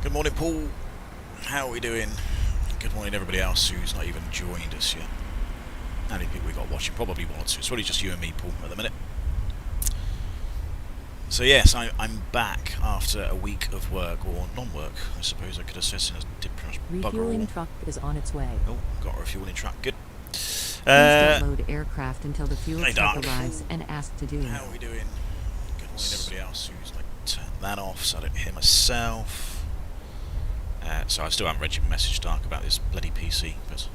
Good morning, Paul. How are we doing? Good morning, everybody else who's not even joined us yet. How many people we got watching? Probably one or two. It's probably just you and me, Paul, at the minute. So yes, I'm back after a week of work, or non-work, I suppose I could assess, and I did pretty much bugger all. Refueling truck is on its way. Oh, got a refueling truck. Good. Please don't load aircraft until the fuel Hey, truck Doc. arrives and ask to do it. How are we doing? Good morning, everybody else who's like turned that off, so I don't hear myself. So I still haven't read your message, Dark, about this bloody PC, but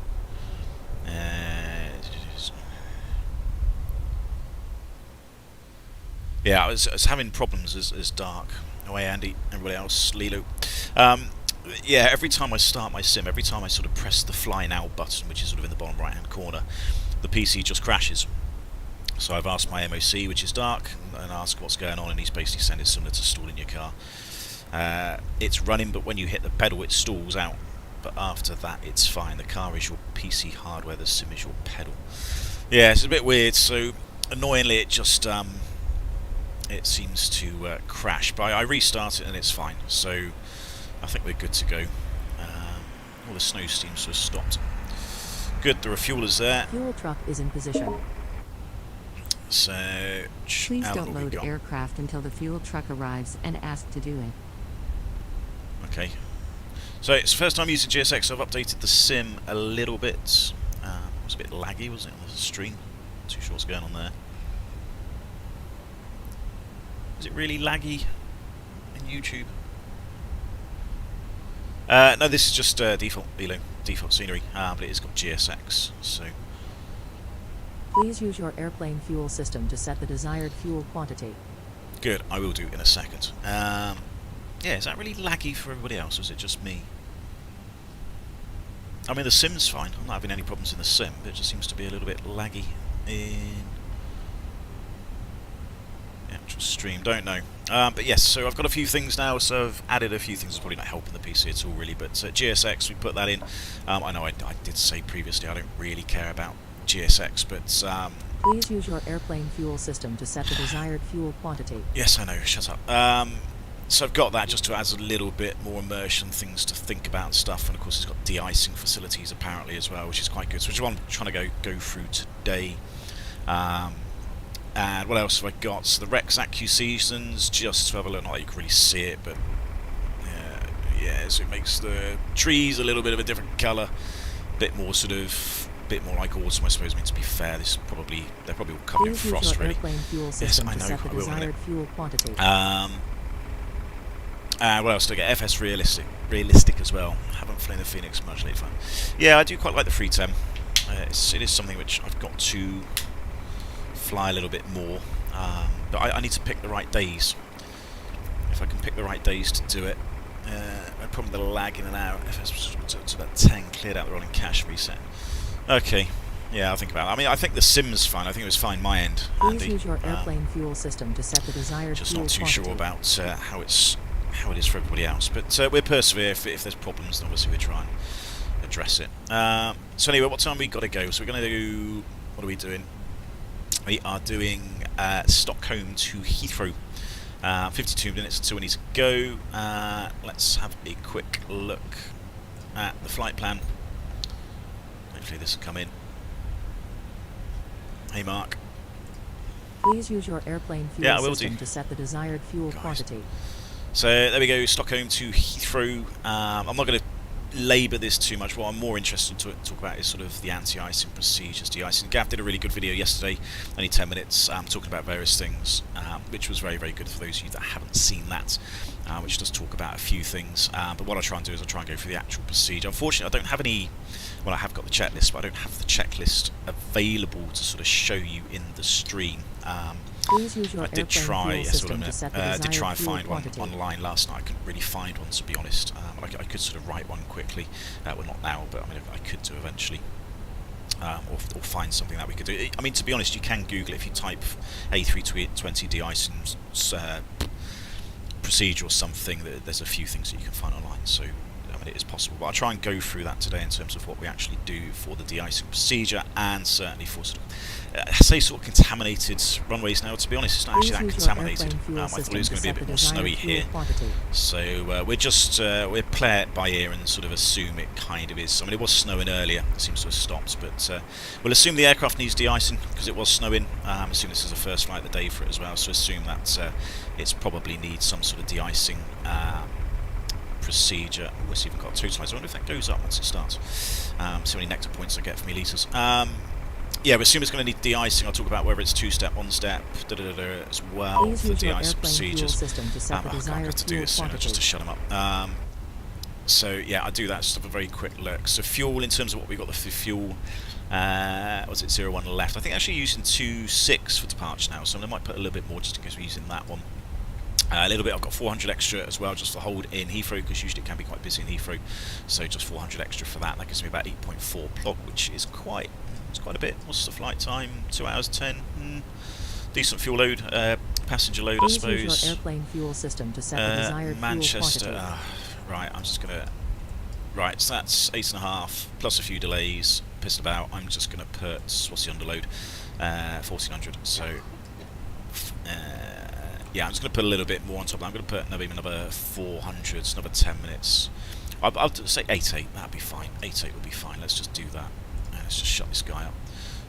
yeah, I was having problems as Dark. Away, Andy, everybody else, Lilo. Yeah, every time I start my sim, every time I sort of press the fly now button, which is sort of in the bottom right hand corner, the PC just crashes. So I've asked my MOC, which is Dark, and asked what's going on, and he's basically said it's similar to stalling your car. It's running, but when you hit the pedal it stalls out, but after that it's fine. The car is your PC hardware, the sim is your pedal. Yeah, it's a bit weird, so annoyingly it just it seems to crash, but I restart it and it's fine, so I think we're good to go. All the snow seems to have stopped. Good, the refueler's there. Fuel truck is in position. So please don't load aircraft until the fuel truck arrives and ask to do it. Okay, so it's the first time using GSX, so I've updated the sim a little bit. It was a bit laggy, wasn't it, on the stream? Not too sure what's going on there. Is it really laggy in YouTube? No, this is just default scenery, but it has got GSX, so... Please use your airplane fuel system to set the desired fuel quantity. Good, I will do in a second. Yeah, is that really laggy for everybody else, or is it just me? I mean, the sim's fine. I'm not having any problems in the sim, but it just seems to be a little bit laggy in the actual stream. Don't know. But yes, so I've got a few things now, so I've added a few things. It's probably not helping the PC at all, really, but GSX, we put that in. I know I did say previously I don't really care about GSX, but... Please use your airplane fuel system to set the desired fuel quantity. Yes, I know, shut up. So I've got that just to add a little bit more immersion, things to think about and stuff, and of course it's got de-icing facilities apparently as well, which is quite good, so which is what I'm trying to go through today. And what else have I got? So the Rex Accu Seasons, just to have a look, not that you can really see it, but yeah, so it makes the trees a little bit of a different colour, a bit more sort of... bit more like autumn, I suppose. I mean, to be fair, this probably they're probably all covered in frost, really. Yes, I know. I will in it. What else do I get? FS realistic as well. I haven't flown the Phoenix much lately. Yeah, I do quite like the 310. It is something which I've got to fly a little bit more, but I need to pick the right days. If I can pick the right days to do it. No problem with the lag in and out. FS to about 10, cleared out the rolling cache reset. Okay, yeah, I'll think about it. I mean, I think the sim's fine. I think it was fine my end, Andy. Please use your airplane fuel system to set the desired just fuel not too quantity. sure about how it is for everybody else. But we'll persevere. If there's problems, then obviously we'll try and address it. So anyway, what time we got to go? So we're going to do... What are we doing? We are doing Stockholm to Heathrow. 52 minutes until we need to go. Let's have a quick look at the flight plan. Hopefully this will come in. Hey, Mark. Please use your airplane fuel system to set the desired fuel quantity. So there we go, Stockholm to Heathrow. I'm not going to labour this too much. What I'm more interested to talk about is sort of the anti-icing procedures, de-icing. Gav did a really good video yesterday, only 10 minutes, talking about various things, which was very, very good for those of you that haven't seen that, which does talk about a few things. But what I'll try and do is I'll try and go through the actual procedure. Unfortunately, I don't have any... Well, I have got the checklist, but I don't have the checklist available to sort of show you in the stream. Please use your I did try, did try and find one online last night. I couldn't really find one, to be honest. I could sort of write one quickly. Well, not now, but I mean, I could do eventually. Or find something that we could do. I mean, to be honest, you can Google it. If you type A320 de-icing procedure or something, there's a few things that you can find online. So, I it as possible. But I'll try and go through that today in terms of what we actually do for the de-icing procedure, and certainly for sort of, I say sort of contaminated runways now. To be honest, it's not actually that contaminated. I thought it was going to be a bit more snowy here. So we'll play it by ear and sort of assume it kind of is. I mean, it was snowing earlier. It seems to have stopped, but we'll assume the aircraft needs de-icing because it was snowing. Assume this is the first flight of the day for it as well, so assume that it's probably needs some sort of de-icing procedure. Oh, it's even got totalizer. I wonder if that goes up once it starts. See how many nectar points I get from liters. Yeah, we assume it's going to need de-icing. I'll talk about whether it's two-step, one-step, as well. Please for use your de-icing airplane procedures. fuel system to set the I desired have to do fuel this sooner quantity. just to shut them up. So yeah, I'll do that. Just have a very quick look. So fuel, in terms of what we got, the fuel. Was it 01 left? I think actually using 2.6 for departure now, so I might put a little bit more just in case we're using that one. A little bit. I've got 400 extra as well, just for hold in Heathrow, because usually it can be quite busy in Heathrow. So just 400 extra for that. That gives me about 8.4 plug, which is quite a bit. What's the flight time? 2 hours 10. Decent fuel load, passenger load, Please I suppose. Use your airplane fuel system to set the desired Manchester. fuel quantity. Right, I'm just gonna. Right, so that's 8.5 plus a few delays. Pissed about. I'm just gonna put, what's the underload? 1400. So. Yeah, I'm just going to put a little bit more on top of that. I'm going to put maybe another 400, another 10 minutes. I'll say 8.8, that'd be fine. 8.8 would be fine. Let's just do that. Let's just shut this guy up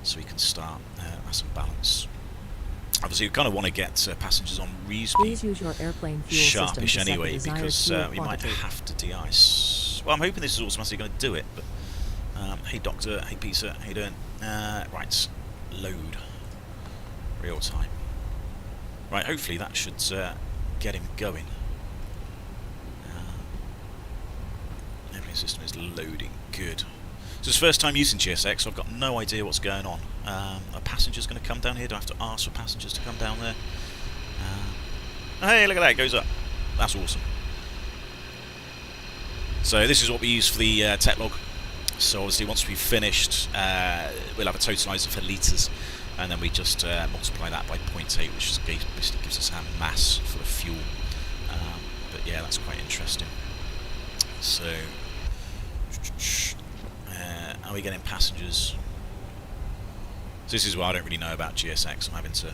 so we can start nice and balance. Obviously, we kind of want to get passengers on reasonably Please use your airplane fuel sharpish system to anyway, set the because desired we fuel might quantity. have to de-ice. Well, I'm hoping this is automatically going to do it, but hey Doctor, hey Peter, how you doing? Right, load. Real time. Right, hopefully that should get him going. Every system is loading. Good. So it's first time using GSX, so I've got no idea what's going on. Are passengers going to come down here? Do I have to ask for passengers to come down there? Hey, look at that, it goes up. That's awesome. So this is what we use for the tech log. So obviously once we've finished, we'll have a totalizer for litres, and then we just multiply that by 0.8, which is basically gives us our mass for the fuel. But yeah, that's quite interesting. So, are we getting passengers? So this is what I don't really know about GSX. I'm having to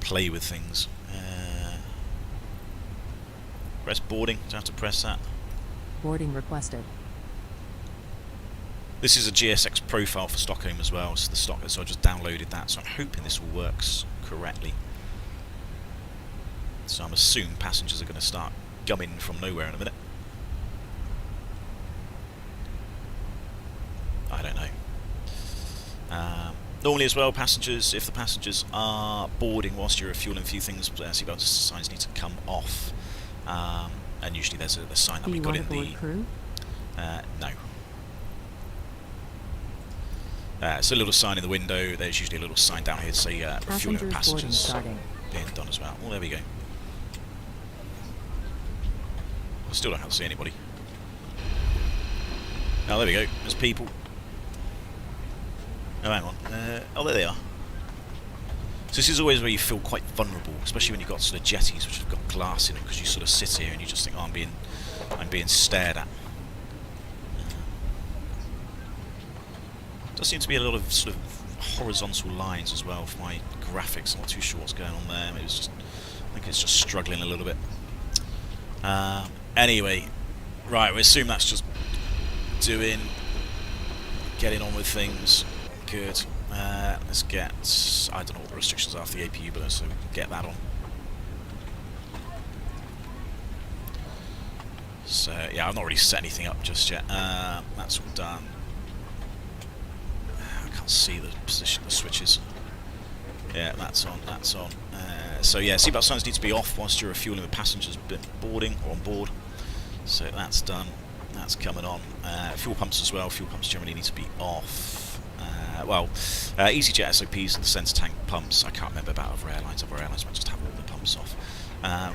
play with things. Press boarding. Do I have to press that? Boarding requested. This is a GSX profile for Stockholm as well, so so I just downloaded that, so I'm hoping this all works correctly. So I'm assuming passengers are going to start gumming from nowhere in a minute. I don't know. Normally as well, if the passengers are boarding whilst you're refueling, a few things, seatbelt signs need to come off. And usually there's a sign that we got in the... crew? No. It's a little sign in the window. There's usually a little sign down here to say refueling passengers being done as well. Well, there we go. I still don't have to see anybody. Oh, there we go. There's people. Oh, hang on. Oh, there they are. So this is always where you feel quite vulnerable, especially when you've got sort of jetties which have got glass in them, because you sort of sit here and you just think, oh, I'm being stared at. Does seem to be a lot of sort of horizontal lines as well for my graphics. I'm not too sure what's going on there. Maybe I think it's just struggling a little bit. Anyway, right, we assume that's just getting on with things. Good. Let's get, I don't know what the restrictions are for the APU, but so we can get that on. So yeah, I've not really set anything up just yet. That's all done. I can't see the position of the switches. Yeah, that's on, that's on. So yeah, seatbelt signs need to be off whilst you're refueling with passengers boarding or on board. So that's done. That's coming on. Fuel pumps as well. Fuel pumps generally need to be off. EasyJet SOPs and the centre tank pumps. I can't remember about other airlines. Other airlines might just have all the pumps off.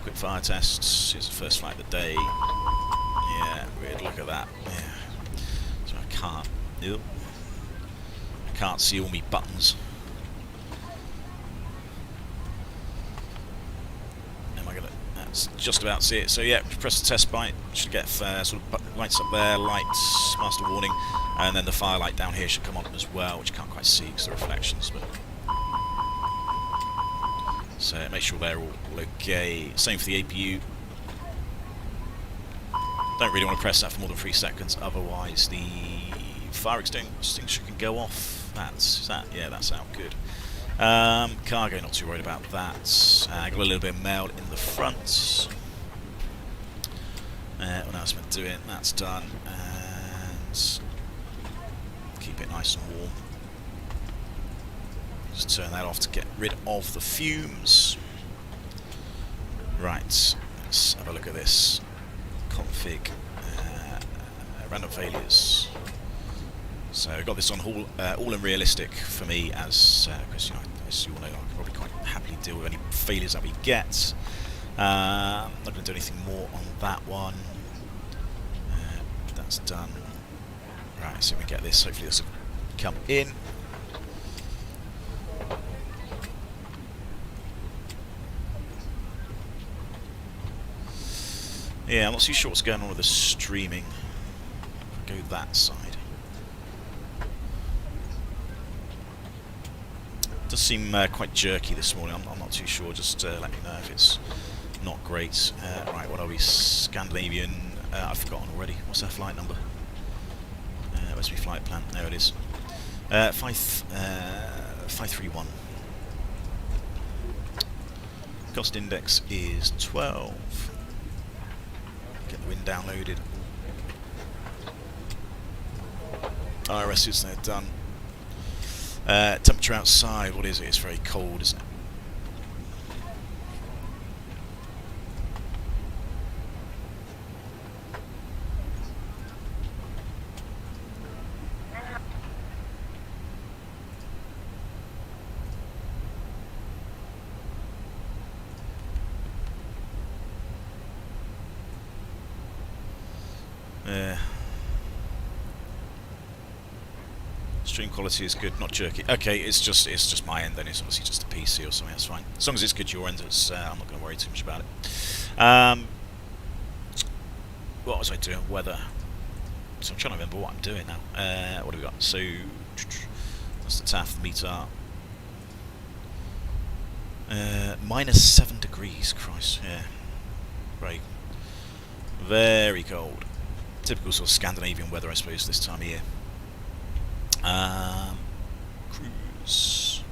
Quick fire tests. Here's the first flight of the day. Yeah, weird. Look at that. Yeah. So I can't. Ew. I can't see all my buttons. Just about see it. So yeah, press the test bite. Should get sort of lights up there, lights, master warning, and then the firelight down here should come on as well, which you can't quite see because the reflections. But so make sure they're all okay. Same for the APU. Don't really want to press that for more than 3 seconds, otherwise the fire extinguisher can go off. That's that. Yeah, that's out good. Cargo, not too worried about that. Got a little bit of mail in the front. What else am I doing? That's done. And keep it nice and warm. Just turn that off to get rid of the fumes. Right, let's have a look at this. Config, random failures. So I got this on all in realistic for me, as because as you all know, I can probably quite happily deal with any failures that we get. Not going to do anything more on that one. That's done. Right, so we get this. Hopefully this will come in. Yeah, I'm not too sure what's going on with the streaming. Go that side. Does seem quite jerky this morning. I'm not too sure. Just let me know if it's not great. Right, what are we? Scandinavian. I've forgotten already. What's our flight number? Where's my flight plan? There it is. 531. Cost index is 12. Get the wind downloaded. IRSs, they're done. Temperature outside, what is it? It's very cold, isn't it? Stream quality is good, not jerky. Okay, it's just my end then. It's obviously just a PC or something. That's fine. As long as it's good your end, it's, I'm not going to worry too much about it. What was I doing? Weather. So I'm trying to remember what I'm doing now. What have we got? So that's the TAF meter. -7 degrees. Christ, yeah. Very, very cold. Typical sort of Scandinavian weather, I suppose, this time of year. Cruise.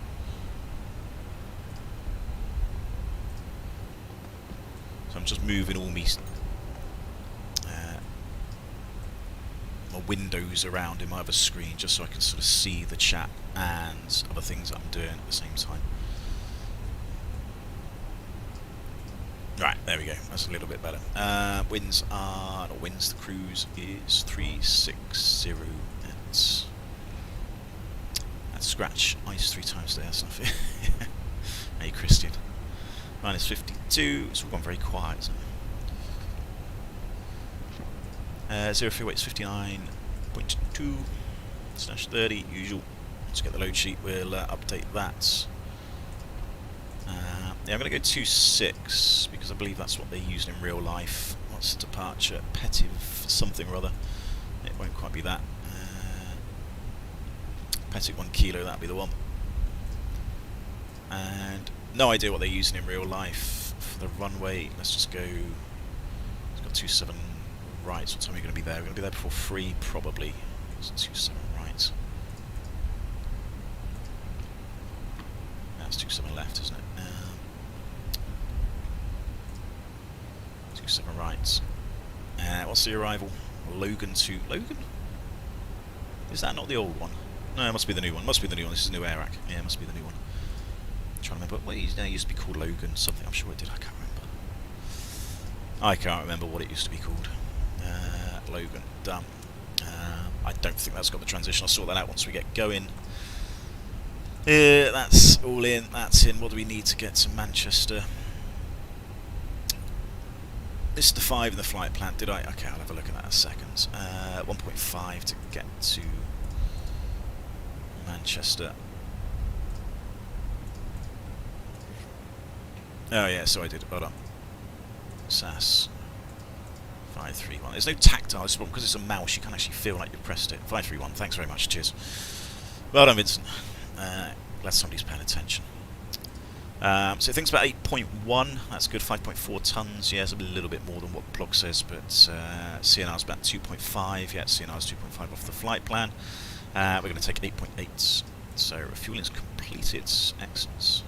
So I'm just moving all my windows around in my other screen just so I can sort of see the chat and other things that I'm doing at the same time. Right, there we go. That's a little bit better. Winds are... not winds, the cruise is 360 at... Scratch ice 3 times there, something. Hey, Christian. -52. It's all gone very quiet, isn't it? Zero fuel weight is 59.2 /30 usual. Let's get the load sheet. We'll update that. Yeah, I'm going to go 26 because I believe that's what they're using in real life. What's the departure? Petiv something or other. It won't quite be that. Petic 1 kilo, that'll be the one. And no idea what they're using in real life for the runway. Let's just go. It's got 27 rights. What time are we going to be there? We're going to be there before 3, probably. It's 27 rights. That's 27 left, isn't it? 27 rights. What's the arrival? Logan to Logan? Is that not the old one? No, it must be the new one. Must be the new one. This is new Airac. Yeah, it must be the new one. I'm trying to remember. Well, it used to be called Logan something. I'm sure it did. I can't remember. I can't remember what it used to be called. Logan. Done. I don't think that's got the transition. I'll sort that out once we get going. That's all in. That's in. What do we need to get to Manchester? This is the 5 in the flight plan. Did I? Okay, I'll have a look at that in a second. 1.5 to get to Manchester. Oh yeah, so I did. Hold on. SAS 531. There's no tactile response because it's a mouse. You can't actually feel like you pressed it. 531. Thanks very much. Cheers. Well done, Vincent. Glad somebody's paying attention. So things about 8.1. That's good. 5.4 tons. Yeah, it's a little bit more than what Plog says, but CNR's about 2.5. Yeah, CNR's 2.5 off the flight plan. We're going to take 8.8. So refueling's completed. Excellent.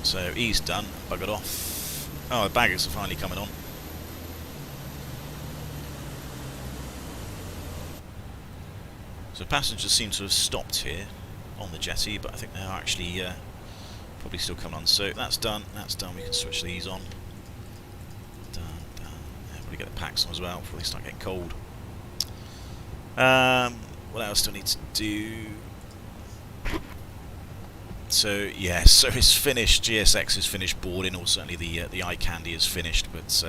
So E's done. Buggered off. Oh, the baggers are finally coming on. So passengers seem to have stopped here on the jetty, but I think they are actually probably still coming on. So that's done. That's done. We can switch these on. Done. Done. Yeah, probably get the packs on as well before they start getting cold. What else do I need to do? So yeah, so it's finished. GSX is finished boarding, or certainly the eye candy is finished, but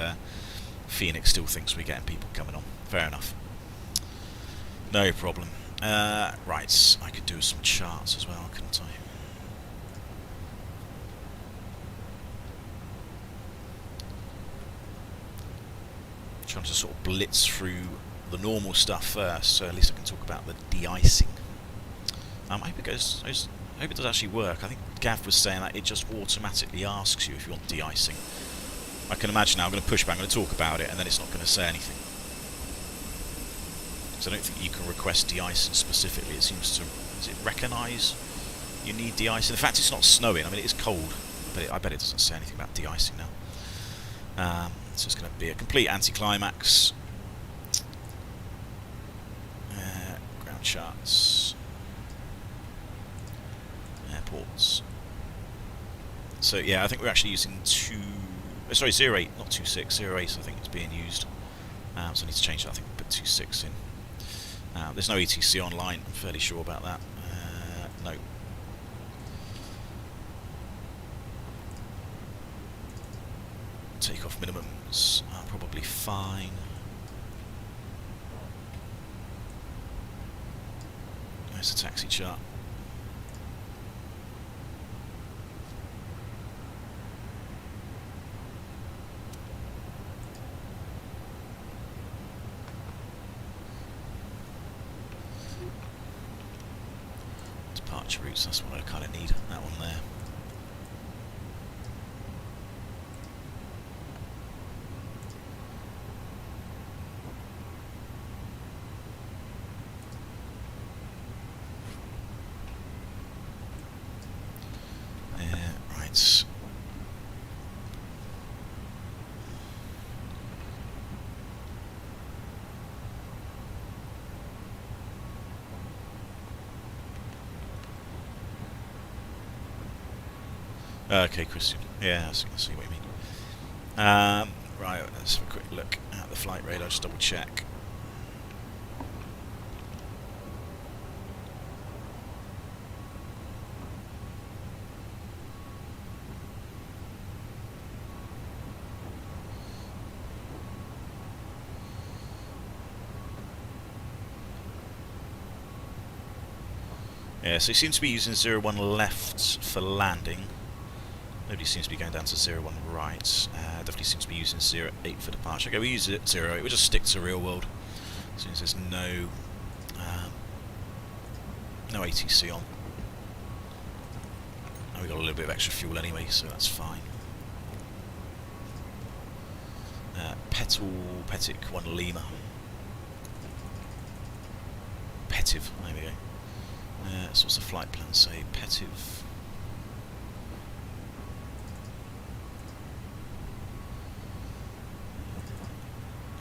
Phoenix still thinks we're getting people coming on. Fair enough. No problem. Right, I could do some charts as well, couldn't I? Trying to sort of blitz through the normal stuff first, so at least I can talk about the de-icing. I hope it goes. I hope it does actually work. I think Gav was saying that it just automatically asks you if you want de-icing. I can imagine now I'm going to push back, I'm going to talk about it, and then it's not going to say anything. So I don't think you can request de-icing specifically. It seems to, does it recognise you need de-icing? The fact it's not snowing, I mean it is cold, but I bet it doesn't say anything about de-icing now. So it's going to be a complete anticlimax. Ground charts. Airports. So yeah, I think we're actually using 08, not 26, 08 I think it's being used. So I need to change that, I think put 26 in. There's no ETC online, I'm fairly sure about that. No. Takeoff minimums are probably fine. There's the taxi chart. Departure routes, that's what I kind of need, that one there. Right. Okay, Christian. Yeah, I see what you mean. Right, let's have a quick look at the flight radar, just double check. Yeah, so he seems to be using 01 left for landing. Nobody seems to be going down to 01 right. Definitely seems to be using 08 for departure. Okay, we use it 08. We'll just stick to real world. As soon as there's no ATC on. And we've got a little bit of extra fuel anyway, so that's fine. Petic 1 Lima. Petiv, there we go. So what's the flight plan say? Petiv.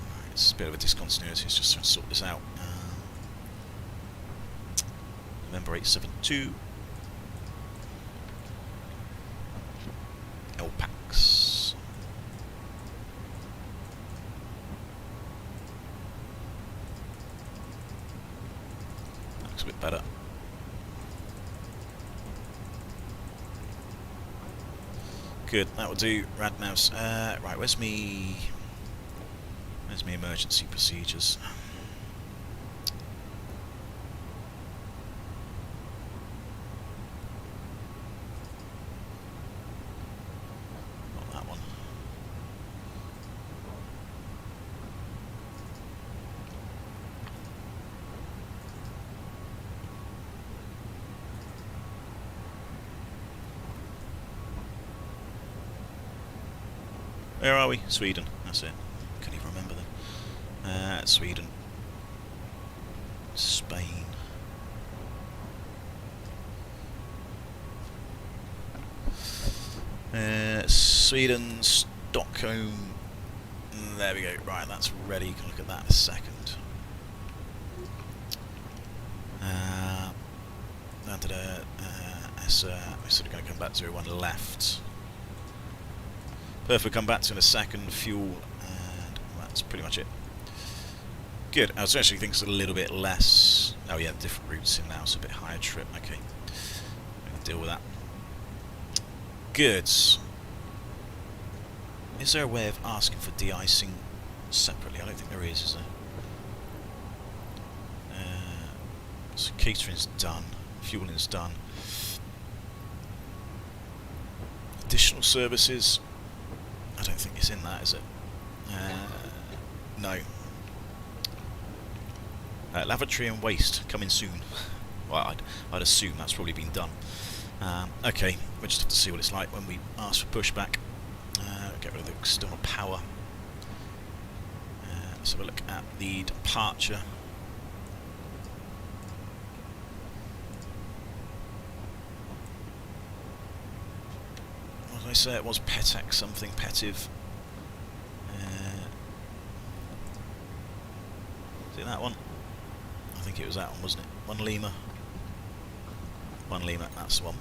Right, it's a bit of a discontinuity, it's just trying to sort this out. November 872. LPAX. That looks a bit better. Good, that will do. Radmouse. Right, where's me emergency procedures? Where are we? Sweden. That's it. Couldn't even remember them. Sweden. Spain. Sweden, Stockholm. There we go. Right, that's ready. You can look at that in a second. We're sort of going to come back to one left. Perfect, we'll come back to in a second. Fuel, and that's pretty much it. Good. I was actually thinking it's a little bit less. Oh yeah, different routes in now, so a bit higher trip. Okay, we can deal with that. Good. Is there a way of asking for de-icing separately? I don't think there is there? So catering's done, fueling's done. Additional services. I don't think it's in that, is it? No. Lavatory and waste coming soon. Well, I'd assume that's probably been done. Okay, we'll just have to see what it's like when we ask for pushback. Get rid of the external power. Let's have a look at the departure. What did I say? It was Petek something, Petiv. Is it that one? I think it was that one, wasn't it? 1 Lima. 1 Lima, that's the one.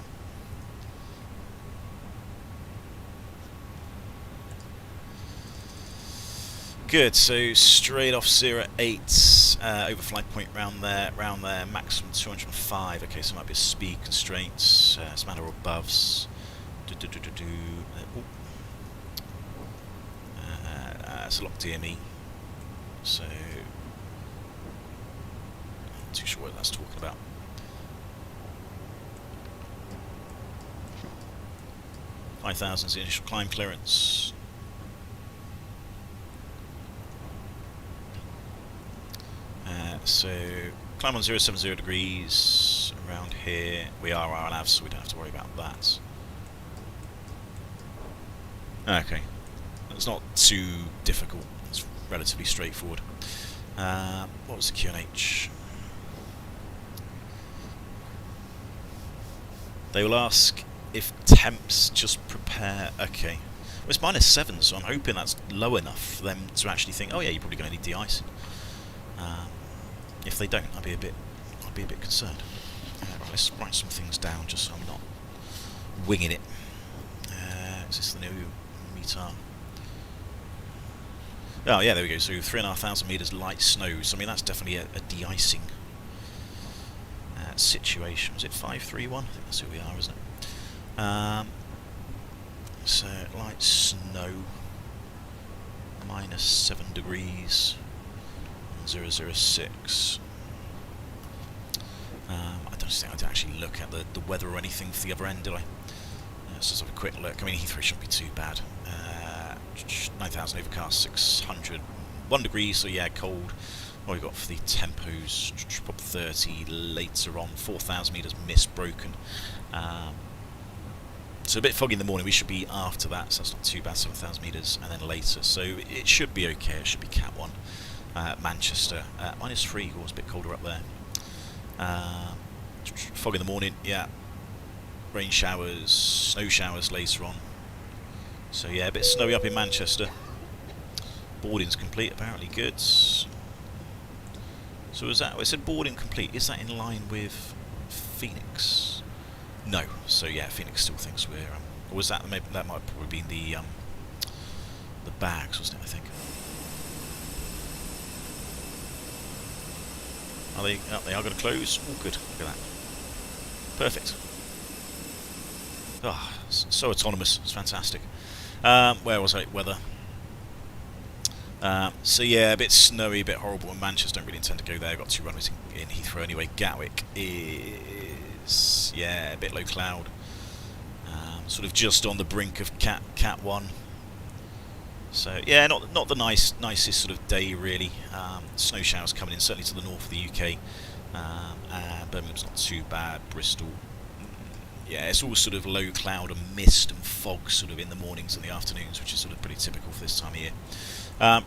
Good, so straight off 08, overflight point round there, maximum 205. Okay, so it might be a speed constraints, it's a matter of above. It's a lock DME, so not too sure what that's talking about. $5,000 is the initial climb clearance. So climb on 070 degrees around here. We are RLAV, so we don't have to worry about that. Okay, it's not too difficult. It's relatively straightforward. What was the QNH? They will ask if temps just prepare. Okay, well, it's -7, so I'm hoping that's low enough for them to actually think, oh yeah, you're probably going to need de-icing. If they don't, I'd be a bit concerned. Right, let's write some things down just so I'm not winging it. Is this the new METAR? Oh yeah, there we go. So 3,500 meters light snow. So I mean that's definitely a de-icing situation. Was it 531? I think that's who we are, isn't it? So light snow, -7 degrees. 006. I don't think I'd actually look at the weather or anything for the other end, did I? Let's just have a quick look. I mean, Heathrow shouldn't be too bad. 9,000 overcast, 600, 1 degree, so yeah, cold. What have we got for the tempos? Probably 30 later on, 4,000 metres mist broken. So a bit foggy in the morning. We should be after that, so that's not too bad, 7,000 metres, and then later. So it should be okay. It should be Cat 1. Manchester, -3, it was a bit colder up there. Fog in the morning, yeah. Rain showers, snow showers later on. So yeah, a bit snowy up in Manchester. Boarding's complete, apparently good. So is that, it said boarding complete, is that in line with Phoenix? No, so yeah, Phoenix still thinks we're, or was that, maybe that might probably be the bags, wasn't it, I think. They are going to close. Oh, good. Look at that. Perfect. Ah, so autonomous. It's fantastic. Where was I? Weather. So yeah, a bit snowy, a bit horrible in Manchester. Don't really intend to go there. I've got 2 runways in Heathrow anyway. Gatwick is, yeah, a bit low cloud. Sort of just on the brink of Cat 1. So yeah, not the nicest sort of day really. Snow showers coming in, certainly to the north of the UK. Birmingham's not too bad. Bristol, yeah, it's all sort of low cloud and mist and fog sort of in the mornings and the afternoons, which is sort of pretty typical for this time of year.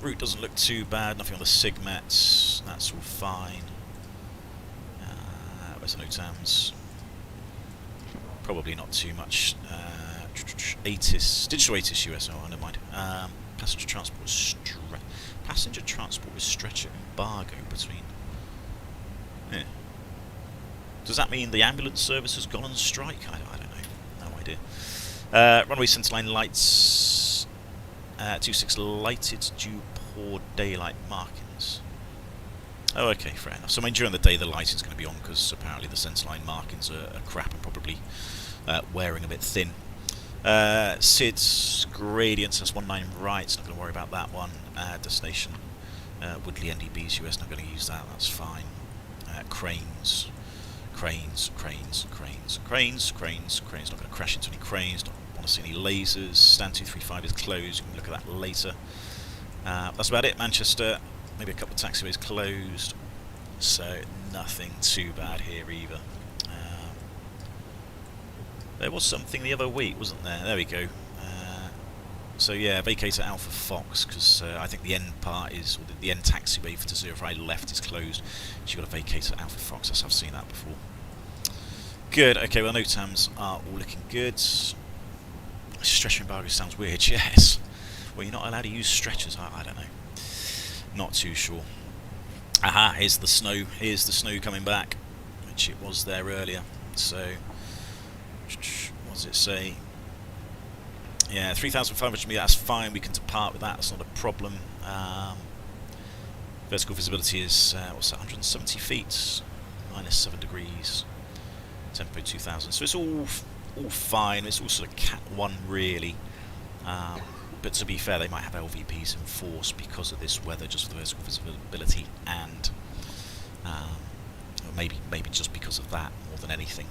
Route doesn't look too bad, nothing on the Sigmats, that's all fine. Where's the NOTAMs? Probably not too much. Digital ATIS US, oh, never mind. Passenger transport was stretcher embargo between. Yeah. Does that mean the ambulance service has gone on strike? I don't know. No idea. Runway centerline lights. 26 lighted due poor daylight markings. Oh, okay, fair enough. So I mean, during the day the lighting's going to be on because apparently the centerline markings are crap and probably wearing a bit thin. SIDS gradients, that's 19 right, not going to worry about that one. Destination Woodley NDBs US, not going to use that, that's fine. Cranes, not going to crash into any cranes, don't want to see any lasers. Stand 235 is closed, you can look at that later. That's about it. Manchester, maybe a couple of taxiways closed, so nothing too bad here either. There was something the other week, wasn't there? There we go. So yeah, vacate at Alpha Fox, because I think the end part is, or the end taxiway for to 05 left is closed. So you've got to vacate at Alpha Fox, I've seen that before. Good, okay, well NOTAMs are all looking good. Stretcher embargo sounds weird, yes. Well, you're not allowed to use stretchers, I don't know. Not too sure. Aha, here's the snow coming back, which it was there earlier. So, what does it say? Yeah, 3,500 meters, that's fine, we can depart with that, that's not a problem. Vertical visibility is, what's that, 170 feet, minus 7 degrees, tempo 2,000, so it's all fine, it's all sort of Cat 1 really, but to be fair, they might have LVPs in force because of this weather, just for the vertical visibility, and maybe just because of that more than anything.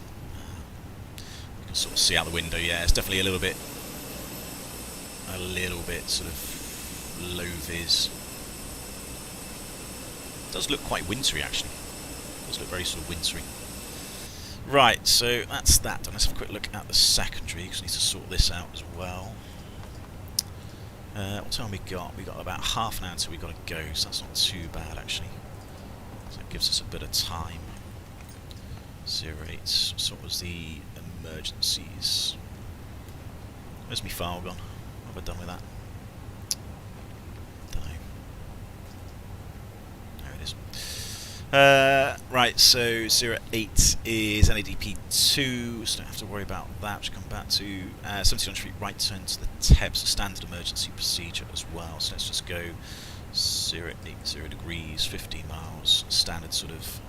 You can sort of see out the window, yeah, it's definitely a little bit sort of low vis. It does look quite wintry actually. It does look very sort of wintry. Right, so that's that. And let's have a quick look at the secondary, because we need to sort this out as well. What time we got? We got about half an hour until we got to go, so that's not too bad actually. So that gives us a bit of time. 08. So what was the emergencies? Where's my file gone? What have I done with that? Don't know. There it is. Right, so 08 is NADP2, so don't have to worry about that, which come back to 79 feet right turn to the TEBS, standard emergency procedure as well. So let's just go 080 degrees, 15 miles, standard sort of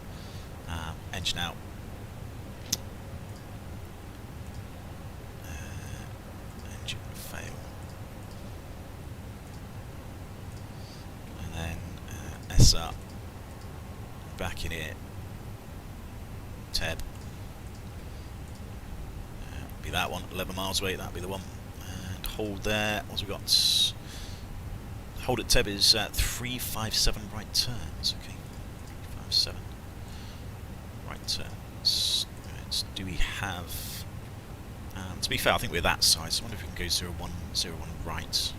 engine out. Engine fail. And then SR. Back in it. TEB. Be that one, 11 miles away, that'll be the one. And hold there. What have we got? Hold at TEB is 357 right turns. Okay. 357 right turns. Right. Do we have. To be fair, I think we're that side, so I wonder if we can go 01 right.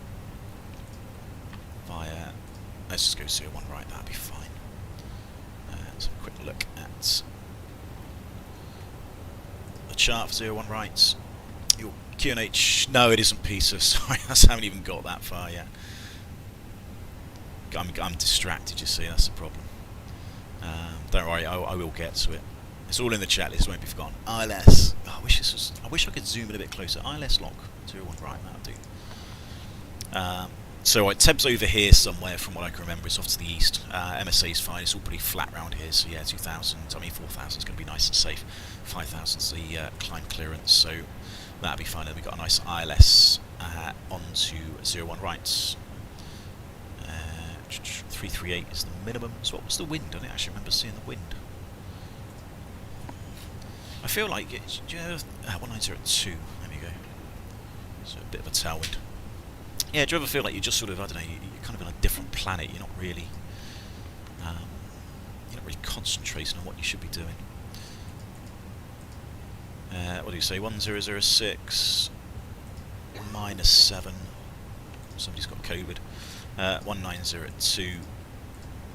Via. Let's just go 01 right, that'll be fine. Let's have a quick look at the chart for 01 right. Your QNH, no it isn't Peter, sorry, I haven't even got that far yet. I'm distracted, you see, that's the problem. Don't worry, I will get to it. It's all in the chat list, won't be forgotten. ILS, oh, I wish I could zoom in a bit closer. ILS lock, 01 right, that'll do. So right, TEB's over here somewhere from what I can remember, it's off to the east. MSA's fine, it's all pretty flat around here, so yeah, 2,000, I mean 4,000 is going to be nice and safe. 5,000 is the climb clearance, so that'll be fine. Then we've got a nice ILS onto 01 right. 338 is the minimum. So what was the wind? I don't actually remember seeing the wind. I feel like it's 1902, there we go. So a bit of a tailwind. Yeah, do you ever feel like you're just sort of, I don't know, you're kind of on a different planet, you're not really concentrating on what you should be doing. What do you say? 1006 -7. Somebody's got COVID. 1902.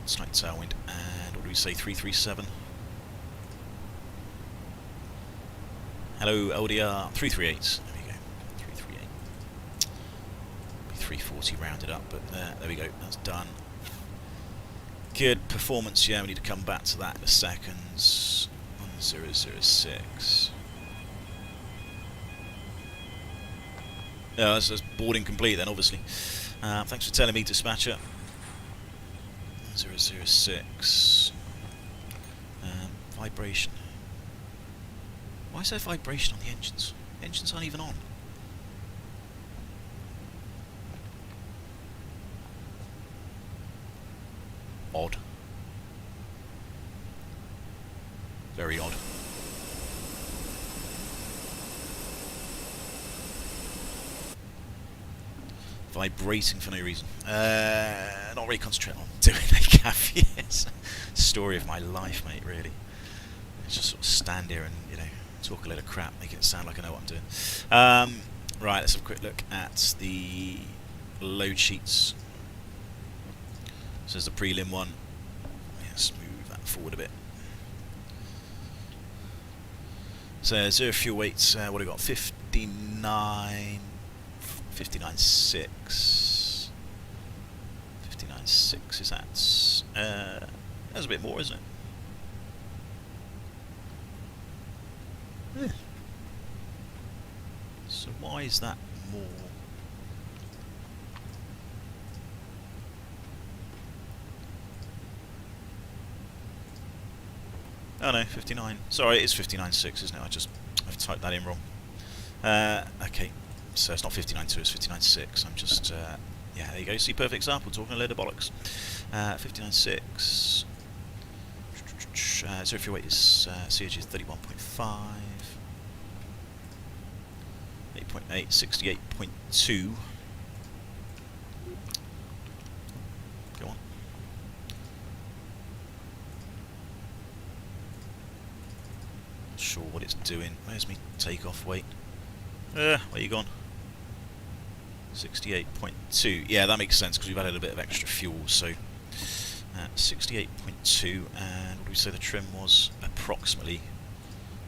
Slight tailwind. And what do we say? 337. Hello, LDR. 338. There we go. 338. 340 rounded up, but there we go. That's done. Good performance. Yeah, we need to come back to that in a second. 1006. Yeah, that's boarding complete then, obviously. Thanks for telling me, dispatcher. 006. Vibration. Why is there vibration on the engines? The engines aren't even on. Odd. Very odd. Vibrating for no reason. Not really concentrating on doing a gaff. Yes. Story of my life, mate, really. Just sort of stand here and, you know, talk a load of crap, making it sound like I know what I'm doing. Right, let's have a quick look at the load sheets. This is the prelim one. Let's move that forward a bit. So, zero fuel weights, what have we got? 59... 59.6. 59.6 is that? That's a bit more, isn't it? Yeah. So why is that more? Oh no, 59. Sorry, it is 59.6, isn't it? I've typed that in wrong. Okay. So it's not 59.2, it's 59.6. I'm just, yeah, there you go. See, perfect example, talking a load of bollocks. 59.6. So if your weight is CH is 31.5. 8.8, 68.2. Go on. Not sure what it's doing. Where's me takeoff weight? Where you gone? 68.2. Yeah, that makes sense because we've added a bit of extra fuel. So 68.2, and what do we say the trim was? Approximately.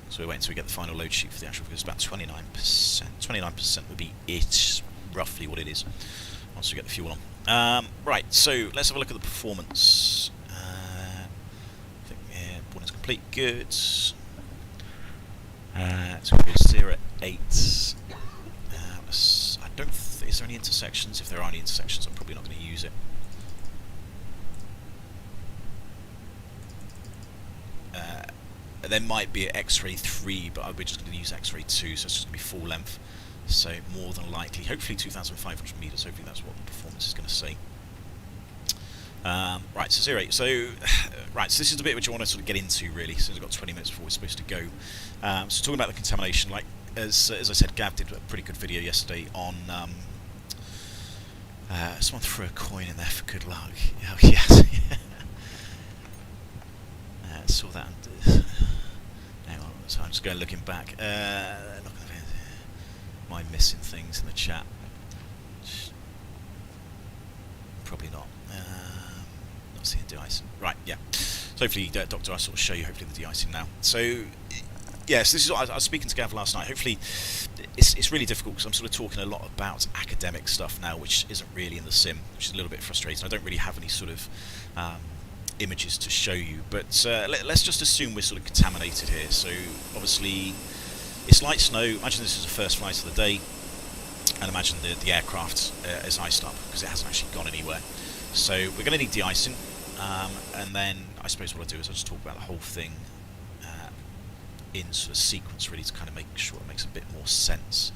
So we wait until we get the final load sheet for the actual figures. About 29%. 29% would be it, roughly what it is, once we get the fuel on. Right. So let's have a look at the performance. I think boarding's complete. Good. It's going to be 0.8. I don't. Is there any intersections? If there are any intersections, I'm probably not going to use it. There might be an X-ray 3, but we're just going to use X-ray 2, so it's just going to be full length. So more than likely, hopefully 2,500 meters. Hopefully that's what the performance is going to say. Right, so 0.8. So, right, so this is the bit which I want to sort of get into really, since we've got 20 minutes before we're supposed to go. So talking about the contamination, like as I said, Gav did a pretty good video yesterday on. Someone threw a coin in there for good luck. Oh yes. Saw that. Hang on, so I'm just going looking back. Not gonna, am I missing things in the chat? Probably not. Not seeing de-icing. Right, yeah. So hopefully, Dr. Ice will show you hopefully the de-icing now. So, yes, this is what I was speaking to Gav last night. Hopefully, it's really difficult because I'm sort of talking a lot about academic stuff now, which isn't really in the sim, which is a little bit frustrating. I don't really have any sort of images to show you, but let's just assume we're sort of contaminated here. So obviously, it's light snow. Imagine this is the first flight of the day, and imagine the aircraft is iced up because it hasn't actually gone anywhere. So we're going to need de-icing, and then I suppose what I'll do is I'll just talk about the whole thing in sort of sequence, really, to kind of make sure it makes a bit more sense.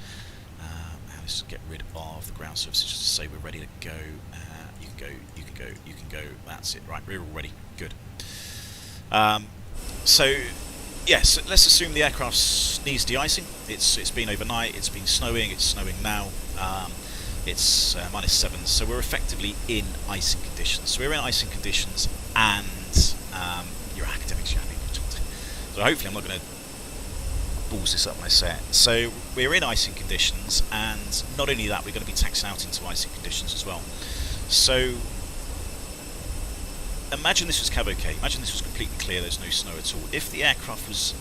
And let's get rid of the ground surfaces just to say we're ready to go. You can go, you can go, you can go. That's it, right? We're all ready. Good. So yes, let's assume the aircraft needs de-icing. It's been overnight. It's been snowing. It's snowing now. It's -7, so we're effectively in icing conditions. So we're in icing conditions, and your academics, so hopefully I'm not going to balls this up when I say it. So we're in icing conditions, and not only that, we're going to be taxiing out into icing conditions as well. So imagine this was Cabo-K. Imagine this was completely clear, there's no snow at all. If the aircraft was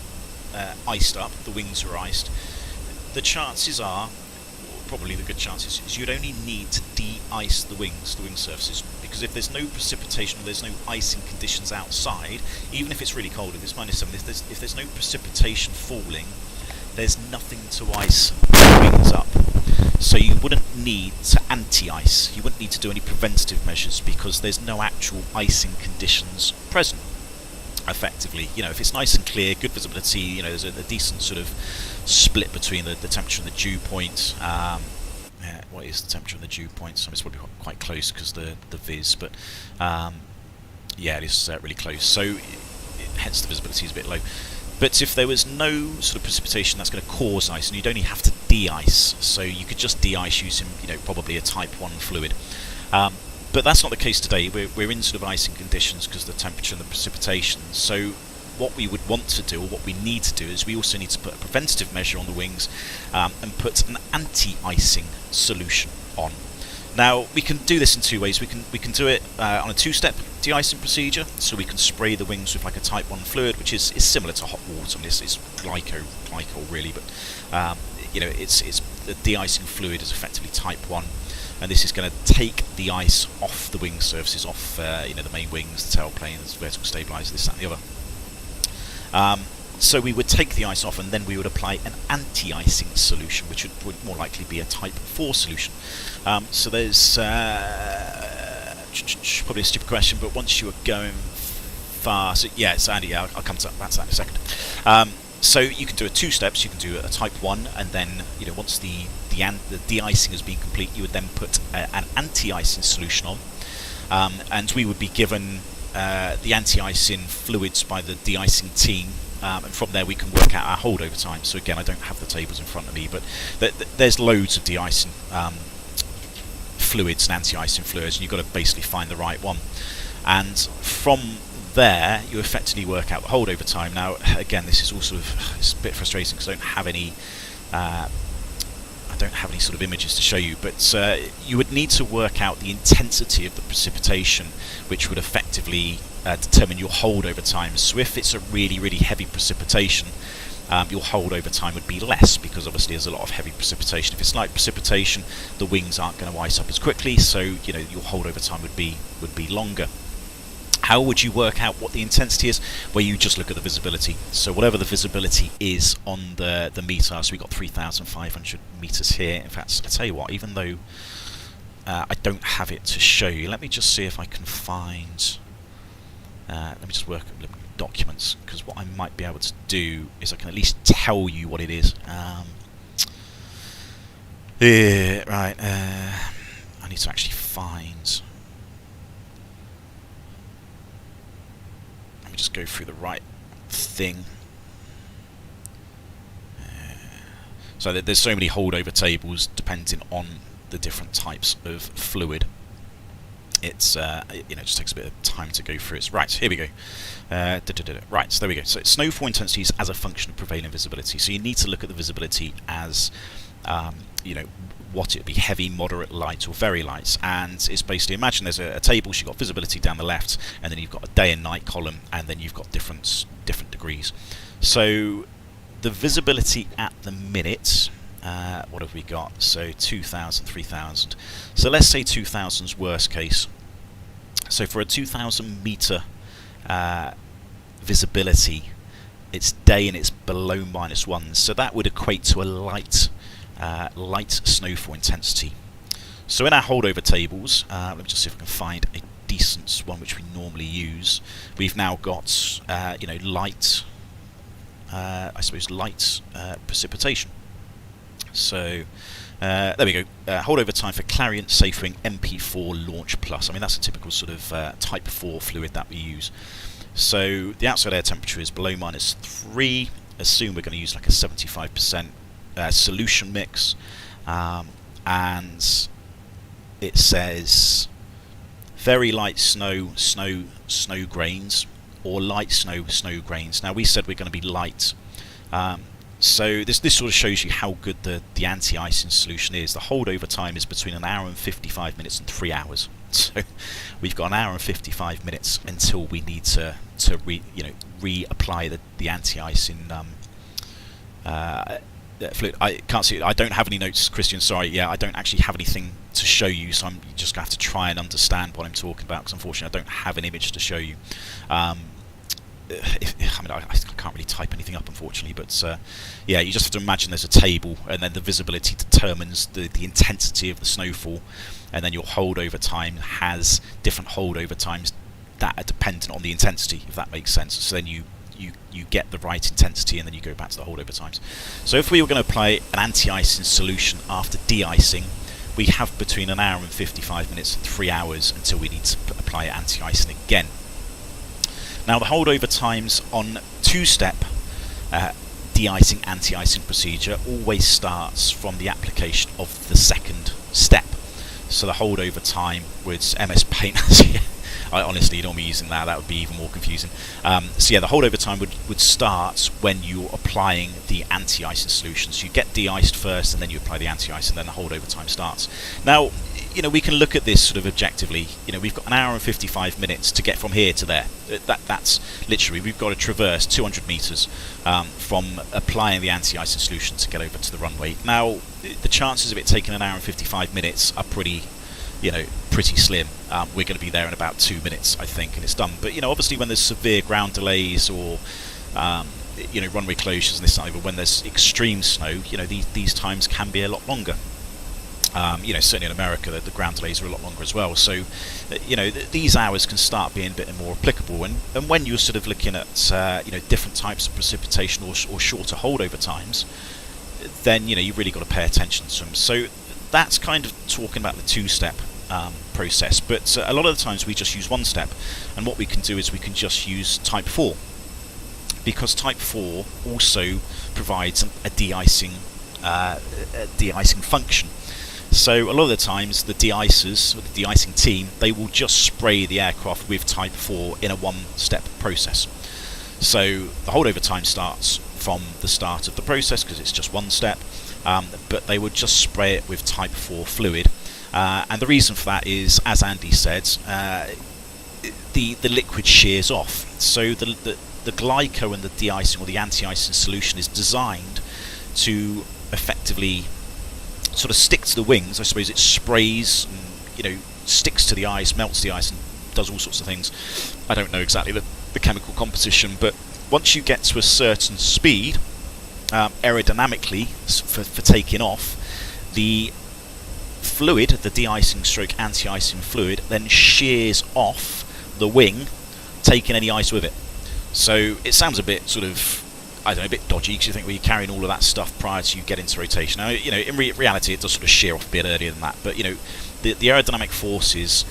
iced up, the wings were iced, the chances are, probably the good chances, is you'd only need to de-ice the wing surfaces, because if there's no precipitation or there's no icing conditions outside, even if it's really cold, if it's -7, if there's no precipitation falling, there's nothing to ice the wings up. So you wouldn't need to anti-ice, you wouldn't need to do any preventative measures, because there's no actual icing conditions present. Effectively, you know, if it's nice and clear, good visibility, you know, there's a decent sort of split between the temperature and the dew point. Yeah, what is the temperature and the dew point? So it's probably quite close because the vis, but yeah, it is really close. So hence the visibility is a bit low. But if there was no sort of precipitation that's going to cause ice, and you'd only have to de-ice, so you could just de-ice using, you know, probably a Type 1 fluid. But that's not the case today. We're in sort of icing conditions because of the temperature and the precipitation. So what we would want to do, or what we need to do, is we also need to put a preventative measure on the wings and put an anti-icing solution on. Now we can do this in two ways. We can do it on a two-step de-icing procedure. So we can spray the wings with like a Type 1 fluid, which is similar to hot water. I mean, it's glycol really, but you know, it's the de-icing fluid is effectively Type 1. And this is going to take the ice off the wing surfaces, off you know, the main wings, the tailplanes, vertical stabilizer, this, that, and the other. So we would take the ice off, and then we would apply an anti-icing solution, which would more likely be a Type 4 solution. So there's probably a stupid question, but once you are going fast, yeah, it's Andy. Yeah, I'll come to that in a second. So you can do it two steps. You can do a Type 1, and then, you know, once the de-icing has been complete, you would then put an anti-icing solution on, and we would be given the anti-icing fluids by the de-icing team, and from there we can work out our holdover time. So again, I don't have the tables in front of me, but there's loads of de-icing fluids and anti-icing fluids, and you've got to basically find the right one, and from there you effectively work out the holdover time. Now again, this is all sort of, it's a bit frustrating because I don't have any sort of images to show you, but you would need to work out the intensity of the precipitation, which would effectively determine your holdover time. So if it's a really, really heavy precipitation, your holdover time would be less, because obviously there's a lot of heavy precipitation. If it's light precipitation, the wings aren't going to ice up as quickly, so, you know, your holdover time would be longer. How would you work out what the intensity is? Well, you just look at the visibility. So whatever the visibility is on the meter, so we've got 3,500 meters here. In fact, I'll tell you what, even though I don't have it to show you, let me just see if I can find, let me just work at documents, because what I might be able to do is I can at least tell you what it is. Yeah, right, I need to actually find, just go through the right thing. So there's so many holdover tables depending on the different types of fluid. It's you know, it just takes a bit of time to go through it. Right, here we go. Right, so there we go. So snowfall intensities as a function of prevailing visibility. So you need to look at the visibility as you know, what it would be, heavy, moderate, light, or very light. And it's basically, imagine there's a table, so you've got visibility down the left, and then you've got a day and night column, and then you've got different degrees. So the visibility at the minute, what have we got? So 2,000, 3,000. So let's say 2,000's worst case. So for a 2,000 meter visibility, it's day and it's below -1. So that would equate to a light snowfall intensity. So in our holdover tables, let me just see if I can find a decent one which we normally use. We've now got you know, light, I suppose light precipitation. So there we go. Holdover time for Clariant Safewing MP4 Launch Plus. I mean, that's a typical sort of Type 4 fluid that we use. So the outside air temperature is below -3. Assume we're going to use like a 75% solution mix, and it says very light snow grains, or light snow grains. Now we said we're going to be light. So this sort of shows you how good the anti-icing solution is. The holdover time is between an hour and 55 minutes and 3 hours. So we've got an hour and 55 minutes until we need to reapply the anti-icing fluid. I can't see. I don't have any notes, Christian. Sorry. Yeah, I don't actually have anything to show you, so I'm just going to have to try and understand what I'm talking about, because unfortunately I don't have an image to show you. I can't really type anything up, unfortunately, but yeah, you just have to imagine there's a table, and then the visibility determines the intensity of the snowfall, and then your holdover time has different holdover times that are dependent on the intensity, if that makes sense. So then you get the right intensity, and then you go back to the holdover times. So if we were going to apply an anti-icing solution after de-icing, we have between an hour and 55 minutes and 3 hours until we need to apply anti-icing again. Now, the holdover times on two-step de-icing anti-icing procedure always starts from the application of the second step. So the holdover time with MS Paint, I honestly don't be using that would be even more confusing. So yeah, the holdover time would start when you're applying the anti-icing solution. So you get de-iced first, and then you apply the anti-ice, and then the holdover time starts. Now, we can look at this sort of objectively. We've got an hour and 55 minutes to get from here to there. That's literally, we've got to traverse 200 meters from applying the anti-icing solution to get over to the runway. Now, the chances of it taking an hour and 55 minutes are pretty slim. We're going to be there in about 2 minutes, I think, and it's done. But obviously, when there's severe ground delays or runway closures and this and that, but when there's extreme snow, these times can be a lot longer. Certainly in America, the ground delays are a lot longer as well. So, these hours can start being a bit more applicable. And when you're sort of looking at different types of precipitation or shorter holdover times, then you've really got to pay attention to them. So that's kind of talking about the two-step process. But a lot of the times we just use one step, and what we can do is we can just use Type 4, because Type 4 also provides a de-icing function. So a lot of the times the de-icers, or the de-icing team, they will just spray the aircraft with Type 4 in a one-step process. So the holdover time starts from the start of the process because it's just one step, but they would just spray it with Type 4 fluid. And the reason for that is, as Andy said, the liquid shears off. So the glyco and the de-icing or the anti-icing solution is designed to effectively sort of stick to the wings. I suppose it sprays, and, sticks to the ice, melts the ice, and does all sorts of things. I don't know exactly the chemical composition, but once you get to a certain speed, aerodynamically, for taking off, the fluid, the de-icing stroke anti-icing fluid, then shears off the wing, taking any ice with it. So it sounds a bit sort of, I don't know, a bit dodgy, because you think, well, you're carrying all of that stuff prior to you get into rotation. Now, in reality, it does sort of shear off a bit earlier than that, but the aerodynamic forces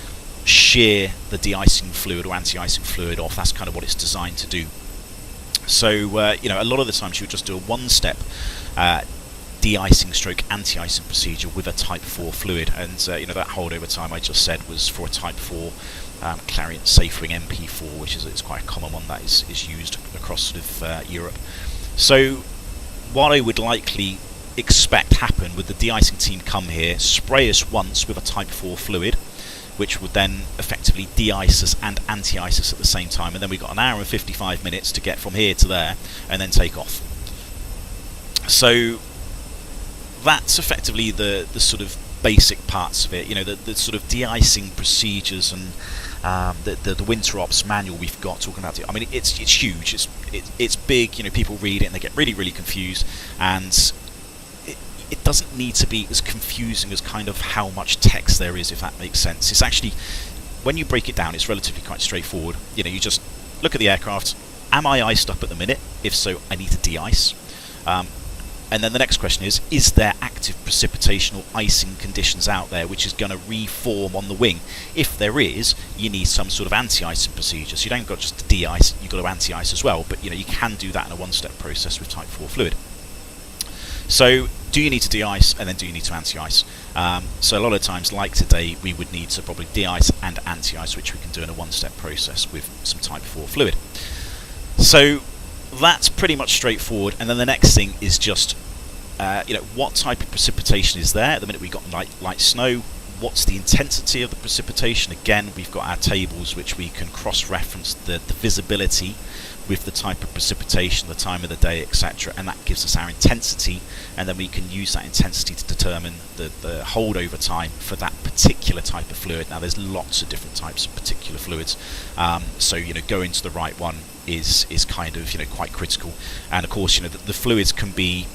shear the de-icing fluid or anti-icing fluid off. That's kind of what it's designed to do. So a lot of the times you would just do a one-step de-icing stroke anti-icing procedure with a Type 4 fluid, and that holdover time I just said was for a Type 4 Clariant Safewing MP4, which is quite a common one that is used across sort of Europe. So what I would likely expect happen with the de-icing team come here, spray us once with a Type 4 fluid, which would then effectively de-ice us and anti-ice us at the same time, and then we've got an hour and 55 minutes to get from here to there and then take off. So that's effectively the sort of basic parts of it, the sort of de-icing procedures and the winter ops manual we've got talking about it. I mean, it's huge, it's big, people read it and they get really, really confused, and it doesn't need to be as confusing as kind of how much text there is, if that makes sense. It's actually, when you break it down, it's relatively quite straightforward. You just look at the aircraft. Am I iced up at the minute? If so, I need to de-ice. And then the next question is there active precipitation or icing conditions out there which is going to reform on the wing? If there is, you need some sort of anti-icing procedure. So you don't got just to de-ice, you've got to anti-ice as well, but you can do that in a one-step process with Type 4 fluid. So do you need to de-ice, and then do you need to anti-ice? So a lot of times, like today, we would need to probably de-ice and anti-ice, which we can do in a one-step process with some Type 4 fluid. So that's pretty much straightforward. And then the next thing is just what type of precipitation is there. At the minute we've got light snow. What's the intensity of the precipitation? Again, we've got our tables which we can cross-reference the visibility with the type of precipitation, the time of the day, etc., and that gives us our intensity, and then we can use that intensity to determine the holdover time for that particular type of fluid. Now there's lots of different types of particular fluids, so going to the right one is kind of quite critical. And of course the fluids can be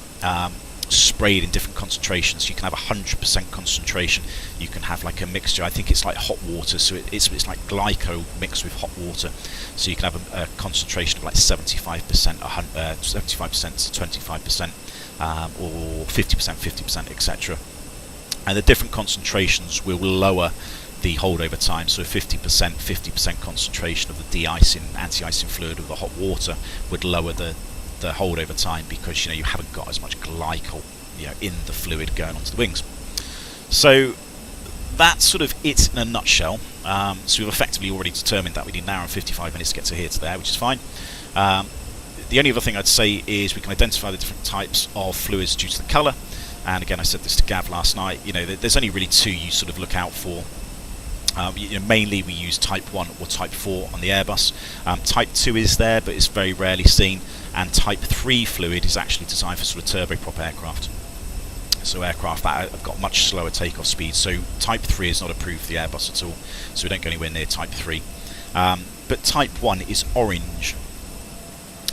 sprayed in different concentrations. You can have 100% concentration. You can have like a mixture. I think it's like hot water, so it's like glycol mixed with hot water. So you can have a concentration of like 75%, 75% to 25%, or 50%, 50%, etc. And the different concentrations will lower the holdover time. So 50% concentration of the de-icing, anti-icing fluid with the hot water would lower the holdover time, because you haven't got as much glycol in the fluid going onto the wings. So that's sort of it in a nutshell. So we've effectively already determined that we need an hour and 55 minutes to get to here to there, which is fine. The only other thing I'd say is we can identify the different types of fluids due to the colour. And again, I said this to Gav last night, there's only really two you sort of look out for. Mainly we use Type 1 or Type 4 on the Airbus. Type 2 is there, but it's very rarely seen. And Type 3 fluid is actually designed for sort of turboprop aircraft. So aircraft that have got much slower takeoff speed. So Type 3 is not approved for the Airbus at all. So we don't go anywhere near Type 3. But Type 1 is orange.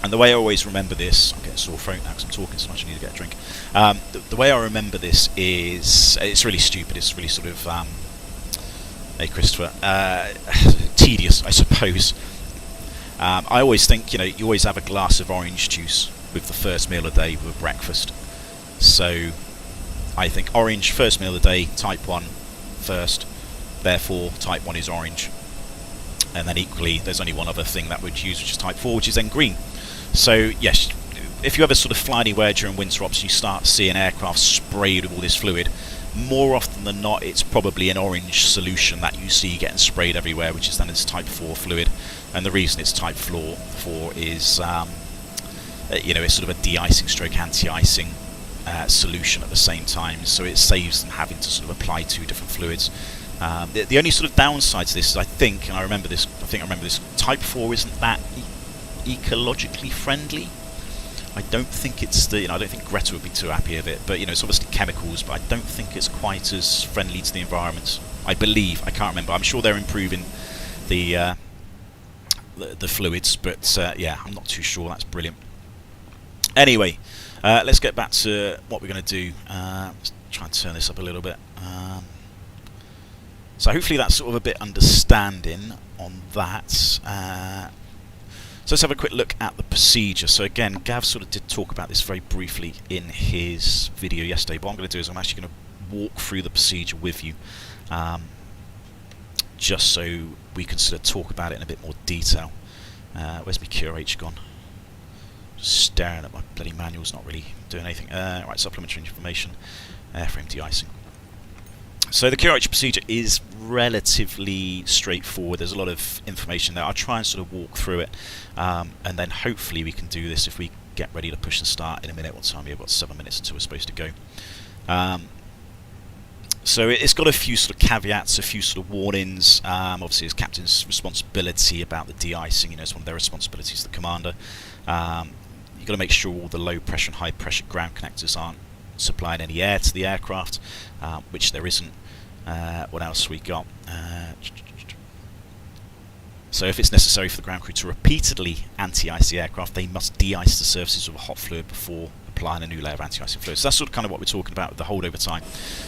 And the way I always remember this, I'm getting sore throat now because I'm talking so much I need to get a drink. The way I remember this is, it's really stupid, it's really sort of, hey Christopher, tedious I suppose. I always think, you always have a glass of orange juice with the first meal of the day with breakfast. So I think orange, first meal of the day, Type 1 first, therefore Type 1 is orange. And then equally, there's only one other thing that we'd use, which is Type 4, which is then green. So yes, if you ever sort of fly anywhere during winter ops, you start seeing aircraft sprayed with all this fluid, more often than not it's probably an orange solution that you see getting sprayed everywhere, which is then it's Type 4 fluid. And the reason it's Type 4 is it's sort of a de-icing stroke anti-icing solution at the same time, so it saves them having to sort of apply two different fluids. The only sort of downside to this is I think I remember this, Type 4 isn't that ecologically friendly. I don't think it's I don't think Greta would be too happy with it, but it's obviously chemicals, but I don't think it's quite as friendly to the environment. I believe, I can't remember. I'm sure they're improving the fluids, but yeah, I'm not too sure. That's brilliant. Anyway, let's get back to what we're going to do. Let's try and turn this up a little bit. So hopefully that's sort of a bit understanding on that. So let's have a quick look at the procedure. So again, Gav sort of did talk about this very briefly in his video yesterday, but what I'm going to do is I'm actually going to walk through the procedure with you, just so we can sort of talk about it in a bit more detail. Where's my QRH gone? Just staring at my bloody manuals, not really doing anything. Right, supplementary information, airframe de-icing. So the QRH procedure is relatively straightforward. There's a lot of information there. I'll try and sort of walk through it, and then hopefully we can do this if we get ready to push and start in a minute. What time? We've got 7 minutes until we're supposed to go. So it's got a few sort of caveats, a few sort of warnings. Obviously, it's captain's responsibility about the de-icing. It's one of their responsibilities, the commander. You've got to make sure all the low pressure and high pressure ground connectors aren't supplying any air to the aircraft, which there isn't. What else we got? So if it's necessary for the ground crew to repeatedly anti-ice the aircraft, they must de-ice the surfaces with a hot fluid before applying a new layer of anti-icing fluid. So that's sort of kind of what we're talking about with the holdover time.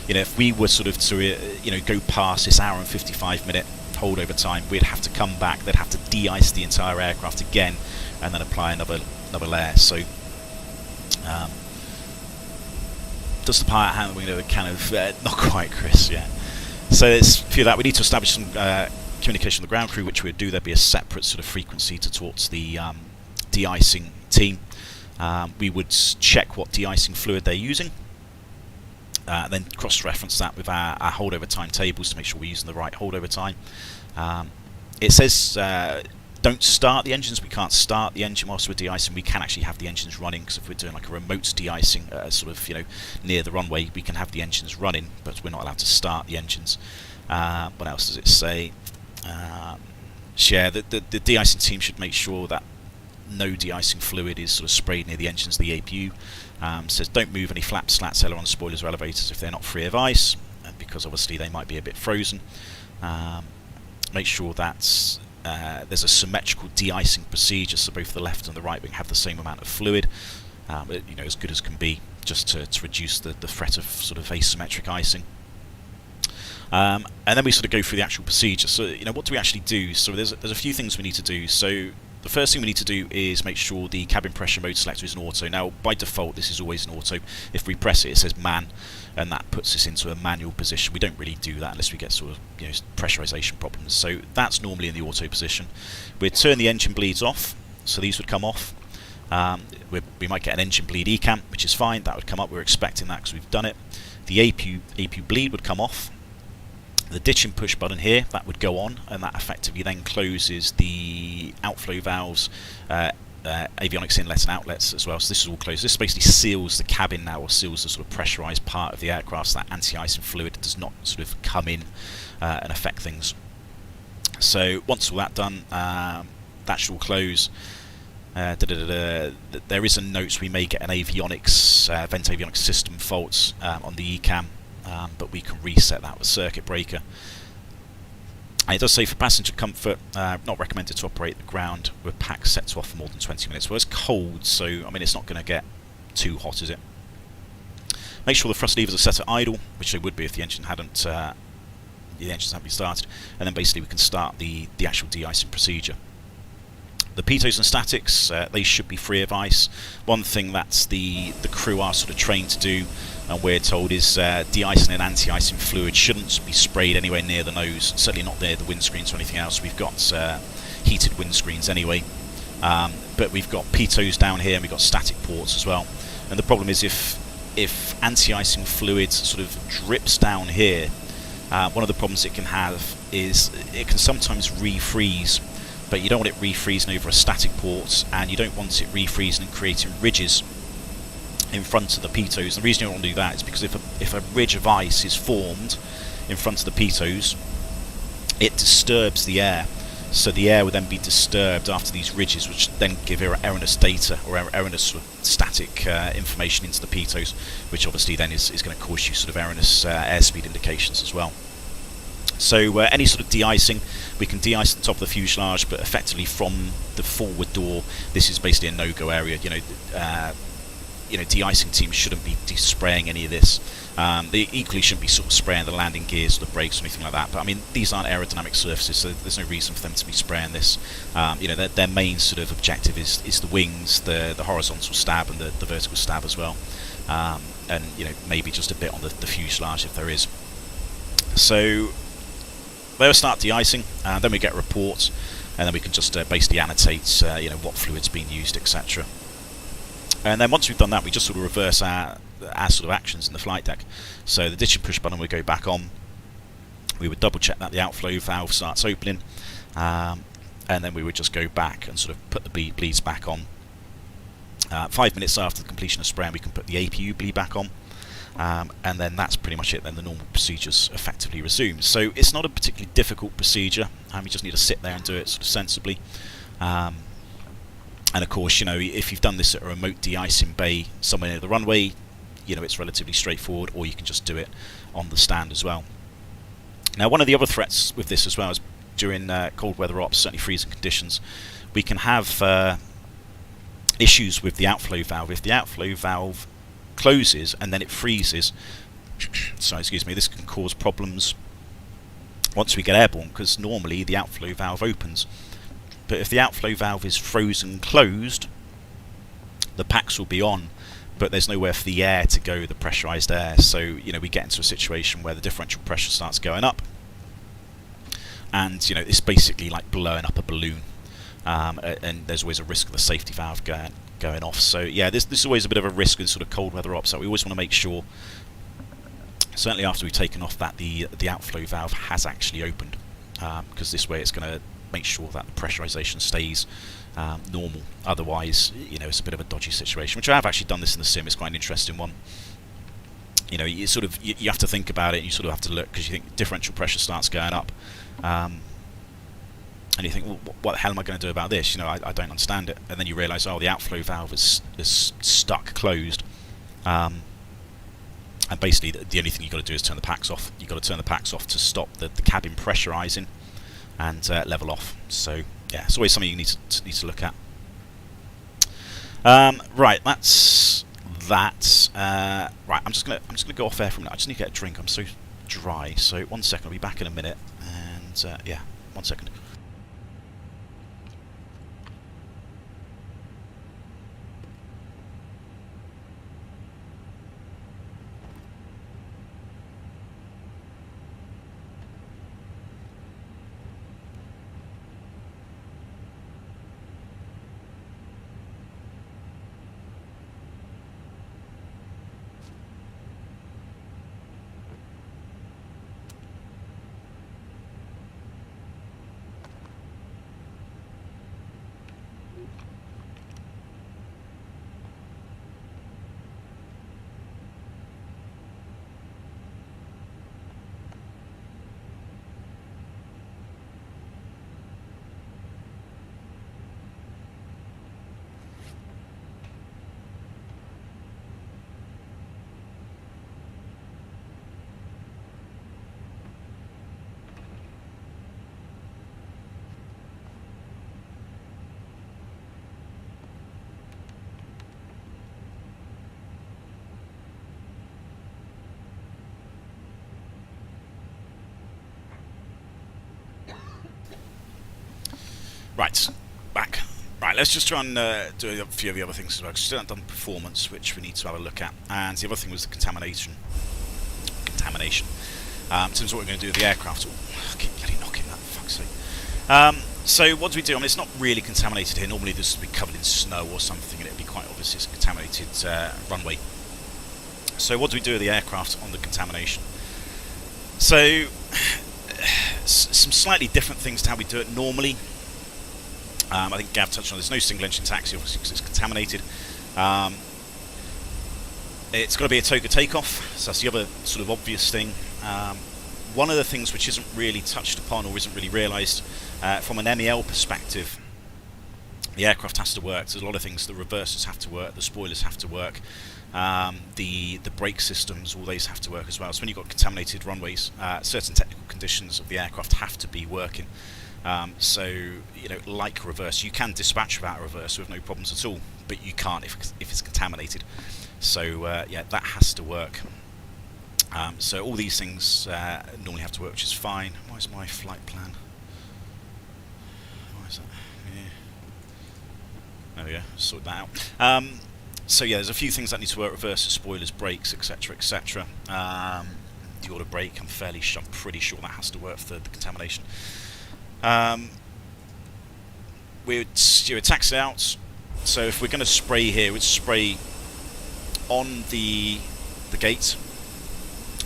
If we were sort of to go past this hour and 55 minute holdover time, we'd have to come back, they'd have to de-ice the entire aircraft again and then apply another layer. So does the pilot handling kind of not quite, Chris, yeah. So there's a few of that. We need to establish some communication with the ground crew, which we'd do. There'd be a separate sort of frequency to talk to the de-icing team. We would check what de-icing fluid they're using, then cross-reference that with our holdover time tables to make sure we're using the right holdover time. It says don't start the engines. We can't start the engine whilst we're de-icing. We can actually have the engines running, because if we're doing like a remote de-icing sort of, you know, near the runway, we can have the engines running, but we're not allowed to start the engines. What else does it say? Yeah, the de-icing team should make sure that no de-icing fluid is sort of sprayed near the engines. The APU says don't move any flaps, slats, ailerons, spoilers or elevators if they're not free of ice, because obviously they might be a bit frozen. Make sure that there's a symmetrical de-icing procedure, so both the left and the right wing have the same amount of fluid, you know, as good as can be, just to reduce the threat of sort of asymmetric icing. And then we sort of go through the actual procedure. So, you know, what do we actually do? So there's a few things we need to do. So the first thing we need to do is make sure the cabin pressure mode selector is an auto. Now, by default, this is always an auto. If we press it, it says man, and that puts us into a manual position. We don't really do that unless we get sort of, you know, pressurization problems. So that's normally in the auto position. We'd turn the engine bleeds off, so these would come off. We might get an engine bleed ECAM, which is fine. That would come up. We're expecting that because we've done it. The APU bleed would come off. The ditch and push button here, that would go on, and that effectively then closes the outflow valves, avionics inlets and outlets as well. So this is all closed. This basically seals the cabin now, or seals the sort of pressurized part of the aircraft, so that anti-icing fluid does not sort of come in and affect things. So once all that done, that should all close. There is a note we may get an avionics, vent avionics system fault on the ECAM. But we can reset that with circuit breaker. And it does say for passenger comfort, not recommended to operate the ground with packs set to off for more than 20 minutes. Well, it's cold, so I mean it's not going to get too hot, is it? Make sure the thrust levers are set at idle, which they would be if the engine hadn't been started, and then basically we can start the actual de-icing procedure. The pitos and statics, they should be free of ice. One thing that the crew are sort of trained to do, and we're told, is de-icing and anti-icing fluid shouldn't be sprayed anywhere near the nose, certainly not near the windscreens or anything else. We've got heated windscreens anyway, but we've got pitos down here and we've got static ports as well. And the problem is if anti-icing fluid sort of drips down here, one of the problems it can have is it can sometimes refreeze. But you don't want it refreezing over a static port, and you don't want it refreezing and creating ridges in front of the pitos. The reason you don't want to do that is because if a ridge of ice is formed in front of the pitos, it disturbs the air. So the air would then be disturbed after these ridges, which then give erroneous data or erroneous sort of static information into the pitos, which obviously then is going to cause you sort of erroneous airspeed indications as well. So any sort of de-icing, we can de-ice the top of the fuselage, but effectively from the forward door, this is basically a no-go area. You know, de-icing teams shouldn't be spraying any of this. They equally shouldn't be sort of spraying the landing gears or the brakes or anything like that. But I mean, these aren't aerodynamic surfaces, so there's no reason for them to be spraying this. You know, their main sort of objective is the wings, the horizontal stab and the vertical stab as well, and you know, maybe just a bit on the fuselage if there is. So they'll start de-icing, and then we get reports, and then we can just basically annotate you know, what fluid's been used, etc. And then once we've done that, we just sort of reverse our sort of actions in the flight deck. So the ditch and push button would go back on. We would double check that the outflow valve starts opening, and then we would just go back and sort of put the bleeds back on. 5 minutes after the completion of spraying, we can put the APU bleed back on. And then that's pretty much it. Then the normal procedures effectively resume. So it's not a particularly difficult procedure, and we just need to sit there and do it sort of sensibly. And of course, you know, if you've done this at a remote de-icing bay somewhere near the runway, you know, it's relatively straightforward, or you can just do it on the stand as well. Now, one of the other threats with this as well is during cold weather ops, certainly freezing conditions, we can have issues with the outflow valve. If the outflow valve closes and then it freezes, so excuse me, this can cause problems once we get airborne, because normally the outflow valve opens. But if the outflow valve is frozen closed, the packs will be on, but there's nowhere for the air to go, the pressurized air. So you know, we get into a situation where the differential pressure starts going up, and you know, it's basically like blowing up a balloon, and there's always a risk of the safety valve going off. So yeah, this is always a bit of a risk in sort of cold weather ops, that we always want to make sure, certainly after we've taken off, that the outflow valve has actually opened, because this way it's going to make sure that the pressurization stays normal. Otherwise, you know, it's a bit of a dodgy situation, which I have actually done this in the sim. It's quite an interesting one. You know, you sort of you have to think about it, and you sort of have to look, because you think differential pressure starts going up, and you think, well, what the hell am I going to do about this? You know, I don't understand it. And then you realise, oh, the outflow valve is stuck closed, and basically the only thing you've got to do is turn the packs off. You've got to turn the packs off to stop the cabin pressurising and level off. So yeah, it's always something you need to look at. Right, that's that. Right, I'm just gonna go off air from that. I just need to get a drink. I'm so dry. So 1 second, I'll be back in a minute. And yeah, 1 second. Right, back. Right, let's just try and do a few of the other things as well, because we still haven't done performance, which we need to have a look at. And the other thing was the contamination. In terms of what we're going to do with the aircraft. Oh, I keep bloody knocking that, for fuck's sake. So what do we do? I mean, it's not really contaminated here. Normally this would be covered in snow or something, and it would be quite obvious it's a contaminated runway. So what do we do with the aircraft on the contamination? So some slightly different things to how we do it normally. I think Gav touched on, there's no single engine taxi obviously because it's contaminated. It's got to be a toga takeoff, so that's the other sort of obvious thing. One of the things which isn't really touched upon or isn't really realised from an MEL perspective, the aircraft has to work. There's a lot of things, the reversers have to work, the spoilers have to work, the brake systems, all those have to work as well. So when you've got contaminated runways, certain technical conditions of the aircraft have to be working. So, you know, like reverse, you can dispatch without a reverse with no problems at all, but you can't if it's contaminated. So, yeah, that has to work. So all these things normally have to work, which is fine. Why is my flight plan? Why is that? Yeah. There we go, sort that out. So yeah, there's a few things that need to work: reversers, spoilers, brakes, etc., etc. The auto brake, I'm pretty sure that has to work for the contamination. We would tax it out. So if we're going to spray here, we'd spray on the gate.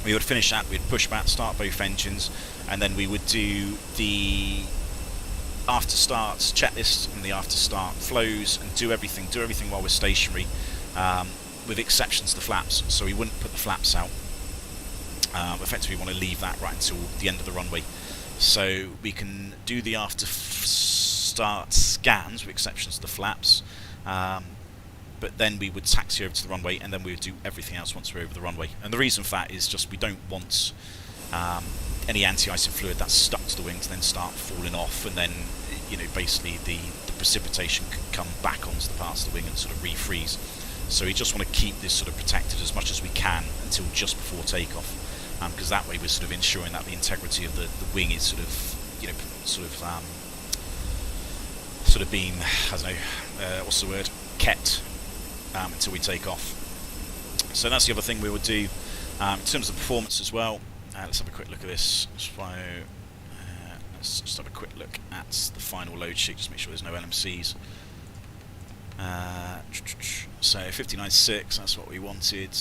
We would finish that. We'd push back, start both engines, and then we would do the after starts checklist and the after start flows, and do everything while we're stationary, with exceptions to the flaps. So we wouldn't put the flaps out. Effectively, we want to leave that right until the end of the runway. So we can do the after start scans with exceptions to the flaps, but then we would taxi over to the runway, and then we would do everything else once we're over the runway. And the reason for that is just we don't want any anti-icing fluid that's stuck to the wing to then start falling off, and then, you know, basically the precipitation can come back onto the parts of the wing and sort of refreeze. So we just want to keep this sort of protected as much as we can until just before takeoff. Because that way we're sort of ensuring that the integrity of the wing is sort of, you know, sort of being, I don't know, what's the word, kept until we take off. So that's the other thing we would do. In terms of performance as well, let's have a quick look at this. Let's just have a quick look at the final load sheet, just make sure there's no LMCs. So 59.6, that's what we wanted.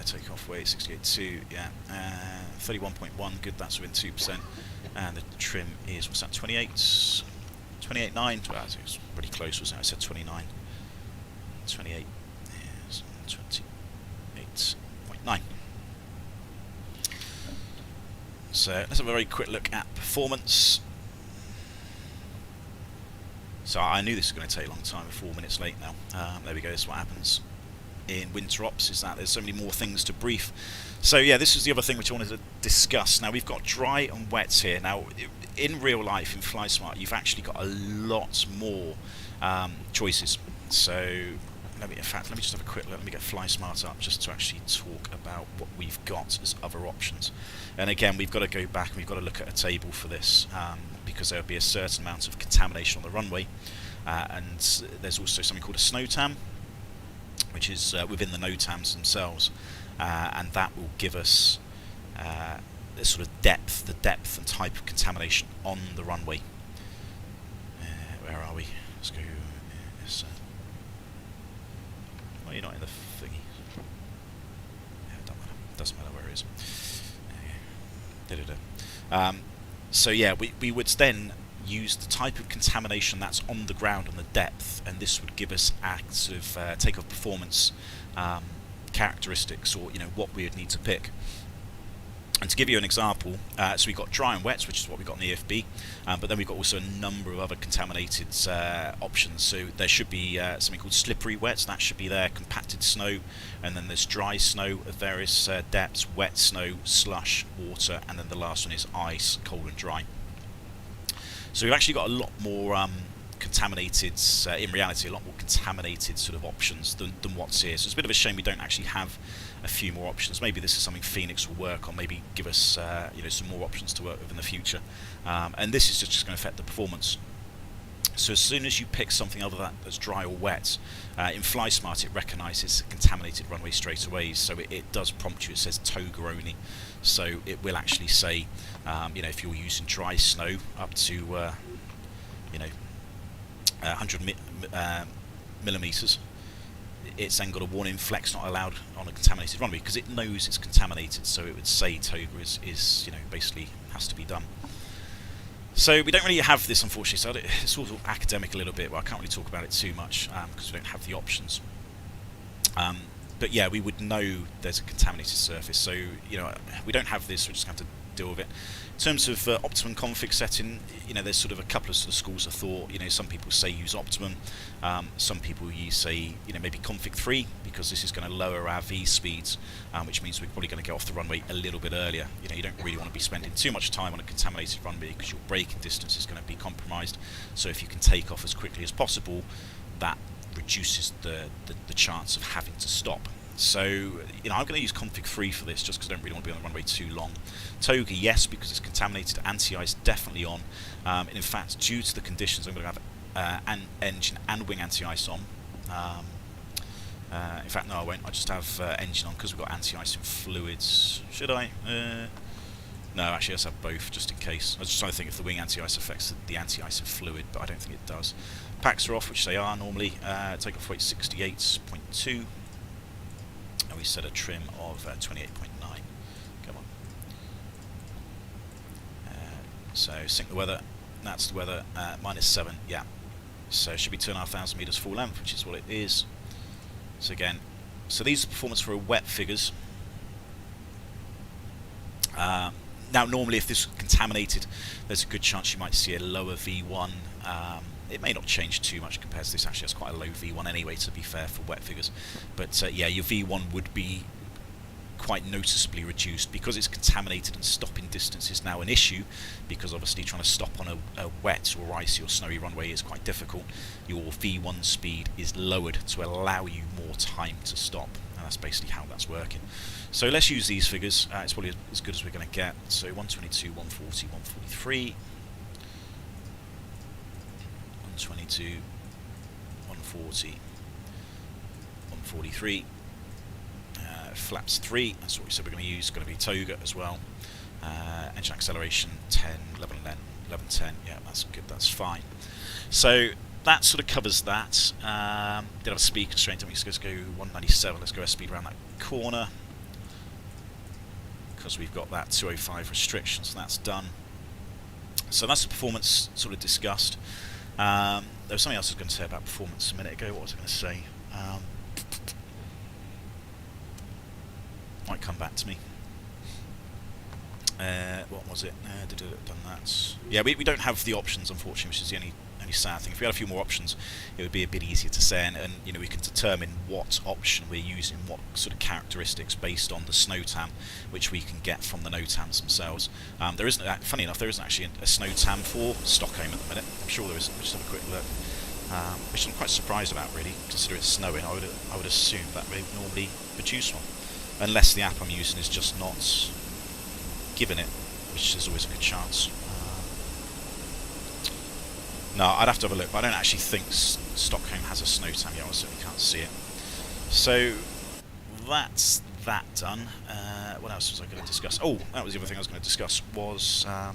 Take off weight 68.2, yeah. 31.1, good, that's within 2%. And the trim is, what's that, 28? 28.9? Well, it was pretty close, wasn't it? I said 29. 28 is 28.9. So let's have a very quick look at performance. So I knew this was going to take a long time, we're 4 minutes late now. There we go, this is what happens in winter ops, is that there's so many more things to brief. So yeah, this is the other thing which I wanted to discuss. Now we've got dry and wets here. Now in real life, in FlySmart, you've actually got a lot more choices. So let me just have a quick look. Let me get FlySmart up just to actually talk about what we've got as other options. And again, we've got to go back and we've got to look at a table for this, because there'll be a certain amount of contamination on the runway, and there's also something called a snow tam, which is within the NOTAMs themselves, and that will give us the sort of depth and type of contamination on the runway. Where are we? Let's go. Yes, well, you're not in the thingy. Yeah, it doesn't matter where it is. So yeah, we would then use the type of contamination that's on the ground and the depth, and this would give us a sort of takeoff performance characteristics, or what we would need to pick. And to give you an example, so we've got dry and wets, which is what we've got in the EFB, but then we've got also a number of other contaminated options. So there should be something called slippery wets, that should be there, compacted snow, and then there's dry snow of various depths, wet snow, slush, water, and then the last one is ice, cold and dry. So we've actually got a lot more contaminated, in reality, a lot more contaminated sort of options than what's here. So it's a bit of a shame we don't actually have a few more options. Maybe this is something Fenix will work on, maybe give us some more options to work with in the future. And this is just going to affect the performance. So as soon as you pick something other than that's dry or wet, in FlySmart it recognises a contaminated runway straight away, so it does prompt you. It says toga only, so it will actually say, if you're using dry snow up to 100 millimeters, it's then got a warning: flex not allowed on a contaminated runway, because it knows it's contaminated. So it would say toga is basically has to be done. So we don't really have this, unfortunately. So it's sort of academic a little bit. Well, I can't really talk about it too much because we don't have the options. But yeah, we would know there's a contaminated surface. So we don't have this. We're just going to have to deal with it. In terms of optimum config setting, there's sort of a couple of sort of schools of thought. Some people say use optimum. Some people say maybe config 3, because this is going to lower our V speeds, which means we're probably going to get off the runway a little bit earlier. You don't really want to be spending too much time on a contaminated runway, because your braking distance is going to be compromised. So if you can take off as quickly as possible, that reduces the chance of having to stop. So, I'm going to use config 3 for this, just because I don't really want to be on the runway too long. Toga, yes, because it's contaminated. Anti-ice, definitely on. And in fact, due to the conditions, I'm going to have an engine and wing anti-ice on. In fact, no, I won't. I'll just have engine on, because we've got anti-ice in fluids. Should I? No, actually, let's have both, just in case. I was just trying to think if the wing anti-ice affects the anti-ice in fluid, but I don't think it does. Packs are off, which they are normally. Takeoff weight 68.2. And we set a trim of 28.9. Come on. So sync the weather. That's the weather. -7. Yeah. So it should be 2,500 meters full length, which is what it is. So again, so these are performance for wet figures. Now, normally, if this is contaminated, there's a good chance you might see a lower V1. It may not change too much compared to this. Actually, it's quite a low V1 anyway, to be fair, for wet figures. But yeah, your V1 would be quite noticeably reduced, because it's contaminated, and stopping distance is now an issue, because obviously trying to stop on a wet or icy or snowy runway is quite difficult. Your V1 speed is lowered to allow you more time to stop, and that's basically how that's working. So let's use these figures. It's probably as good as we're going to get. So 122, 140, 143, 122, 140, 143. Flaps 3, that's what we said we're going to use. It's going to be toga as well. Engine acceleration 10, 11, 11, 10. Yeah, that's good, that's fine. So that sort of covers that. Did have a speed constraint, let's go 197. Let's go a speed around that corner. because we've got that 205 restriction, so that's done. So that's the performance sort of discussed. There was something else I was going to say about performance a minute ago. What was I going to say? Might come back to me. What was it? Done that. Yeah, we don't have the options, unfortunately, which is the only sad thing. If we had a few more options, it would be a bit easier to say, and you know, we can determine what option we're using, what sort of characteristics based on the snow tam, which we can get from the NOTAMs themselves. There isn't, funny enough, there isn't actually a snow tam for Stockholm at the minute. I'm sure there isn't. We'll just have a quick look. Which I'm quite surprised about, really, considering it's snowing. I would assume that they normally produce one, unless the app I'm using is just not given it, which is always a good chance. No, I'd have to have a look, but I don't actually think Stockholm has a snow tam yet. I certainly can't see it. So that's that done. What else was I going to discuss? Oh, that was the other thing I was going to discuss. Was I've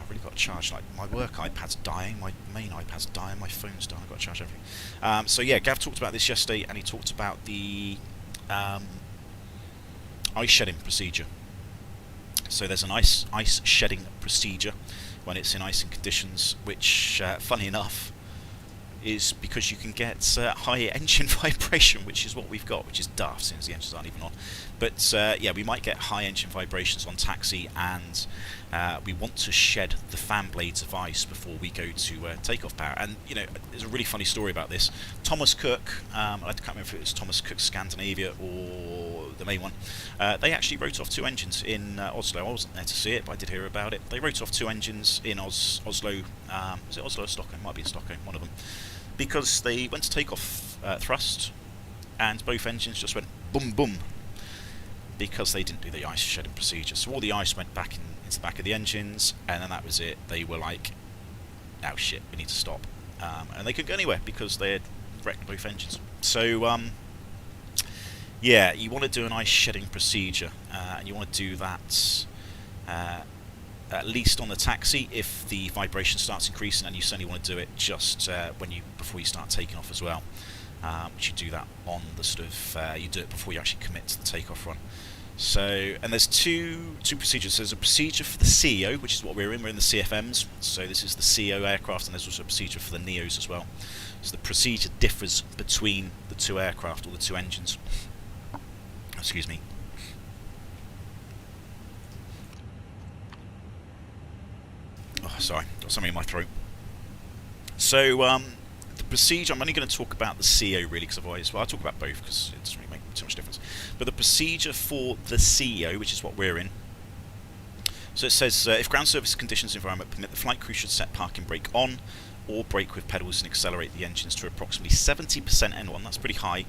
really got to charge. Like, my work iPad's dying, my main iPad's dying, my phone's dying. I've got to charge everything. So yeah, Gav talked about this yesterday, and he talked about the ice shedding procedure. So there's an ice shedding procedure when it's in icing conditions, which, funny enough, is because you can get high engine vibration, which is what we've got, which is daft since the engines aren't even on. But yeah, we might get high engine vibrations on taxi, and we want to shed the fan blades of ice before we go to takeoff power. And you know, there's a really funny story about this. Thomas Cook, I can't remember if it was Thomas Cook Scandinavia or the main one. They actually wrote off 2 engines in Oslo. I wasn't there to see it, but I did hear about it. They wrote off 2 engines in Oslo. Was it Oslo or Stockholm? Might be in Stockholm, one of them. Because they went to take off thrust, and both engines just went boom boom, because they didn't do the ice shedding procedure. So all the ice went back into the back of the engines, and then that was it. They were like, oh shit, we need to stop. And they couldn't go anywhere because they had wrecked both engines. So yeah, you want to do an ice shedding procedure, and you want to do that at least on the taxi if the vibration starts increasing, and you certainly want to do it just before you start taking off as well. You do that on the sort of you do it before you actually commit to the takeoff run. So, and there's two procedures. There's a procedure for the CEO, which is what we're in. We're in the CFMs. So this is the CEO aircraft, and there's also a procedure for the NEOs as well. So the procedure differs between the 2 aircraft, or the 2 engines. Excuse me. Oh, sorry, got something in my throat. So the procedure, I'm only going to talk about the CEO really, because otherwise, well, I'll talk about both because it doesn't really make too much difference. But the procedure for the CEO, which is what we're in, so it says if ground surface conditions environment permit, the flight crew should set parking brake on, or brake with pedals and accelerate the engines to approximately 70% N1, that's pretty high,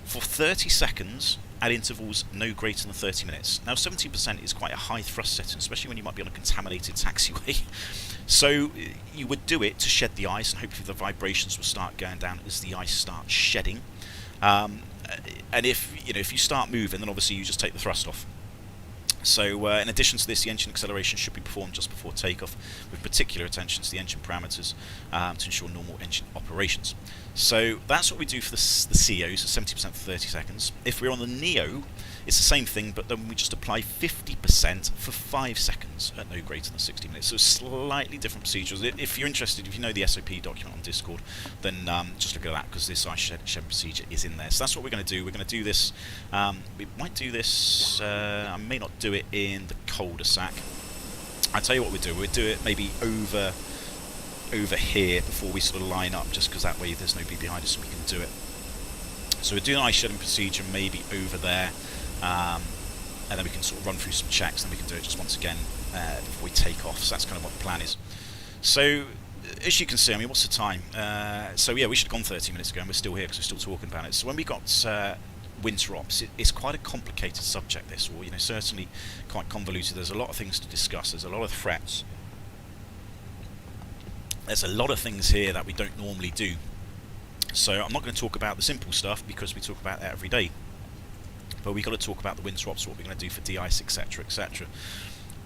for 30 seconds at intervals no greater than 30 minutes. Now 70% is quite a high thrust setting, especially when you might be on a contaminated taxiway. So you would do it to shed the ice, and hopefully the vibrations will start going down as the ice starts shedding. And if you start moving, then obviously you just take the thrust off. So in addition to this, the engine acceleration should be performed just before takeoff, with particular attention to the engine parameters to ensure normal engine operations. So that's what we do for the COs, so 70% for 30 seconds. If we're on the NEO, it's the same thing, but then we just apply 50% for 5 seconds at no greater than 60 minutes. So slightly different procedures. If you're interested, if you know the SOP document on Discord, then just look at that, because this ice shed procedure is in there. So that's what we're going to do. We're going to do this. We might do this. I may not do it in the cul-de-sac. I'll tell you what we do. We'll do it maybe over here before we sort of line up, just because that way there's nobody behind us and we can do it. So we're doing an ice shedding procedure maybe over there, and then we can sort of run through some checks, and then we can do it just once again before we take off. So that's kind of what the plan is. So as you can see, I mean, what's the time? So yeah, we should have gone 30 minutes ago, and we're still here because we're still talking about it. So when we got winter ops, it's quite a complicated subject, this, or certainly quite convoluted. There's a lot of things to discuss. There's a lot of threats. There's a lot of things here that we don't normally do. So I'm not going to talk about the simple stuff, because we talk about that every day. But we've got to talk about the winter ops, what we're going to do for de-ice, etc., etc.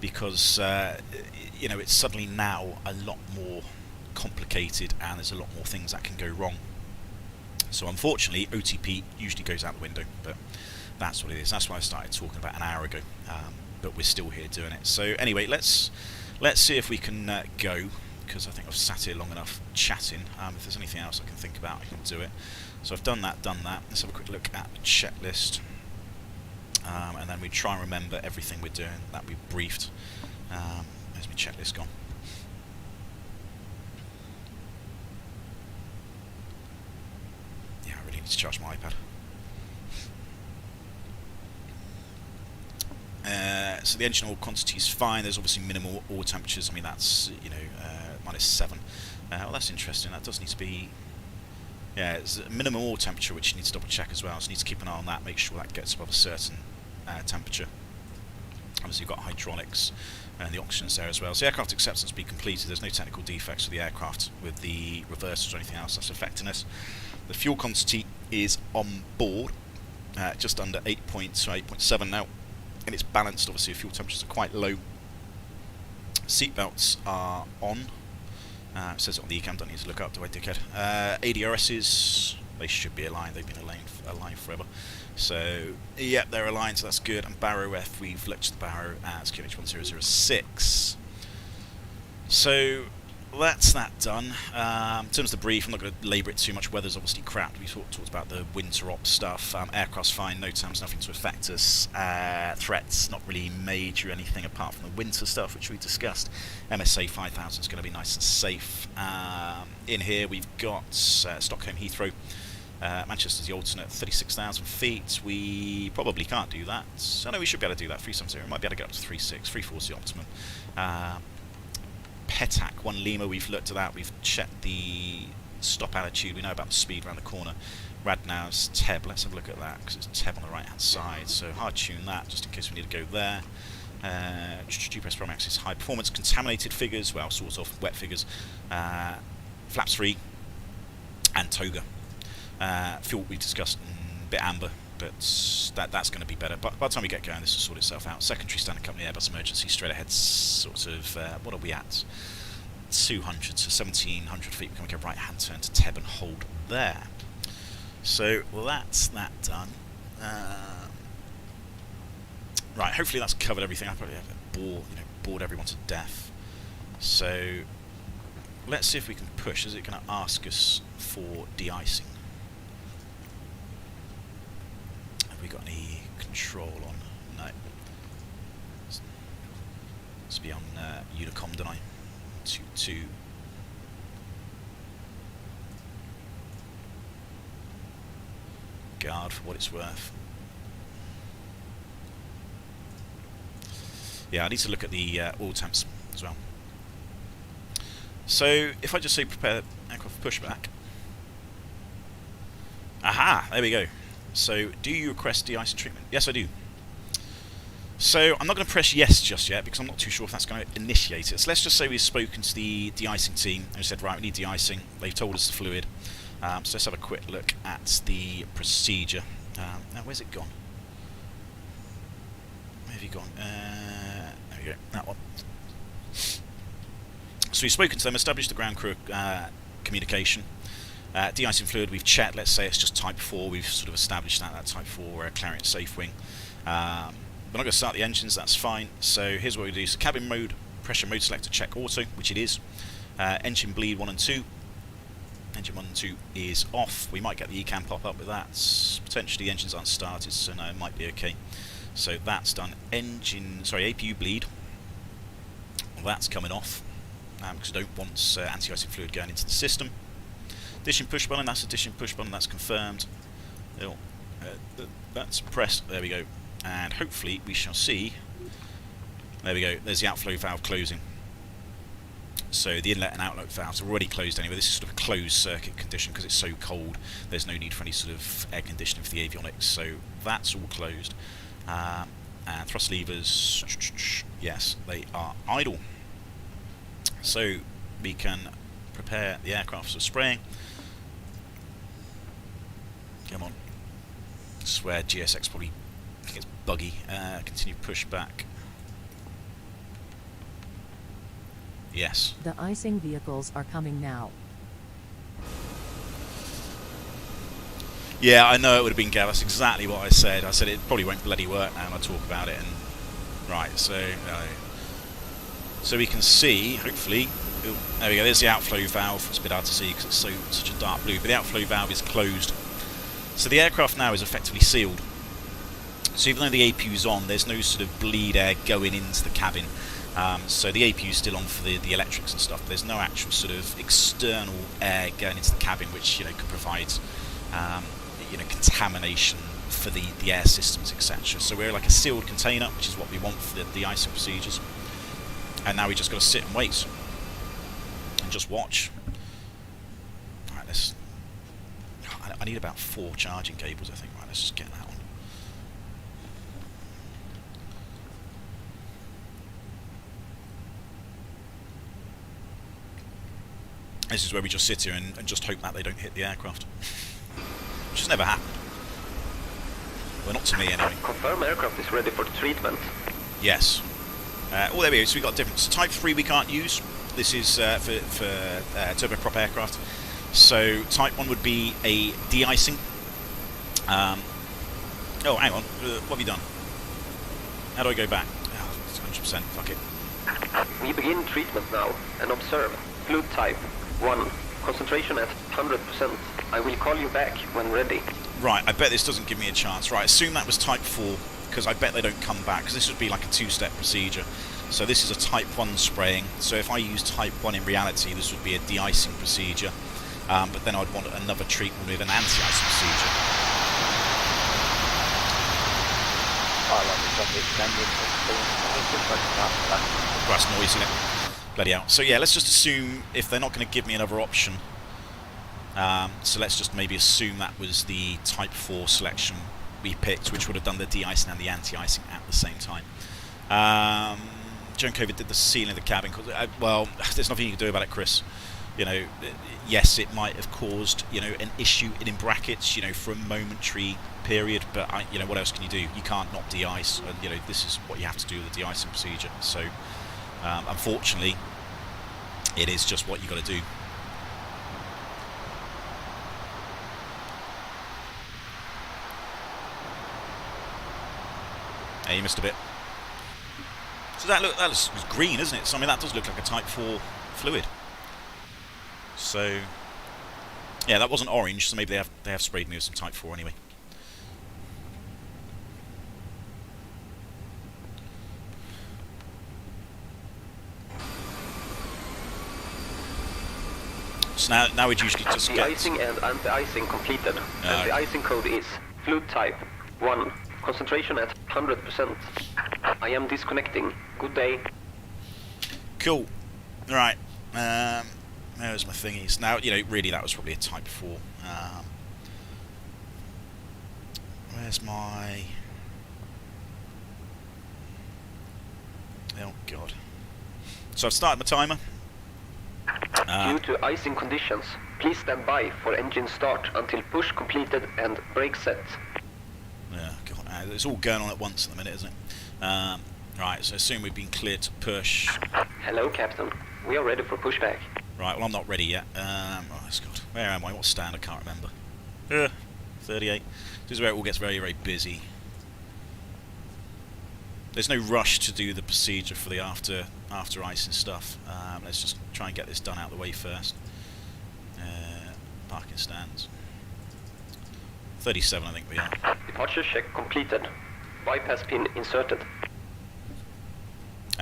Because it's suddenly now a lot more complicated, and there's a lot more things that can go wrong. So unfortunately, OTP usually goes out the window, but that's what it is. That's what I started talking about an hour ago. But but we're still here doing it. So anyway, let's see if we can go, because I think I've sat here long enough chatting. If there's anything else I can think about, I can do it. So I've done that. Let's have a quick look at the checklist, and then we try and remember everything we're doing that we briefed. Where's my checklist gone? Yeah, I really need to charge my iPad. So the engine oil quantity is fine. There's obviously minimal oil temperatures. I mean, that's, you know, -7. Well, that's interesting. That does need to be... Yeah, it's a minimum oil temperature, which you need to double check as well. So you need to keep an eye on that, make sure that gets above a certain temperature. Obviously you've got hydraulics and the oxygen's there as well. So aircraft acceptance be completed. There's no technical defects with the aircraft, with the reversers or anything else that's affecting us. The fuel quantity is on board, just under 8.7 now. And it's balanced. Obviously fuel temperatures are quite low. Seatbelts are on. It says it on the ECAM, don't need to look up, do I, dickhead? ADRSs, they should be aligned. They've been aligned forever. So yeah, they're aligned, so that's good. And Barrow F, we've lectured the Barrow as QH1006. So that's that done. In terms of the brief, I'm not going to labour it too much. Weather's obviously crap. We talked about the winter op stuff. Aircraft's fine, no terms, nothing to affect us. Threats, not really major anything apart from the winter stuff, which we discussed. MSA 5000 is going to be nice and safe. In here we've got Stockholm Heathrow. Manchester's the alternate, 36,000 feet. We probably can't do that. I know we should be able to do that. 370, we might be able to get up to 36, 340 optimum. Petac 1 Lima, we've looked at that, we've checked the stop altitude, we know about the speed around the corner. Radnav's Teb, let's have a look at that, because it's Teb on the right hand side, so hard tune that, just in case we need to go there. GPS prime axis, high performance, contaminated figures, well, sort of, wet figures. Flaps 3, and Toga. Fuel we discussed, a bit amber, but that's going to be better. But by the time we get going, this will sort itself out. Secondary standard company Airbus emergency straight ahead, sort of, what are we at? 200 to 1700 feet. We're going to go right hand turn to Teb and hold there. So that's that done. Right, hopefully that's covered everything. I probably have bored everyone to death. So let's see if we can push. Is it going to ask us for de-icing? Have we got any control on? No. Let's be on Unicom, don't I? 2-2. Guard for what it's worth. Yeah, I need to look at the oil temps as well. So if I just say prepare aircraft pushback. Aha, there we go. So do you request de-icing treatment? Yes, I do. So I'm not going to press yes just yet because I'm not too sure if that's going to initiate it. So let's just say we've spoken to the de-icing team and said, right, we need de-icing. They've told us the fluid. So let's have a quick look at the procedure. Now, where's it gone? Where have you gone? There we go, that one. So we've spoken to them, established the ground crew communication. De-icing fluid we've checked, let's say it's just type 4, we've sort of established that type 4 Clarion safe wing. We're not going to start the engines, that's fine. So here's what we do. So cabin mode, pressure mode selector check auto, which it is. Engine bleed 1 and 2. Engine 1 and 2 is off. We might get the ECAM pop up with that. Potentially engines aren't started, so no, it might be okay. So that's done. APU bleed. Well, that's coming off. Because I don't want anti-icing fluid going into the system. Addition push button, that's addition push button, that's confirmed. That's pressed, there we go. And hopefully we shall see, there we go, there's the outflow valve closing. So the inlet and outlet valves are already closed anyway. This is sort of a closed circuit condition because it's so cold. There's no need for any sort of air conditioning for the avionics. So that's all closed. And thrust levers, yes, they are idle. So we can prepare the aircraft for spraying. Come on. I swear GSX probably gets buggy. Continue pushback. Yes. The icing vehicles are coming now. Yeah, I know it would have been Gav. That's exactly what I said. I said it probably won't bloody work now, and I talk about it, and Right, so we can see, hopefully, there we go, there's the outflow valve. It's a bit hard to see because it's such a dark blue, but the outflow valve is closed. So the aircraft now is effectively sealed. So even though the APU is on, there's no sort of bleed air going into the cabin. So the APU is still on for the electrics and stuff, but there's no actual sort of external air going into the cabin, which, you know, could provide, you know, contamination for the air systems, etc. So we're like a sealed container, which is what we want for the de-icing procedures. And now we just got to sit and wait and just watch. Right, I need about 4 charging cables, I think. Right, let's just get that one. This is where we just sit here and just hope that they don't hit the aircraft, which has never happened. Well, not to me anyway. Confirm aircraft is ready for treatment. Yes. Oh, there we go. So we got different. So Type 3 we can't use. This is for turboprop aircraft. So Type 1 would be a de-icing. Oh, hang on. What have you done? How do I go back? Oh, it's 100%. Fuck it. We begin treatment now and observe fluid type 1. Concentration at 100%. I will call you back when ready. Right, I bet this doesn't give me a chance. Right, assume that was Type 4, because I bet they don't come back, because this would be like a 2-step procedure. So this is a Type 1 spraying, so if I use Type 1 in reality, this would be a de-icing procedure, but then I'd want another treatment with an anti-icing procedure. That's noisy, isn't it? Bloody hell. So yeah, let's just assume if they're not going to give me another option, so let's just maybe assume that was the Type 4 selection we picked, which would have done the de-icing and the anti-icing at the same time. During COVID, did the sealing of the cabin? Well, there's nothing you can do about it, Chris. You know, yes, it might have caused, you know, an issue in brackets, you know, for a momentary period, but you know, what else can you do? You can't not de-ice, and you know, this is what you have to do with the de-icing procedure. So, unfortunately, it is just what you got to do. Hey, you missed a bit. So that was green, isn't it? So I mean, that does look like a Type 4 fluid. So yeah, that wasn't orange, so maybe they have sprayed me with some Type 4 anyway. So now we'd usually just get de-icing and anti-icing completed. And the icing code is fluid type 1. Concentration at 100%. I am disconnecting. Good day. Cool. Right. There's my thingies. Now, you know, really that was probably a Type 4. Where's my... Oh, God. So I've started my timer. Due to icing conditions, please stand by for engine start until push completed and brake set. Yeah, God, it's all going on at once at the minute, isn't it? Right, so assume we've been cleared to push. Hello, Captain. We are ready for pushback. Right, well, I'm not ready yet. Oh, God, where am I? What stand? I can't remember. 38. This is where it all gets very, very busy. There's no rush to do the procedure for the after icing stuff. Let's just try and get this done out of the way first. Parking stands. 37, I think we are. Departure check completed. Bypass pin inserted.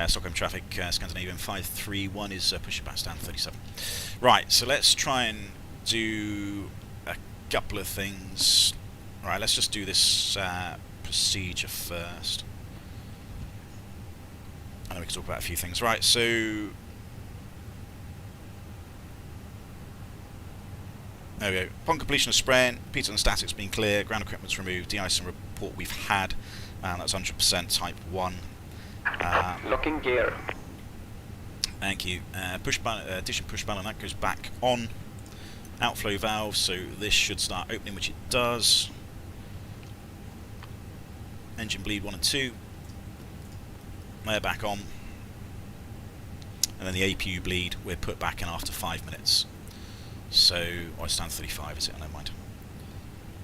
Stockholm traffic, Scandinavian 531 is pushing back down 37. Right, so let's try and do a couple of things. Right, let's just do this procedure first. And then we can talk about a few things. Right, so... There we go. Upon completion of spraying, Peter and statics being clear, ground equipment's removed, de-icing report we've had, and that's 100% Type 1. Locking gear. Thank you. Push button, addition push button, that goes back on. Outflow valve, so this should start opening, which it does. Engine bleed 1 and 2. They're back on. And then the APU bleed, we're put back in after 5 minutes. So, I stand 35, is it? I don't mind.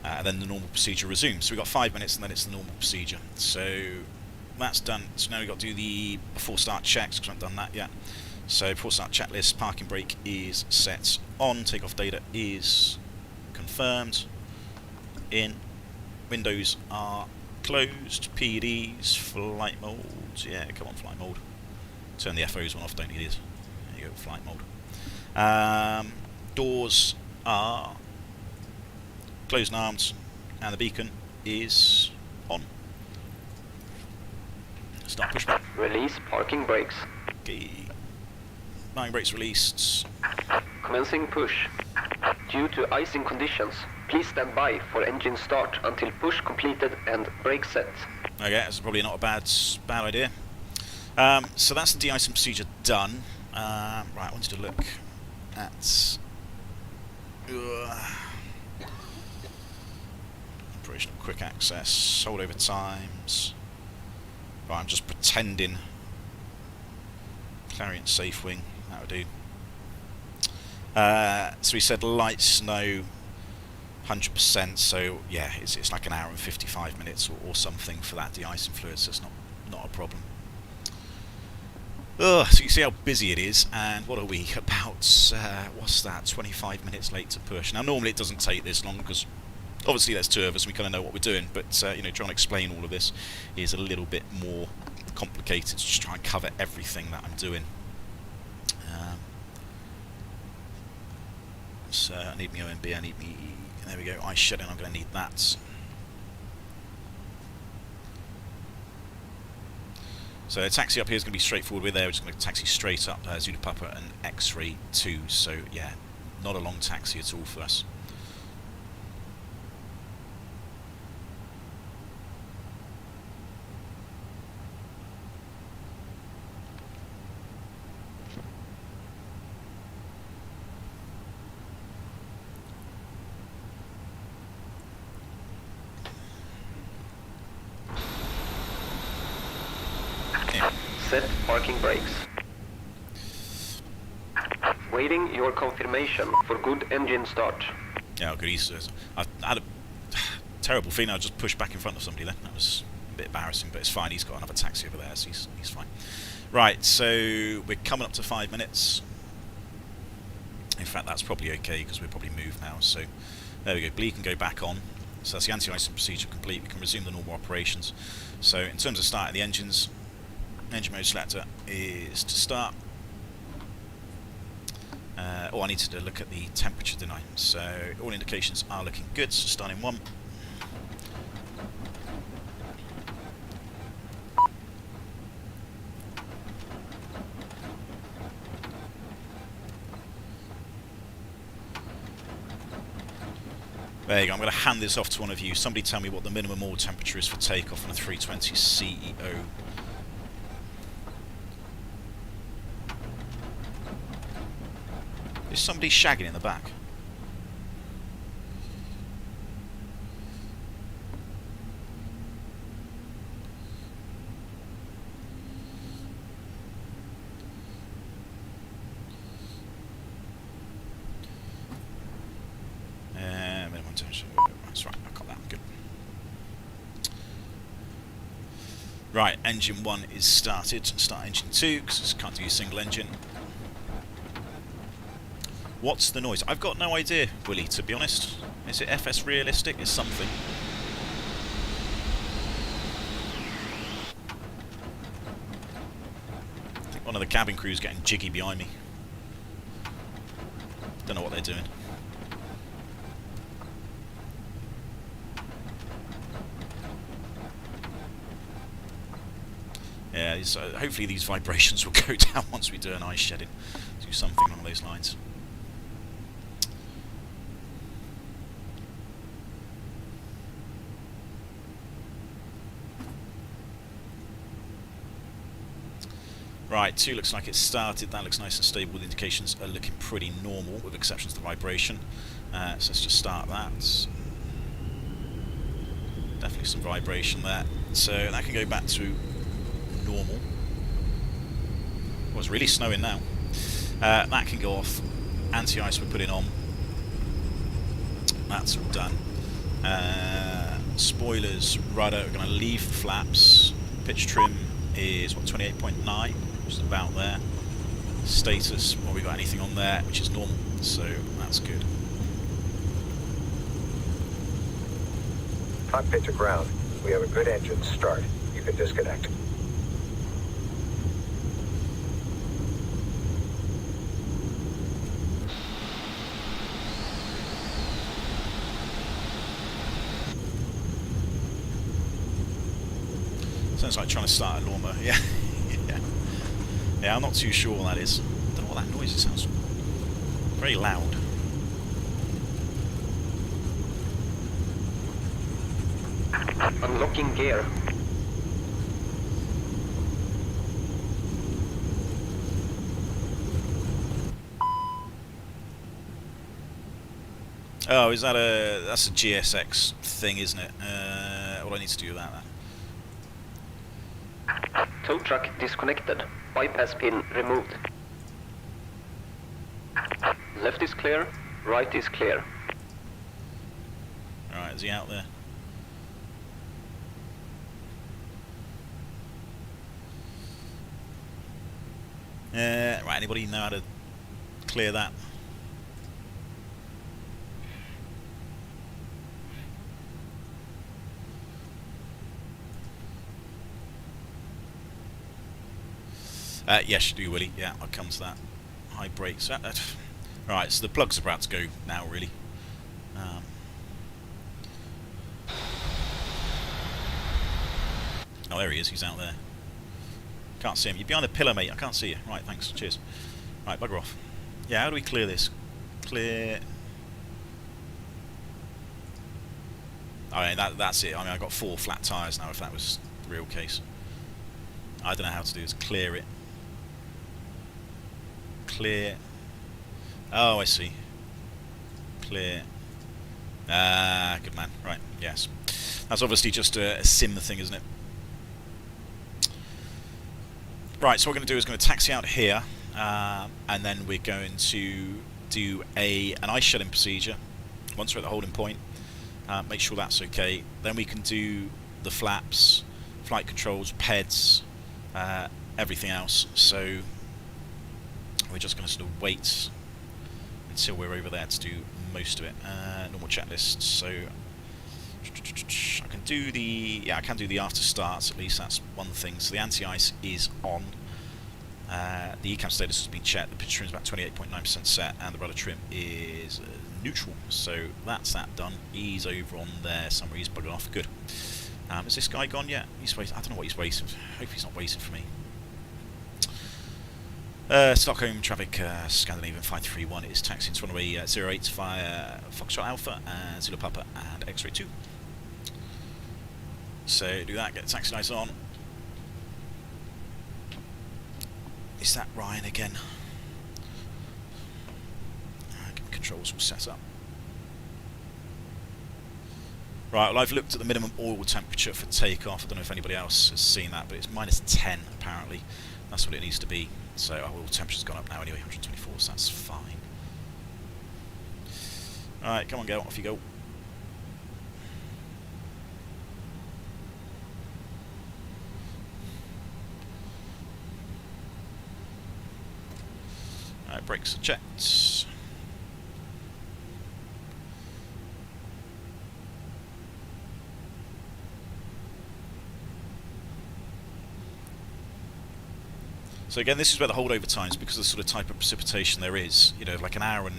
And then the normal procedure resumes. So we've got 5 minutes and then it's the normal procedure. So, that's done. So now we've got to do the before start checks, because I haven't done that yet. So before start checklist, parking brake is set on, takeoff data is confirmed, in, windows are closed, PEDs, flight mode, yeah, come on flight mode. Turn the FOs one off, don't need it. There you go, flight mode. Doors are closed and armed, and the beacon is on. Start pushback. Release parking brakes. Okay. Parking brakes released. Commencing push. Due to icing conditions, please stand by for engine start until push completed and brake set. Okay, that's probably not a bad idea. So that's the de-icing procedure done. Right, I wanted to look at operational quick access, holdover times. Right, I'm just pretending. Clarion safe wing, that'll do. So we said light snow 100%, so yeah, it's like an hour and 55 minutes or something for that de-icing fluid, so it's not a problem. So you can see how busy it is, and what are we, about, what's that, 25 minutes late to push. Now normally it doesn't take this long, because obviously there's two of us and we kind of know what we're doing, but you know, trying to explain all of this is a little bit more complicated to just try and cover everything that I'm doing. So I need me OMB, I need me, there we go, ice shedding, I'm going to need that. So taxi up here is going to be straightforward. We're there, we're just going to taxi straight up Zulu Papa and X-Ray 2, so yeah, not a long taxi at all for us. Set parking brakes. Waiting your confirmation for good engine start. Yeah, good. I had a terrible feeling I just pushed back in front of somebody then. That was a bit embarrassing, but it's fine. He's got another taxi over there, so he's fine. Right, so we're coming up to 5 minutes. In fact, that's probably okay because we're probably moved now. So there we go. Bleed can go back on. So that's the anti-icing procedure complete. We can resume the normal operations. So in terms of starting the engines, engine mode selector is to start. I need to look at the temperature, didn't I? So all indications are looking good. So starting one. There you go. I'm going to hand this off to one of you. Somebody tell me what the minimum oil temperature is for takeoff on a 320 CEO. Is somebody shagging in the back? Minimum temperature. That's right, I got that. Good. Right, engine 1 is started. Start engine 2 because I can't do a single engine. What's the noise? I've got no idea, Willie, to be honest. Is it FS realistic? It's something. I think one of the cabin crew's getting jiggy behind me. Don't know what they're doing. Yeah, hopefully these vibrations will go down once we do an ice shedding. Do something along those lines. Right, 2 looks like it's started. That looks nice and stable. The indications are looking pretty normal, with exceptions to the vibration. So let's just start that. Definitely some vibration there. So that can go back to normal. Well, it's really snowing now. That can go off. Anti-ice we're putting on. That's all done. Spoilers, rudder, we're going to leave the flaps. Pitch trim is, what, 28.9, which is about there. Status, well, we got anything on there, which is normal, so that's good. Cockpit to ground. We have a good engine start. You can disconnect. Sounds like trying to start a lawnmower. Yeah. Yeah, I'm not too sure what that is. I don't know what that noise is. It sounds very loud. Unlocking gear. Oh, is that that's a GSX thing, isn't it? What do I need to do with that then? Tow truck disconnected. Bypass pin removed. Left is clear, right is clear. Alright, is he out there? Right, anybody know how to clear that? Yes, you do, Willie. Yeah, I'll come to that. High brakes. Right, so the plugs are about to go now, really. Oh, there he is. He's out there. Can't see him. You're behind the pillar, mate. I can't see you. Right, thanks. Cheers. Right, bugger off. Yeah, how do we clear this? Clear. I mean, that's it. I mean, I've got 4 flat tyres now, if that was the real case. I don't know how to do this. Clear it. Clear. Oh, I see. Clear. Ah, good man. Right, yes. That's obviously just a sim thing, isn't it? Right, so what we're going to do is going to taxi out here, and then we're going to do an ice shedding procedure once we're at the holding point. Make sure that's okay. Then we can do the flaps, flight controls, PEDs, everything else. So we're just going to sort of wait until we're over there to do most of it. Normal checklist. So I can do the after starts, at least that's one thing. So the anti-ice is on. The ECAM status has been checked. The pitch trim is about 28.9% set, and the rudder trim is neutral. So that's that done. He's over on there somewhere. He's bugging off. Good. Is this guy gone yet? He's waiting. I don't know what he's waiting for. I hope he's not waiting for me. Stockholm traffic, Scandinavian 531 is taxiing to runway 08 via Foxtrot Alpha and Zulu Papa and X-ray 2. So do that, get the taxi lights on. Is that Ryan again? Get the controls all set up. Right, well, I've looked at the minimum oil temperature for takeoff. I don't know if anybody else has seen that, but it's -10 apparently. That's what it needs to be. So our oil temperature's gone up now anyway, 124, so that's fine. Alright, come on, go, off you go. Alright, brakes are checked. So again, this is where the holdover times, because of the sort of type of precipitation there is, you know, like an hour and...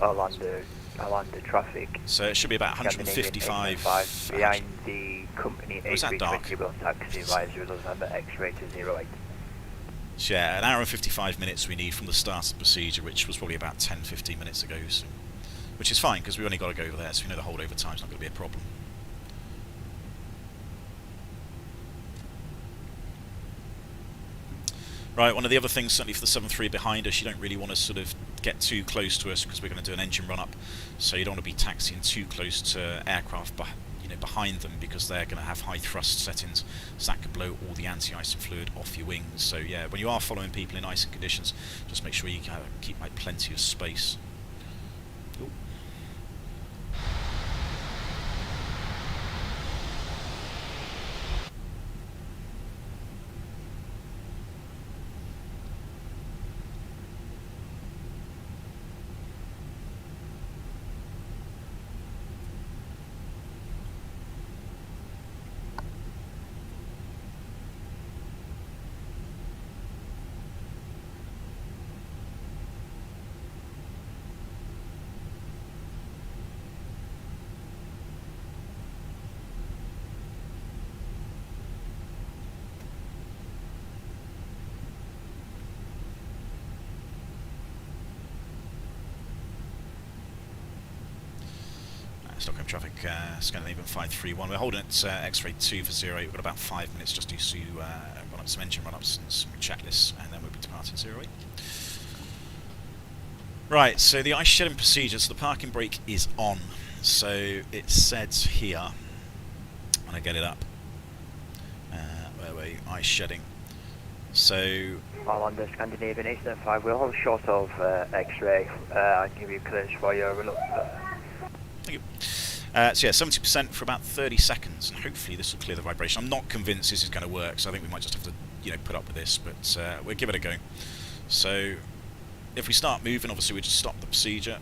I'll under traffic. So it should be about 155... behind the company A320 will taxi advisory number X-ray to 08. Yeah, an hour and 55 minutes we need from the start of the procedure, which was probably about 10-15 minutes ago, so, which is fine, because we've only got to go over there, so we know the holdover time's not going to be a problem. Right, one of the other things, certainly for the 7.3 behind us, you don't really want to sort of get too close to us because we're going to do an engine run-up, so you don't want to be taxiing too close to aircraft behind them, because they're going to have high thrust settings, so that could blow all the anti-icing fluid off your wings. So yeah, when you are following people in icing conditions, just make sure you keep like plenty of space. Ooh. Stockholm traffic, Scandinavian 531. We're holding at X-ray 2 for 08. We've got about 5 minutes just to run up some engine run-ups and some checklists, and then we'll be departing 08. Right, so the ice shedding procedure, so the parking brake is on. So it says here, when I get it up, where are we? Ice shedding. So While on the Scandinavian 875, we'll hold short of X-ray and give you clearance for your run up. Thank you. So yeah, 70% for about 30 seconds, and hopefully this will clear the vibration. I'm not convinced this is going to work, so I think we might just have to, put up with this, but we'll give it a go. So if we start moving, obviously we just stop the procedure.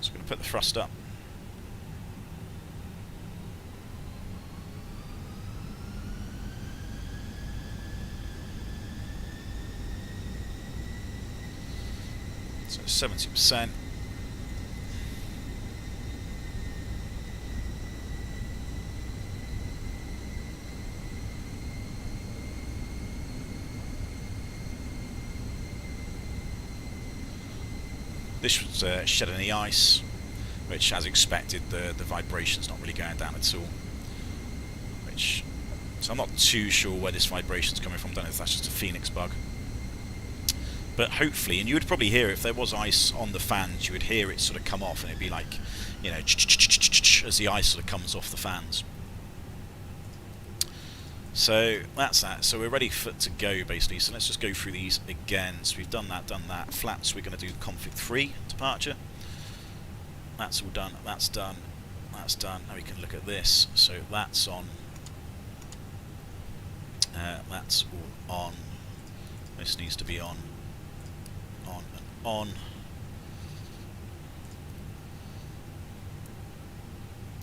So we're going to put the thrust up. So 70%. This was shedding the ice, which, as expected, the vibration's not really going down at all. So I'm not too sure where this vibration's coming from. I don't know if that's just a Fenix bug. But hopefully, and you would probably hear, if there was ice on the fans, you would hear it sort of come off, and it'd be like, as the ice sort of comes off the fans. So that's that. So we're ready to go, basically. So let's just go through these again. So we've done that. Flaps, we're going to do config 3 departure. That's all done. That's done. Now we can look at this. So that's on. That's all on. This needs to be on. On and on.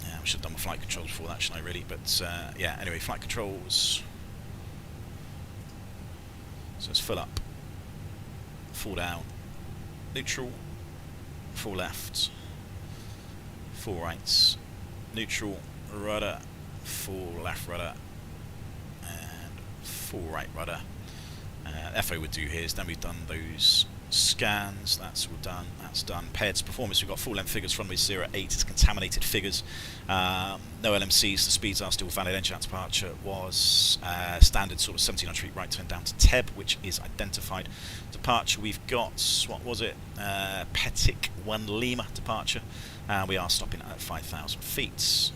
I should have done my flight controls before that, shouldn't I, really? But yeah, anyway, flight controls. So it's full up, full down, neutral, full left, full right, neutral, rudder, full left rudder, and full right rudder. FO would do here is then we've done those scans, that's all done, that's done. Pairs performance, we've got full length figures, runway 08, it's contaminated figures, no LMCs, the speeds are still valid. Engine out departure was standard sort of 1700 feet right turn down to Teb, which is identified. Departure, we've got, what was it, Petic 1 Lima departure, we are stopping at 5,000 feet. So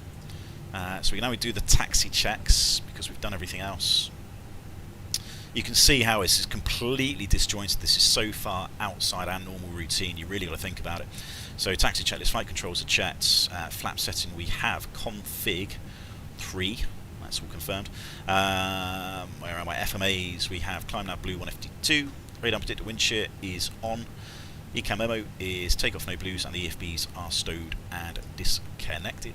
we now do the taxi checks, because we've done everything else. You can see how this is completely disjointed. This is so far outside our normal routine. You really got to think about it. So taxi checklist, flight controls are checked. Flap setting, we have config 3. That's all confirmed. Where are my FMAs? We have climb now blue 152. Radar predictor wind shear is on. ECAM memo is takeoff no blues, and the EFBs are stowed and disconnected.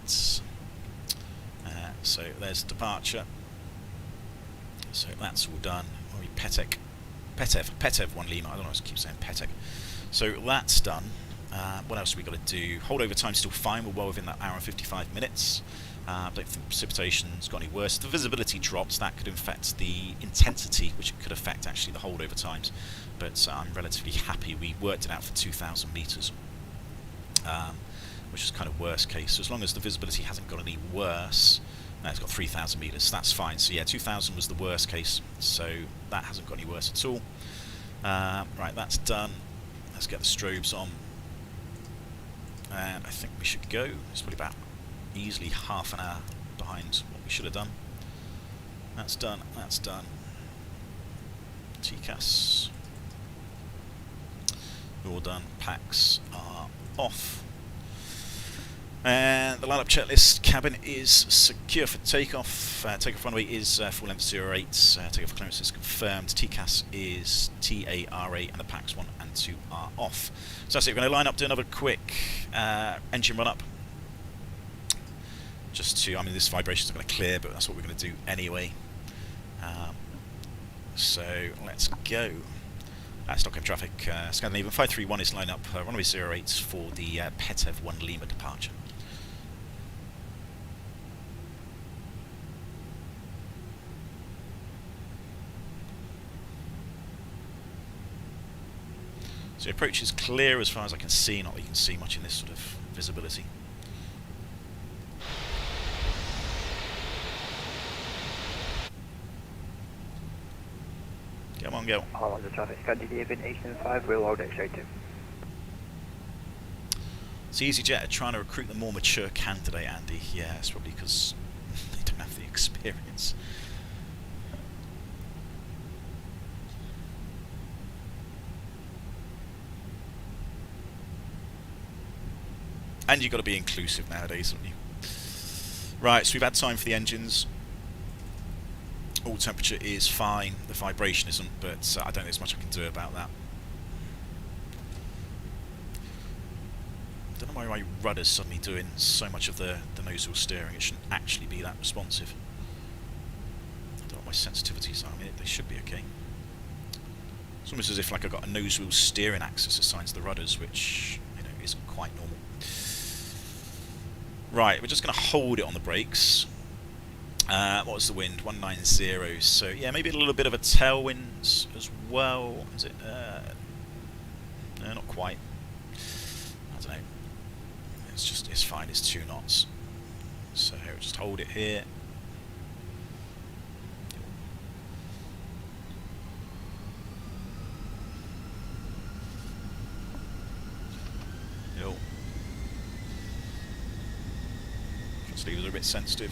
So there's departure. So that's all done. Petev 1 Lima. I don't know, I keep saying Petek. So that's done. What else have we got to do? Holdover time's still fine. We're well within that hour and 55 minutes. Don't think precipitation's got any worse. If the visibility drops, that could affect the intensity, which could affect actually the holdover times. But I'm relatively happy. We worked it out for 2,000 meters, which is kind of worst case. So as long as the visibility hasn't got any worse. No, it's got 3,000 meters, that's fine. So yeah, 2,000 was the worst case, so that hasn't got any worse at all. Right, that's done. Let's get the strobes on. And I think we should go. It's probably about easily half an hour behind what we should have done. That's done, that's done. TCAS. All done. Packs are off. And the line-up checklist, cabin is secure for takeoff. Takeoff runway is full length 08. Takeoff clearance is confirmed. TCAS is TARA, and the packs 1 and 2 are off. So that's it. We're going to line up, do another quick engine run-up. Just to, this vibration's not going to clear, but that's what we're going to do anyway. So let's go. Stockholm traffic, Scandinavian 531 is lined up, runway 08 for the Petev 1 Lima departure. So the approach is clear as far as I can see, not that you can see much in this sort of visibility. Come on, go. All on the traffic, Scandinavian 875, we'll hold X-ray 2. It's EasyJet are trying to recruit the more mature candidate, Andy. Yeah, it's probably because they don't have the experience. And you've got to be inclusive nowadays, haven't you? Right, so we've had time for the engines. All temperature is fine. The vibration isn't, but I don't think there's much I can do about that. I don't know why my rudder's suddenly doing so much of the nose wheel steering. It shouldn't actually be that responsive. I don't know what my sensitivities are. I mean, they should be okay. It's almost as if like I've got a nose wheel steering axis assigned to the rudders, which, you know, isn't quite normal. Right, we're just going to hold it on the brakes. What was the wind? 190. So yeah, maybe a little bit of a tailwind as well. Is it? No, not quite. I don't know. It's fine. It's 2 knots. So we'll just hold it here. Yo. Just leave it a bit sensitive.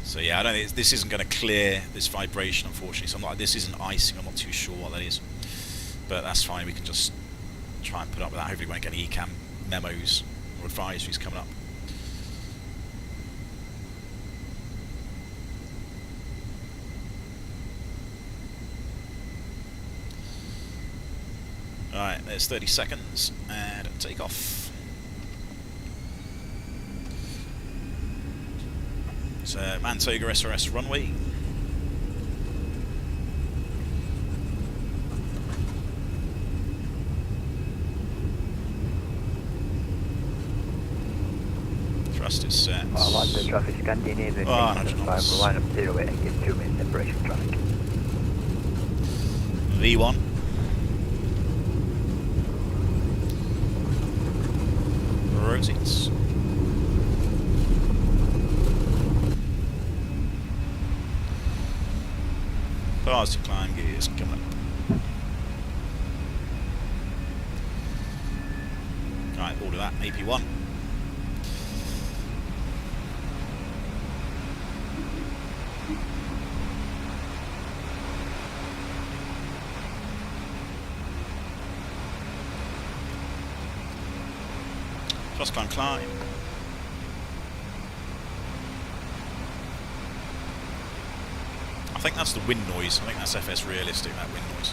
So yeah, I don't think this isn't going to clear this vibration, unfortunately. So I'm not. This isn't icing. I'm not too sure what that is, but that's fine. We can just try and put up with that. Hopefully, we won't get any ECAM memos or advisories coming up. All right, there's 30 seconds and take off. So, Mantoga SRS runway. Thrust is set. All on the traffic, Scandinavian 875, we'll line up 08 and give 2 minutes separation traffic. V1. Rotates. Positive climb gears coming up. Right, all of that, AP1. Just climb. I think that's the wind noise. I think that's FS realistic, that wind noise.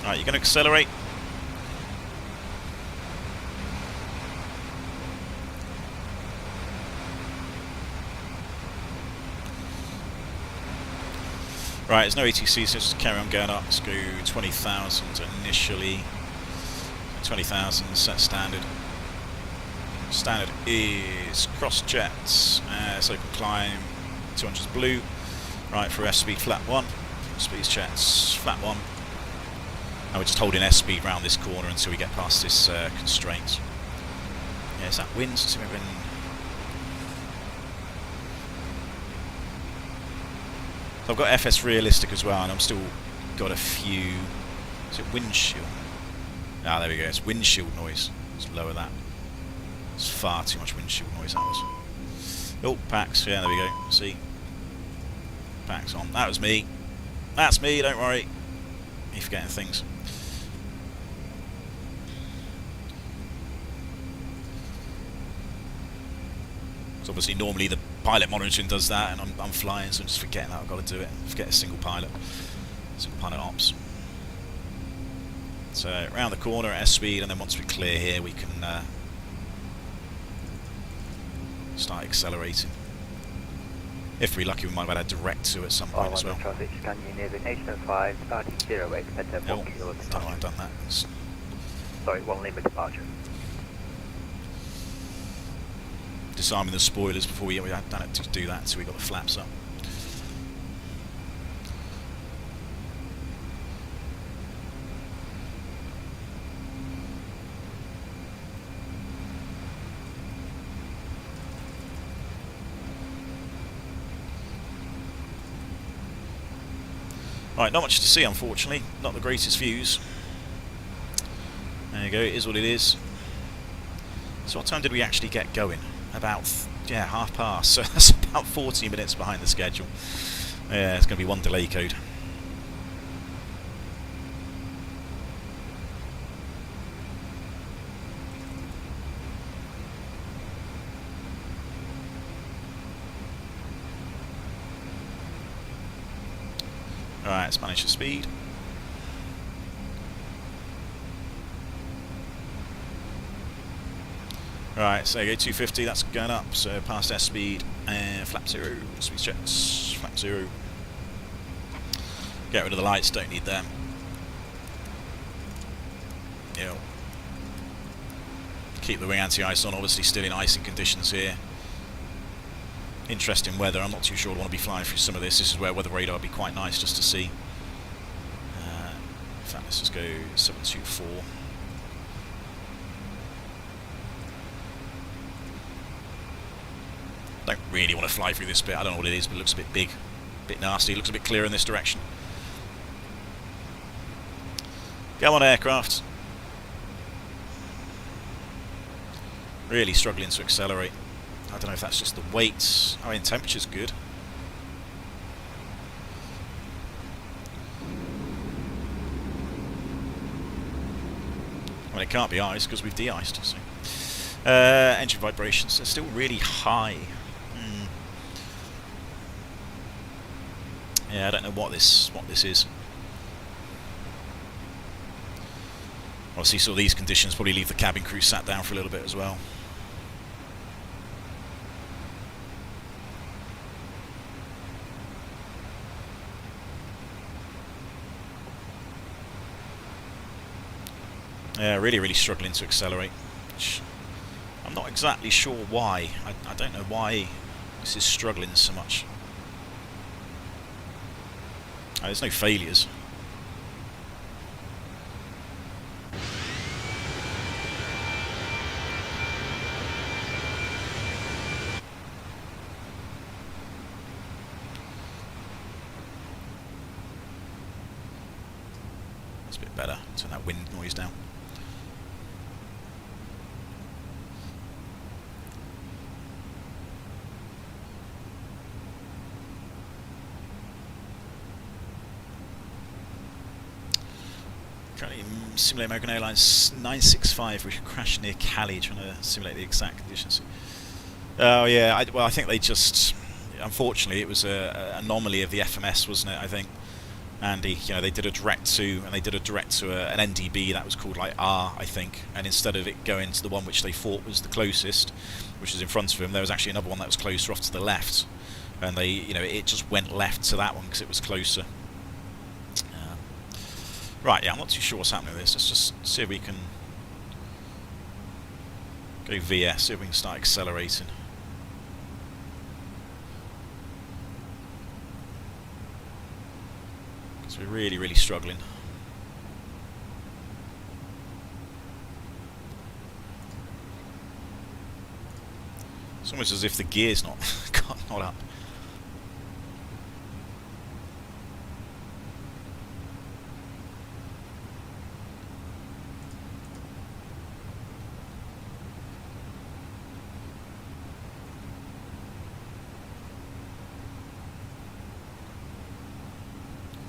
Alright, you're going to accelerate. Right, there's no ATC, so just carry on going up. Let's go 20,000 initially. 20,000 set standard. Standard is cross jets, so can climb 200 blue. Right, for S speed flat 1. Speed jets flat 1. And we're just holding S speed round this corner until we get past this constraint. Yeah, is that wind? Let's see if we can. So I've got FS realistic as well, and I'm still got a few. Is it windshield? Ah, there we go. It's windshield noise. Let's lower that. It's far too much windshield noise, that was. Oh, packs. Yeah, there we go. See? Packs on. That was me. That's me, don't worry. You're forgetting things. So obviously normally the pilot monitoring does that, and I'm flying, so I'm just forgetting that I've got to do it. Forget a single pilot ops. So around the corner at S speed, and then once we clear here, we can start accelerating. If we're lucky, we might have had a direct to at some point as well. Traffic, Scandinavian 805, starting 08, at 4 don't kilos. know why I've done that. Sorry, 1 limit departure. disarming the spoilers before we had to do that, so we got the flaps up. Right, not much to see, unfortunately. Not the greatest views. There you go, it is what it is. So what time did we actually get going? About, yeah, past. So that's about 40 minutes behind the schedule. Yeah, it's going to be one delay code. Alright, let's manage the speed. Right, so there you go, 250, that's going up, so past S speed, and flap 0, speed checks, flap 0. Get rid of the lights, don't need them. Yep. Keep the wing anti-ice on, obviously still in icing conditions here. Interesting weather, I'm not too sure I want to be flying through some of this. This is where weather radar would be quite nice just to see. In fact, let's just go 724. Don't really want to fly through this bit, I don't know what it is, but it looks a bit big, a bit nasty, it looks a bit clearer in this direction. Go on, aircraft. Really struggling to accelerate. I don't know if that's just the weight. I mean, temperature's good. Well, it can't be ice because we've de-iced. So. Engine vibrations are still really high. Yeah, I don't know what this is. Obviously, so these conditions probably leave the cabin crew sat down for a little bit as well. Yeah, really struggling to accelerate. I'm not exactly sure why. I don't know why this is struggling so much. Oh, there's no failures. That's a bit better. Turn that wind noise down. Currently simulate American Airlines 965, we crashed near Cali, trying to simulate the exact conditions. Oh yeah, well I think they just, unfortunately it was an anomaly of the FMS, wasn't it, I think. Andy, you know, they did a direct to, and they did a direct to an NDB that was called like R, I think, and instead of it going to the one which they thought was the closest, which was in front of them, there was actually another one that was closer off to the left, and they, you know, it just went left to that one because it was closer. Right, yeah, I'm not too sure what's happening with this. Let's just see if we can go VS, see if we can start accelerating. Because we're really struggling. It's almost as if the gear's not up.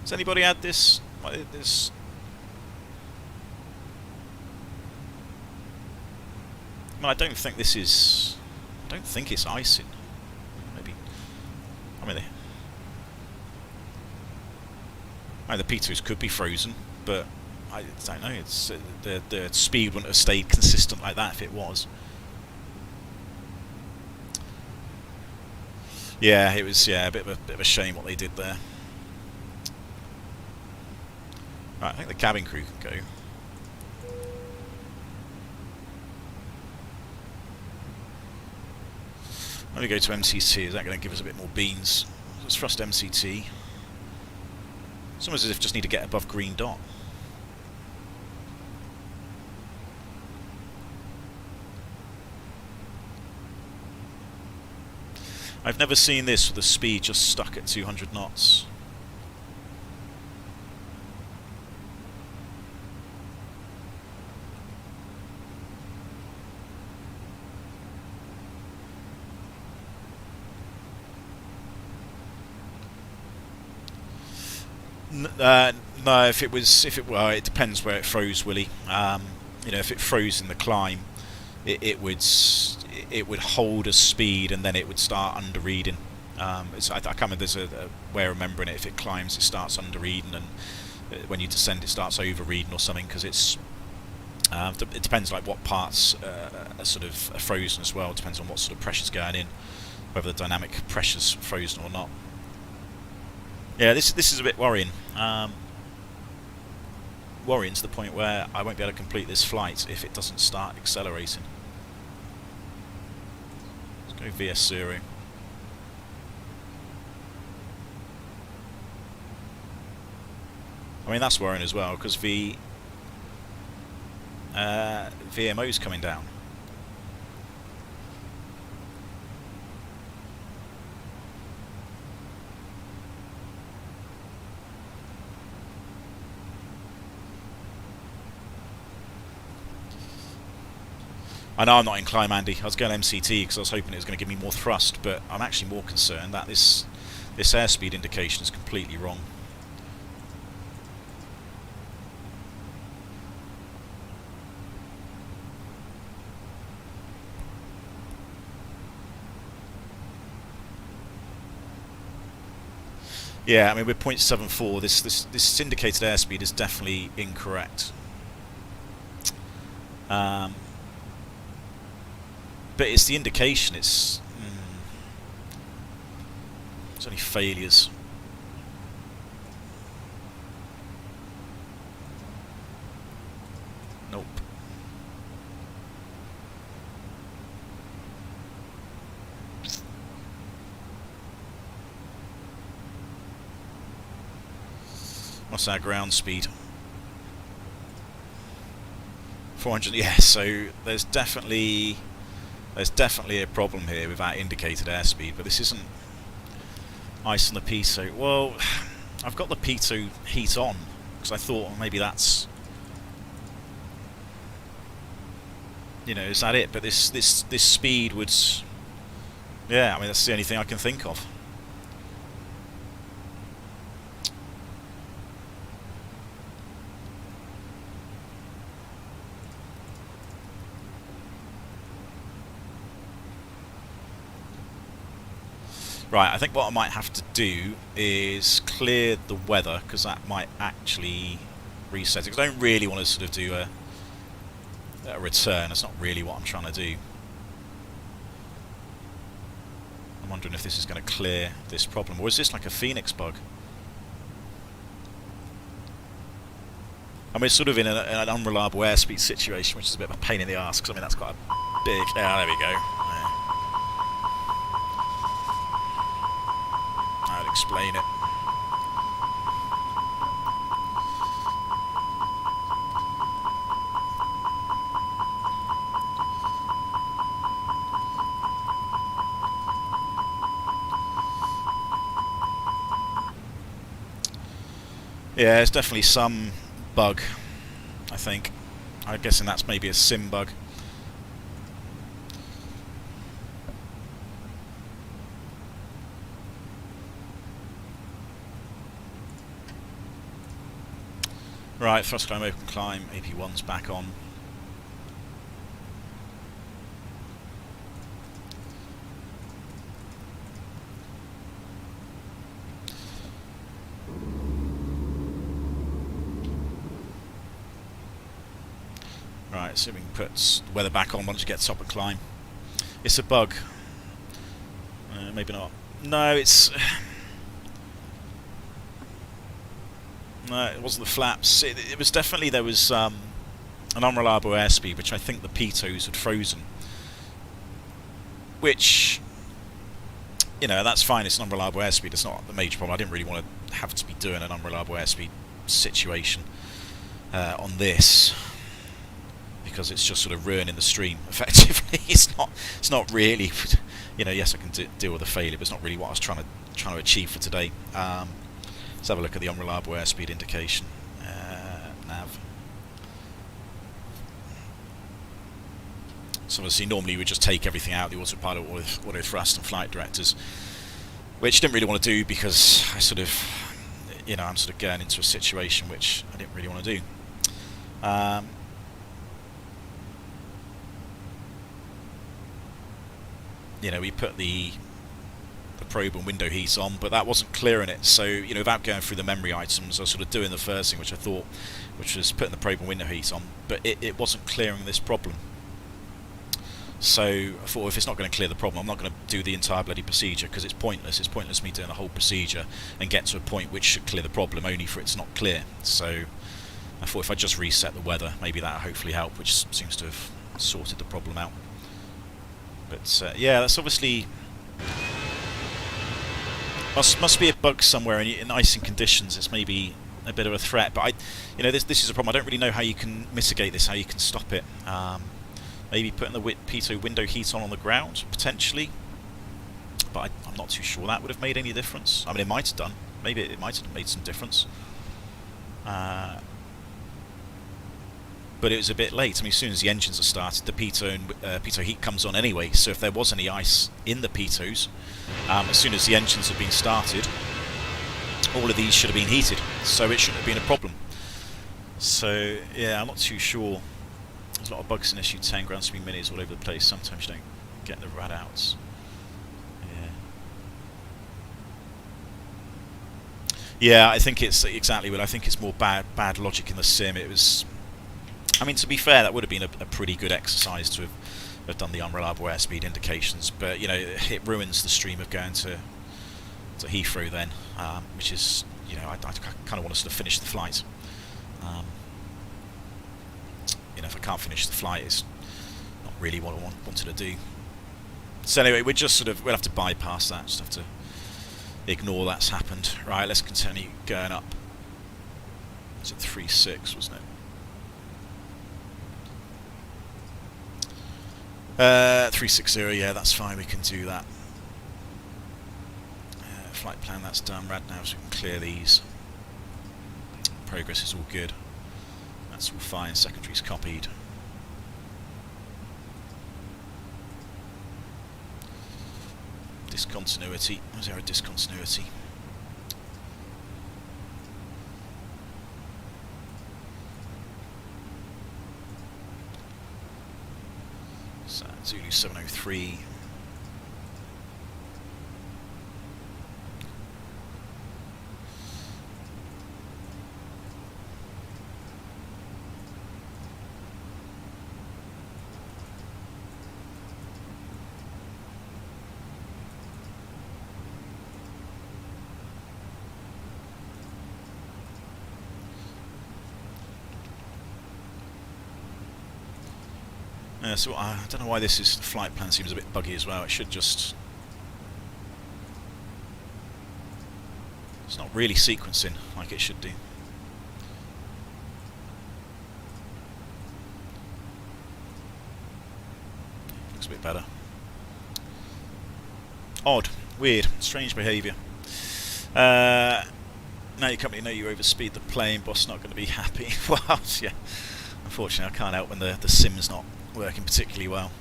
Has anybody had this? This? Well, I don't think this is. I don't think it's icing. Maybe. I mean, the P2s could be frozen, but I don't know. It's the speed wouldn't have stayed consistent like that if it was. Yeah, it was. Yeah, a bit of a shame what they did there. Right, I think the cabin crew can go. Let me go to MCT. Is that going to give us a bit more beans? Let's thrust MCT. It's almost as if just need to get above green dot. I've never seen this with the speed just stuck at 200 knots. No, well, it depends where it froze, Willie. You know, if it froze in the climb, it would hold a speed and then it would start under reading. I can't remember. There's a way of remembering it. If it climbs, it starts under reading, and when you descend, it starts over reading or something. Because it depends like what parts are sort of frozen as well. It depends on what sort of pressure's going in, whether the dynamic pressure's frozen or not. Yeah, this is a bit worrying. Worrying to the point where I won't be able to complete this flight if it doesn't start accelerating. Let's go VS0. I mean, that's worrying as well, because VMO's coming down. I know I'm not in climb, Andy. I was going MCT because I was hoping it was going to give me more thrust, but I'm actually more concerned that this airspeed indication is completely wrong. Yeah, I mean, with 0.74, this indicated airspeed is definitely incorrect. But it's the indication, it's only failures. Nope. What's our ground speed? 400, yeah, so there's definitely a problem here with that indicated airspeed, but this isn't ice on the pitot. Well, I've got the pitot heat on because I thought, well, maybe that's, you know, is that it? But this speed would, yeah, I mean, that's the only thing I can think of. Right, I think what I might have to do is clear the weather, because that might actually reset it. Because I don't really want to sort of do a return. That's not really what I'm trying to do. I'm wondering if this is going to clear this problem. Or is this like a Fenix bug? I mean, it's sort of in an unreliable airspeed situation, which is a bit of a pain in the arse, because I mean, that's quite a big... Yeah, there we go. Explain it. Yeah, it's definitely some bug, I think. I'm guessing that's maybe a sim bug. Right, thrust climb, open climb, AP1's back on. Right, so we can put the weather back on once you get to top and climb. It's a bug. Maybe not. No, it's... No, it wasn't the flaps. It was definitely, there was an unreliable airspeed, which I think the pitots had frozen. Which you know, that's fine. It's an unreliable airspeed. It's not the major problem. I didn't really want to have to be doing an unreliable airspeed situation on this, because it's just sort of ruining the stream effectively. It's not really, you know. Yes, I can deal with the failure, but it's not really what I was trying to achieve for today. Let's have a look at the unreliable airspeed indication. Nav. So obviously normally we just take everything out, the autopilot with auto thrust and flight directors, which I didn't really want to do because I sort of, you know, I'm sort of going into a situation which I didn't really want to do. You know, we put the probe and window heat on, but that wasn't clearing it. So, you know, without going through the memory items, I was sort of doing the first thing, which I thought, which was putting the probe and window heat on, but it wasn't clearing this problem. So I thought, if it's not going to clear the problem, I'm not going to do the entire bloody procedure, because it's pointless. It's pointless me doing the whole procedure and get to a point which should clear the problem, only for it to not clear. So I thought if I just reset the weather, maybe that'll hopefully help, which seems to have sorted the problem out. But yeah, that's obviously must be a bug somewhere in icing conditions. It's maybe a bit of a threat, but you know, this is a problem. I don't really know how you can mitigate this, how you can stop it. Maybe putting the pitot window heat on the ground, potentially, but I'm not too sure that would have made any difference. I mean, it might have done. Maybe it might have made some difference. But it was a bit late. I mean, as soon as the engines are started, the pitot heat comes on anyway. So if there was any ice in the pitots, as soon as the engines have been started, all of these should have been heated. So it shouldn't have been a problem. So yeah, I'm not too sure. There's a lot of bugs in SU-10 ground speed minis all over the place. Sometimes you don't get the rad outs. Yeah, I think it's exactly what I think. It's more bad logic in the sim. It was. I mean, to be fair, that would have been a pretty good exercise to have done the unreliable airspeed indications, but you know, it ruins the stream of going to Heathrow then, which is, you know, I kind of want to sort of finish the flight. You know, if I can't finish the flight, it's not really what I wanted to do. So anyway, we'll have to bypass that. Just have to ignore that's happened. Right, let's continue going up. It's at 3.6, wasn't it? 360, yeah, that's fine, we can do that. Flight plan, that's done. Rad nav, so we can clear these. Progress is all good. That's all fine, secondary's copied. Discontinuity, was there a discontinuity? So, Zulu 703. So I don't know why the flight plan seems a bit buggy as well. It should just... It's not really sequencing like it should do. Looks a bit better. Odd, weird, strange behaviour. Now your company know you overspeed the plane, boss not going to be happy. Well, yeah. Unfortunately, I can't help when the sim's not working particularly well.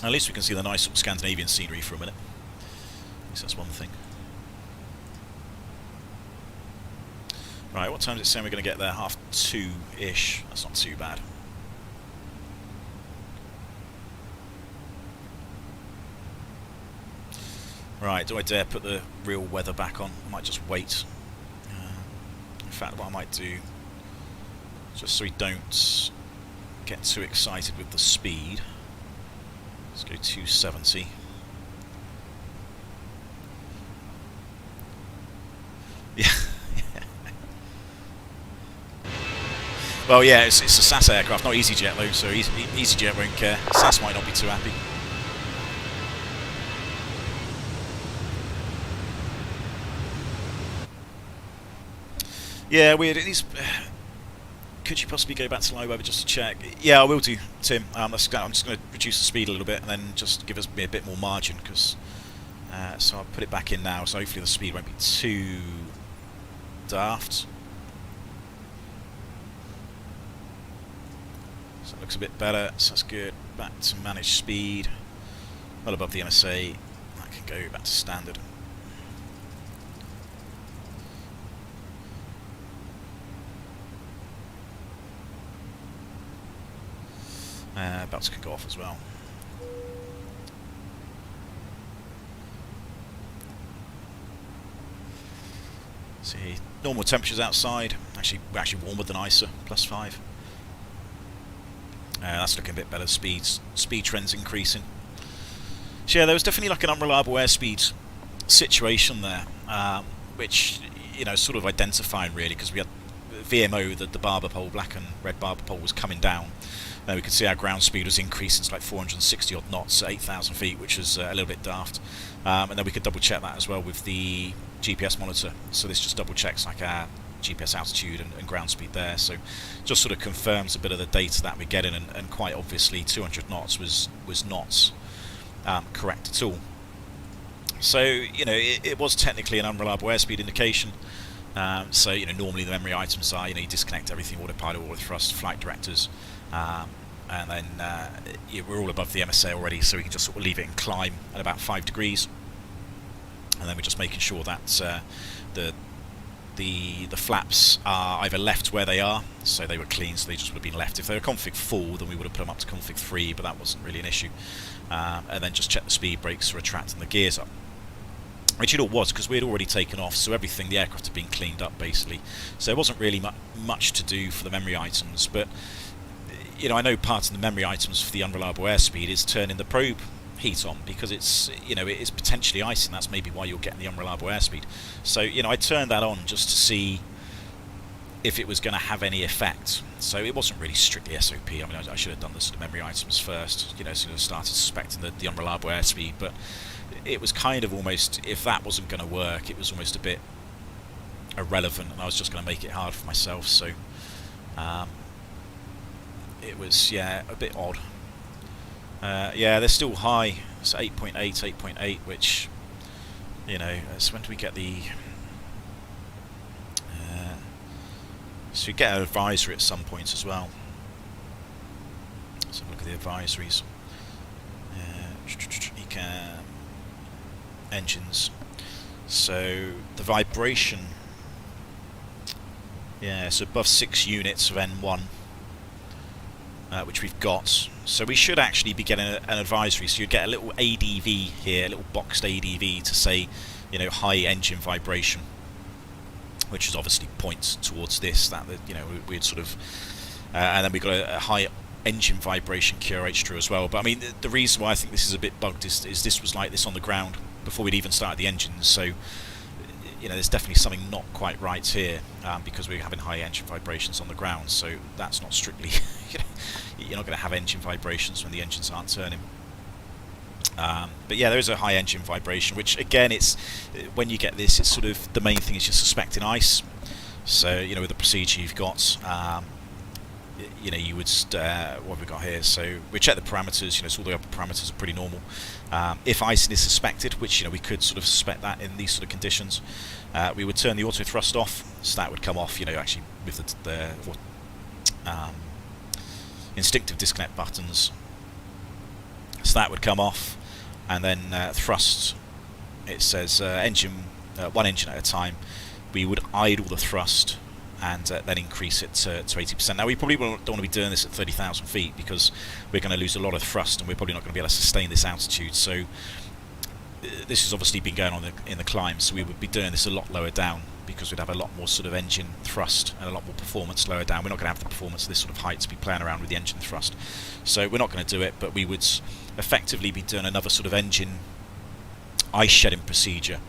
At least we can see the nice sort of Scandinavian scenery for a minute. At least that's one thing. Right, what time is it saying we're going to get there? 2:30-ish. That's not too bad. Right, do I dare put the real weather back on? I might just wait. In fact, what I might do, just so we don't get too excited with the speed, let's go 270. Yeah. Well, yeah, it's a SAS aircraft, not EasyJet though, so EasyJet won't care. SAS might not be too happy. Yeah, weird. Could you possibly go back to live weather just to check? Yeah, I will do, Tim. I'm just going to reduce the speed a little bit and then just give us a bit more margin, because so I'll put it back in now, so hopefully the speed won't be too daft. So it looks a bit better, so that's good. Back to manage speed, well above the MSA. That can go back to standard. Belts can go off as well. See, normal temperatures outside. We're actually warmer than ISA, +5. That's looking a bit better. Speed trends increasing. So yeah, there was definitely like an unreliable airspeed situation there, which sort of identifying really, because we had VMO, the barber pole, black and red barber pole, was coming down. We could see our ground speed was increasing to like 460 odd knots at 8,000 feet, which was a little bit daft. And then we could double check that as well with the GPS monitor. So this just double checks like our GPS altitude and ground speed there. So just sort of confirms a bit of the data that we're getting, and quite obviously 200 knots was not correct at all. So it was technically an unreliable airspeed indication. So normally the memory items are you disconnect everything, autopilot, auto thrust, flight directors. And then we're all above the MSA already, so we can just sort of leave it in climb at about 5 degrees, and then we're just making sure that the flaps are either left where they are, so they were clean, so they just would have been left. If they were config 4, then we would have put them up to config 3, but that wasn't really an issue. And then just check the speed brakes for retracting the gears up, which it all was, because we had already taken off, so everything, the aircraft had been cleaned up basically, so there wasn't really much to do for the memory items. But I know part of the memory items for the unreliable airspeed is turning the probe heat on, because it's it is potentially icing. That's maybe why you're getting the unreliable airspeed. So I turned that on just to see if it was going to have any effect. So it wasn't really strictly SOP. I mean, I should have done the sort of memory items first, as soon as I started suspecting the unreliable airspeed. But it was kind of almost, if that wasn't going to work, it was almost a bit irrelevant, and I was just going to make it hard for myself. So it was, a bit odd. They're still high. It's 8.8, 8.8, which, so when do we get the... so we get an advisory at some point as well. Let's have a look at the advisories. Ecam engines. So the vibration, it's above 6 units of N1. Which we've got, so we should actually be getting an advisory. So you get a little ADV here, a little boxed ADV to say, high engine vibration, which is obviously points towards this. That we'd sort of, and then we got a high engine vibration QRH true as well. But I mean, the reason why I think this is a bit bugged is this was like this on the ground before we'd even started the engines. So there's definitely something not quite right here, because we're having high engine vibrations on the ground. So that's not strictly. You're not going to have engine vibrations when the engines aren't turning. But yeah, there is a high engine vibration, which again, it's when you get this, it's sort of the main thing is you're suspecting ice. So with the procedure you've got, you would what have we got here? So we check the parameters. So all the other parameters are pretty normal. If icing is suspected, which we could sort of suspect that in these sort of conditions, we would turn the auto thrust off. So that would come off. Actually with the instinctive disconnect buttons. So that would come off, and then thrust. It says engine, one engine at a time. We would idle the thrust and then increase it to 80%. Now we probably don't want to be doing this at 30,000 feet, because we're going to lose a lot of thrust, and we're probably not going to be able to sustain this altitude. So this has obviously been going on in the climb, so we would be doing this a lot lower down, because we'd have a lot more sort of engine thrust and a lot more performance lower down. We're not going to have the performance at this sort of height to be playing around with the engine thrust. So we're not going to do it, but we would effectively be doing another sort of engine ice shedding procedure,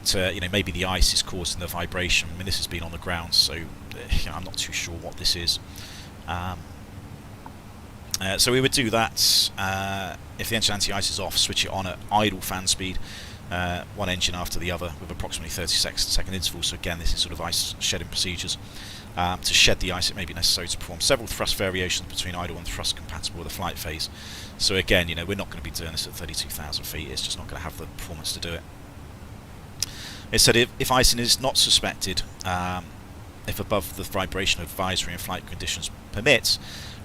you know, maybe the ice is causing the vibration. I mean, this has been on the ground, so you know, I'm not too sure what this is. So we would do that. If the engine anti-ice is off, switch it on at idle fan speed, one engine after the other with approximately 30-second intervals. So again, this is sort of ice shedding procedures. To shed the ice, it may be necessary to perform several thrust variations between idle and thrust compatible with the flight phase. So again, you know, we're not going to be doing this at 32,000 feet. It's just not going to have the performance to do it. It said if icing is not suspected, if above the vibration advisory and flight conditions permit,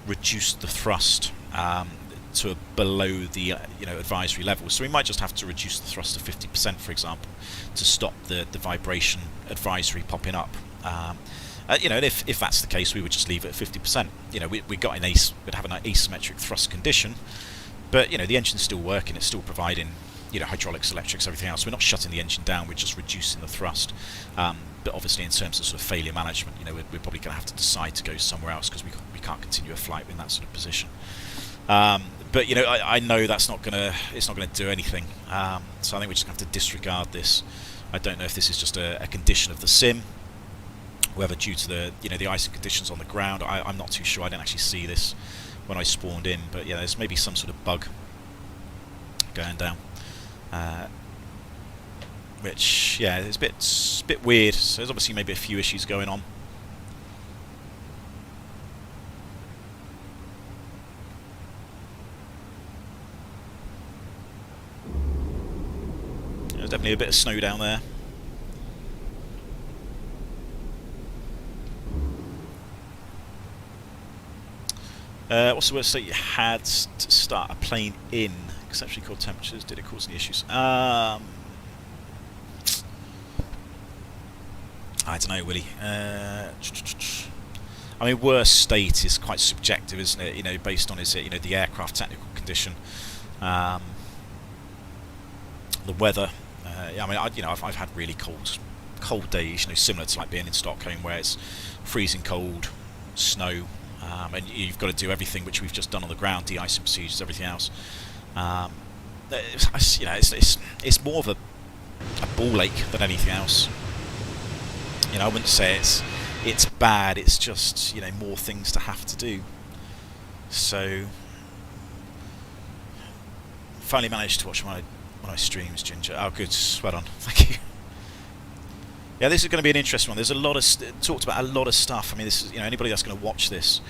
reduce the thrust to below the advisory level. So we might just have to reduce the thrust to 50%, for example, to stop the vibration advisory popping up. You know, and if that's the case, we would just leave it at 50%. You know, we'd have an asymmetric thrust condition, but you know, the engine's still working, it's still providing, you know, hydraulics, electrics, everything else. We're not shutting the engine down, we're just reducing the thrust. But obviously, in terms of sort of failure management, you know, we're probably going to have to decide to go somewhere else because we can't continue a flight in that sort of position. But you know, I know it's not going to do anything. So I think we just have to disregard this. I don't know if this is just a condition of the sim, whether due to the icing conditions on the ground. I'm not too sure. I didn't actually see this when I spawned in, but yeah, there's maybe some sort of bug going down. Which, yeah, it's a bit weird. So there's obviously maybe a few issues going on. There's definitely a bit of snow down there. What's the worst state you had to start a plane in? Exceptionally cold temperatures. Did it cause any issues? I don't know, Willie. I mean, worst state is quite subjective, isn't it? You know, based on the aircraft technical condition, the weather. I mean, I've had really cold days. You know, similar to like being in Stockholm, where it's freezing cold, snow, and you've got to do everything which we've just done on the ground, de-icing procedures, everything else. You know, it's more of a ball ache than anything else. You know, I wouldn't say it's bad. It's just, you know, more things to have to do. So, finally managed to watch one of my streams, Ginger. Oh, good. Well done. Thank you. Yeah, this is going to be an interesting one. There's a lot of talked about a lot of stuff. I mean, this is, you know, anybody that's going to watch this.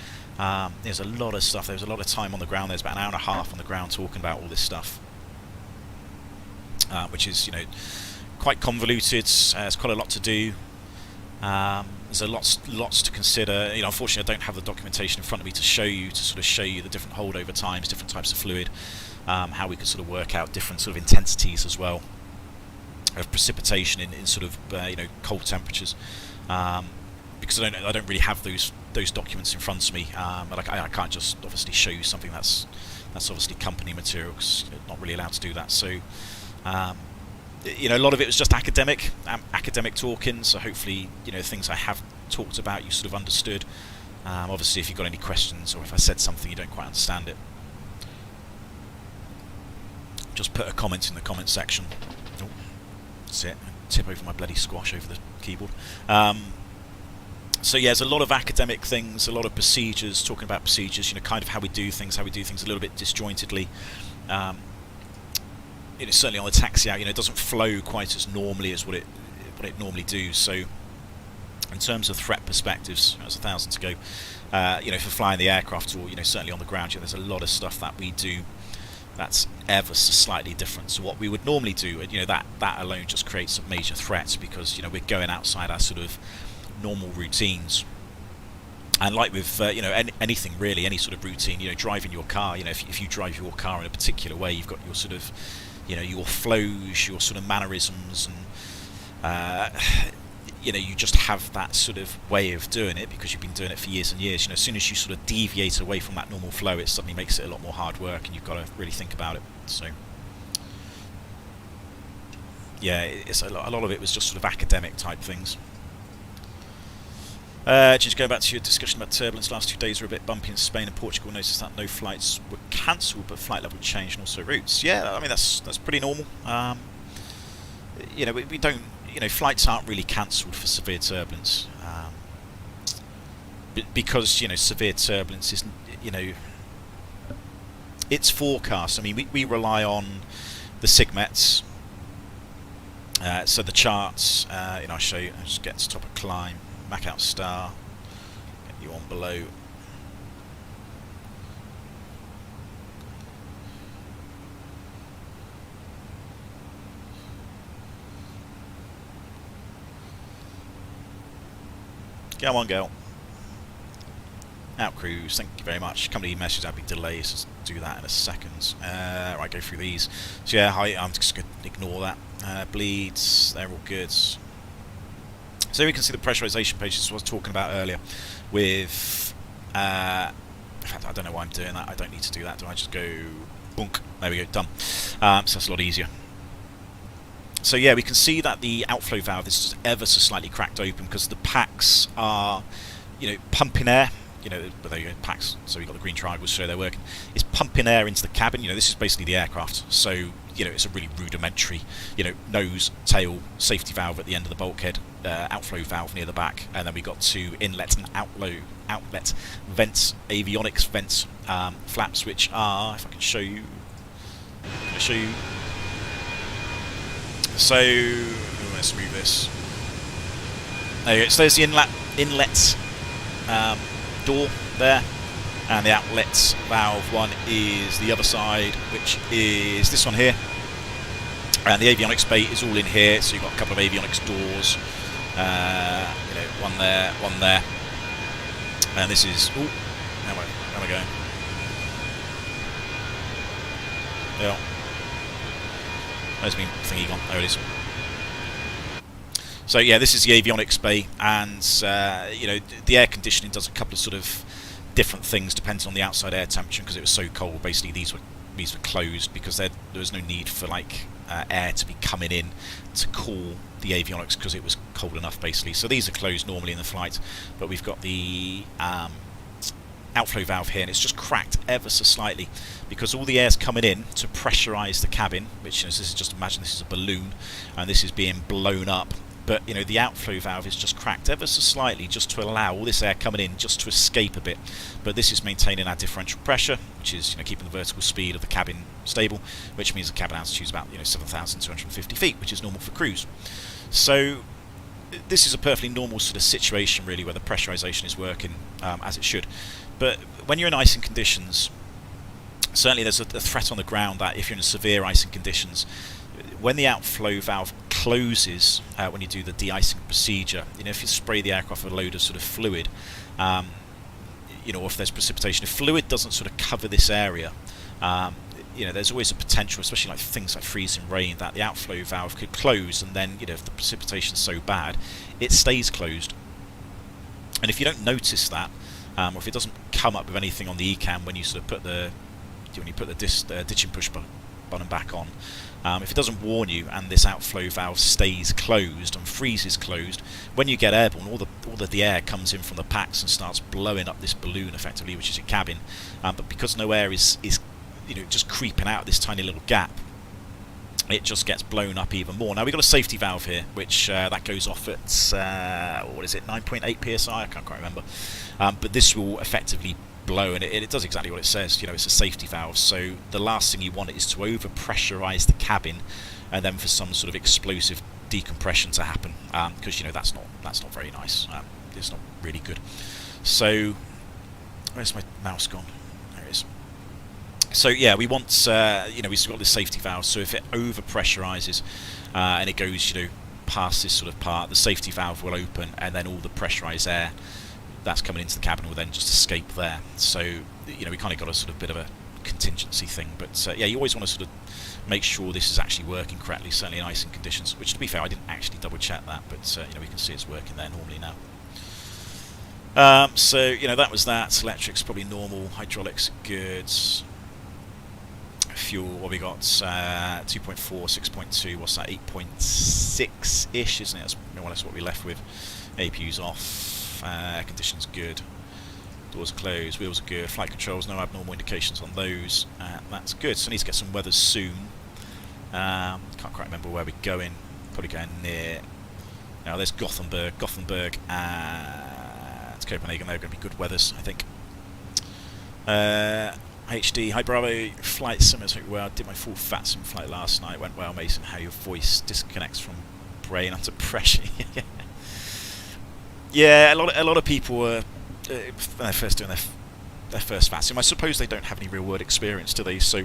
There's a lot of stuff. There's a lot of time on the ground. There's about an hour and a half on the ground talking about all this stuff, which is, you know, quite convoluted. There's quite a lot to do. There's lots to consider. You know, unfortunately, I don't have the documentation in front of me to show you the different holdover times, different types of fluid, how we could sort of work out different sort of intensities as well of precipitation in sort of you know, cold temperatures. Because I don't really have those documents in front of me. I can't just obviously show you something that's obviously company material, because you're not really allowed to do that. So. You know, a lot of it was just academic talking, so hopefully, you know, things I have talked about you sort of understood. Obviously, if you've got any questions or if I said something you don't quite understand it, just put a comment in the comment section. Oh, that's it. Tip over my bloody squash over the keyboard. So yeah, there's a lot of academic things, a lot of procedures, talking about procedures, you know, kind of how we do things a little bit disjointedly. You know, certainly on the taxi out, you know, it doesn't flow quite as normally as what it normally do. So, in terms of threat perspectives, there's 1,000 to go. You know, for flying the aircraft, or you know, certainly on the ground, you know, there's a lot of stuff that we do that's ever so slightly different to what we would normally do. And you know, that alone just creates a major threat, because you know, we're going outside our sort of normal routines. And like with you know, anything really, any sort of routine, you know, driving your car, you know, if you drive your car in a particular way, you've got your sort of, you know, your flows, your sort of mannerisms, and you know, you just have that sort of way of doing it because you've been doing it for years and years. You know, as soon as you sort of deviate away from that normal flow, it suddenly makes it a lot more hard work, and you've got to really think about it. So yeah, it's a lot of it was just sort of academic type things. Just going back to your discussion about turbulence, last 2 days were a bit bumpy in Spain and Portugal. Noticed that no flights were cancelled, but flight level changed and also routes. Yeah, I mean that's pretty normal. You know, we don't, you know, flights aren't really cancelled for severe turbulence, because, you know, severe turbulence isn't, you know, it's forecast. I mean, we rely on the SIGMETs, so the charts, you know, I'll show you. I'll just get to top of climb, Mac out star, get you on below. Go on, girl. Out cruise, thank you very much. Company message, that'll be delays. Let's do that in a second. Right, go through these. So yeah, I'm just going to ignore that. Bleeds, they're all good. So we can see the pressurization pages I was talking about earlier with, in fact, I don't know why I'm doing that. I don't need to do that. Do I just go, boonk, there we go, done. So that's a lot easier. So yeah, we can see that the outflow valve is just ever so slightly cracked open because the packs are, you know, pumping air. You know, but there you go, packs. So we've got the green triangles, so they're working. It's pumping air into the cabin. You know, this is basically the aircraft. So, you know, it's a really rudimentary, you know, nose, tail, safety valve at the end of the bulkhead, outflow valve near the back, and then we've got two inlet and outlet vents, avionics vents, flaps, which are, if I can show you, So let's move this. There you go. So there's the inlet door there, and the outlet valve one is the other side, which is this one here, and the avionics bay is all in here. So you've got a couple of avionics doors, you know, one there, and this is, oh, how am I going? Yeah. Where's my thingy gone? There it is. So yeah, this is the avionics bay, and you know, the air conditioning does a couple of sort of different things depending on the outside air temperature, because it was so cold. Basically, these were closed because there was no need for like air to be coming in to cool the avionics because it was cold enough basically. So these are closed normally in the flight, but we've got the outflow valve here, and it's just cracked ever so slightly because all the air's coming in to pressurize the cabin, which, you know, this is, just imagine this is a balloon and this is being blown up. But, you know, the outflow valve is just cracked ever so slightly just to allow all this air coming in just to escape a bit. But this is maintaining our differential pressure, which is, you know, keeping the vertical speed of the cabin stable, which means the cabin altitude is about, you know, 7,250 feet, which is normal for cruise. So this is a perfectly normal sort of situation, really, where the pressurization is working as it should. But when you're in icing conditions, certainly there's a threat on the ground that if you're in severe icing conditions, when the outflow valve closes, when you do the de-icing procedure, you know, if you spray the aircraft with a load of sort of fluid, you know, if there's precipitation, if fluid doesn't sort of cover this area, you know, there's always a potential, especially like things like freezing rain, that the outflow valve could close, and then, you know, if the precipitation's so bad, it stays closed. And if you don't notice that, or if it doesn't come up with anything on the ECAM when you sort of put the ditching push button back on, if it doesn't warn you and this outflow valve stays closed and freezes closed, when you get airborne, all the air comes in from the packs and starts blowing up this balloon effectively, which is your cabin. But because no air is you know, just creeping out this tiny little gap, it just gets blown up even more. Now we've got a safety valve here, which that goes off at what is it, 9.8 psi? I can't quite remember. But this will effectively blow, and it does exactly what it says. You know, it's a safety valve. So the last thing you want is to over pressurize the cabin, and then for some sort of explosive decompression to happen, because, you know, that's not very nice. It's not really good. So where's my mouse gone? There it is. So yeah, we want, you know, we've got this safety valve, so if it over pressurizes and it goes, you know, past this sort of part, the safety valve will open, and then all the pressurized air that's coming into the cabin will then just escape there. So, you know, we kind of got a sort of bit of a contingency thing, but yeah, you always want to sort of make sure this is actually working correctly, certainly in icing conditions, which, to be fair, I didn't actually double check that, but you know, we can see it's working there normally now. So, you know, that was that. Electrics probably normal, hydraulics good. Fuel, what we got, 2.4, 6.2, what's that, 8.6-ish, isn't it? That's more or less what we're left with. APU's off, air conditions good, doors are closed, wheels are good, flight controls, no abnormal indications on those, that's good. So I need to get some weather soon. Can't quite remember where we're going, probably going near Now there's Gothenburg and Copenhagen. They're going to be good weathers, I think. HD, hi Bravo, flight similar to well, I did my full fat sim flight last night, went well. Mason, how your voice disconnects from brain under pressure. Yeah, a lot of people were when they're first doing their first fat sim. I suppose they don't have any real world experience, do they? So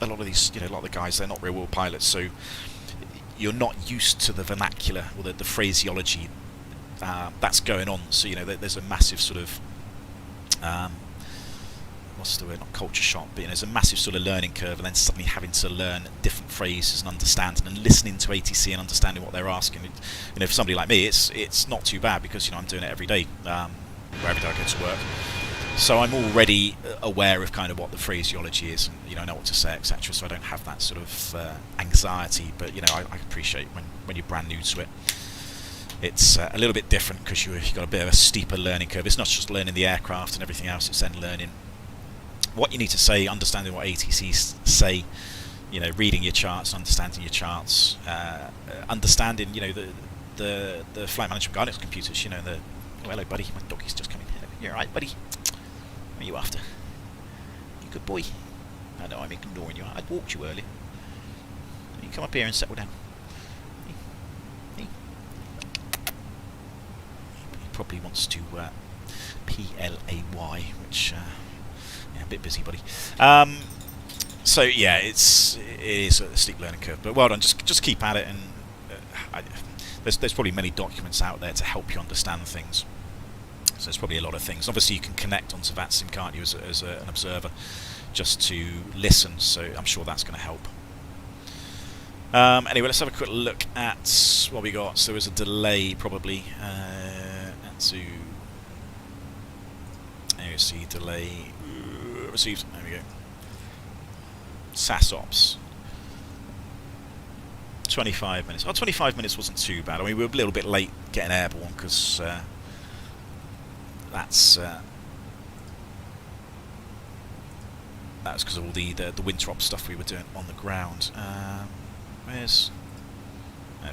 a lot of these, a lot of the guys, they're not real world pilots, so you're not used to the vernacular or the phraseology that's going on. So there's a massive sort of what's the word? Not culture shock, but there's a massive sort of learning curve, and then suddenly having to learn different phrases and understanding and listening to ATC and understanding what they're asking. For somebody like me, it's not too bad because I'm doing it every day, every day I go to work. So I'm already aware of kind of what the phraseology is, and I know what to say, etc. So I don't have that sort of anxiety. But I appreciate when you're brand new to it. It's a little bit different because you've got a bit of a steeper learning curve. It's not just learning the aircraft and everything else. It's then learning what you need to say, understanding what ATCs say, reading your charts, understanding your charts, understanding, the flight management guidance computers, oh, hello buddy, my doggy's just coming. You're alright buddy? What are you after? You good boy? I know I'm ignoring you. I'd walked you earlier. You come up here and settle down. He probably wants to PLAY, which a bit busy, buddy. So yeah, it is a steep learning curve, but well done. Just keep at it, and there's probably many documents out there to help you understand things. So there's probably a lot of things. Obviously, you can connect onto VATSIM, can't you, as an observer, just to listen. So I'm sure that's going to help. Anyway, let's have a quick look at what we got. So there was a delay, probably. There you see delay. Received. There we go. SAS ops. 25 minutes. Oh, 25 minutes wasn't too bad. I mean, we were a little bit late getting airborne because that's because of all the winter ops stuff we were doing on the ground. There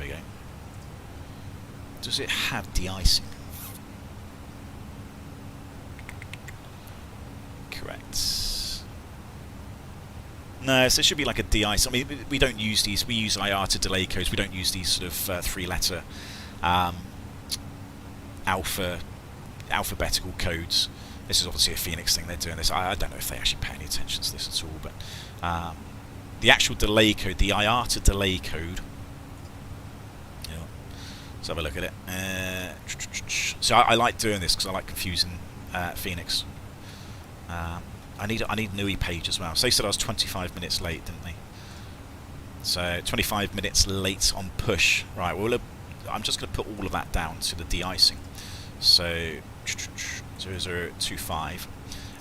we go. Does it have de-icing? Correct. No, so it should be like a de-ice. I mean, we don't use these. We use IATA delay codes. We don't use these sort of three-letter alphabetical codes. This is obviously a Fenix thing. They're doing this. I don't know if they actually pay any attention to this at all, but the actual delay code, the IATA delay code. Let's have a look at it. So I like doing this because I like confusing Fenix. I need an UI page as well. So they said I was 25 minutes late, didn't they? So 25 minutes late on push. Right. Well, I'm just going to put all of that down to the de-icing. So 0025,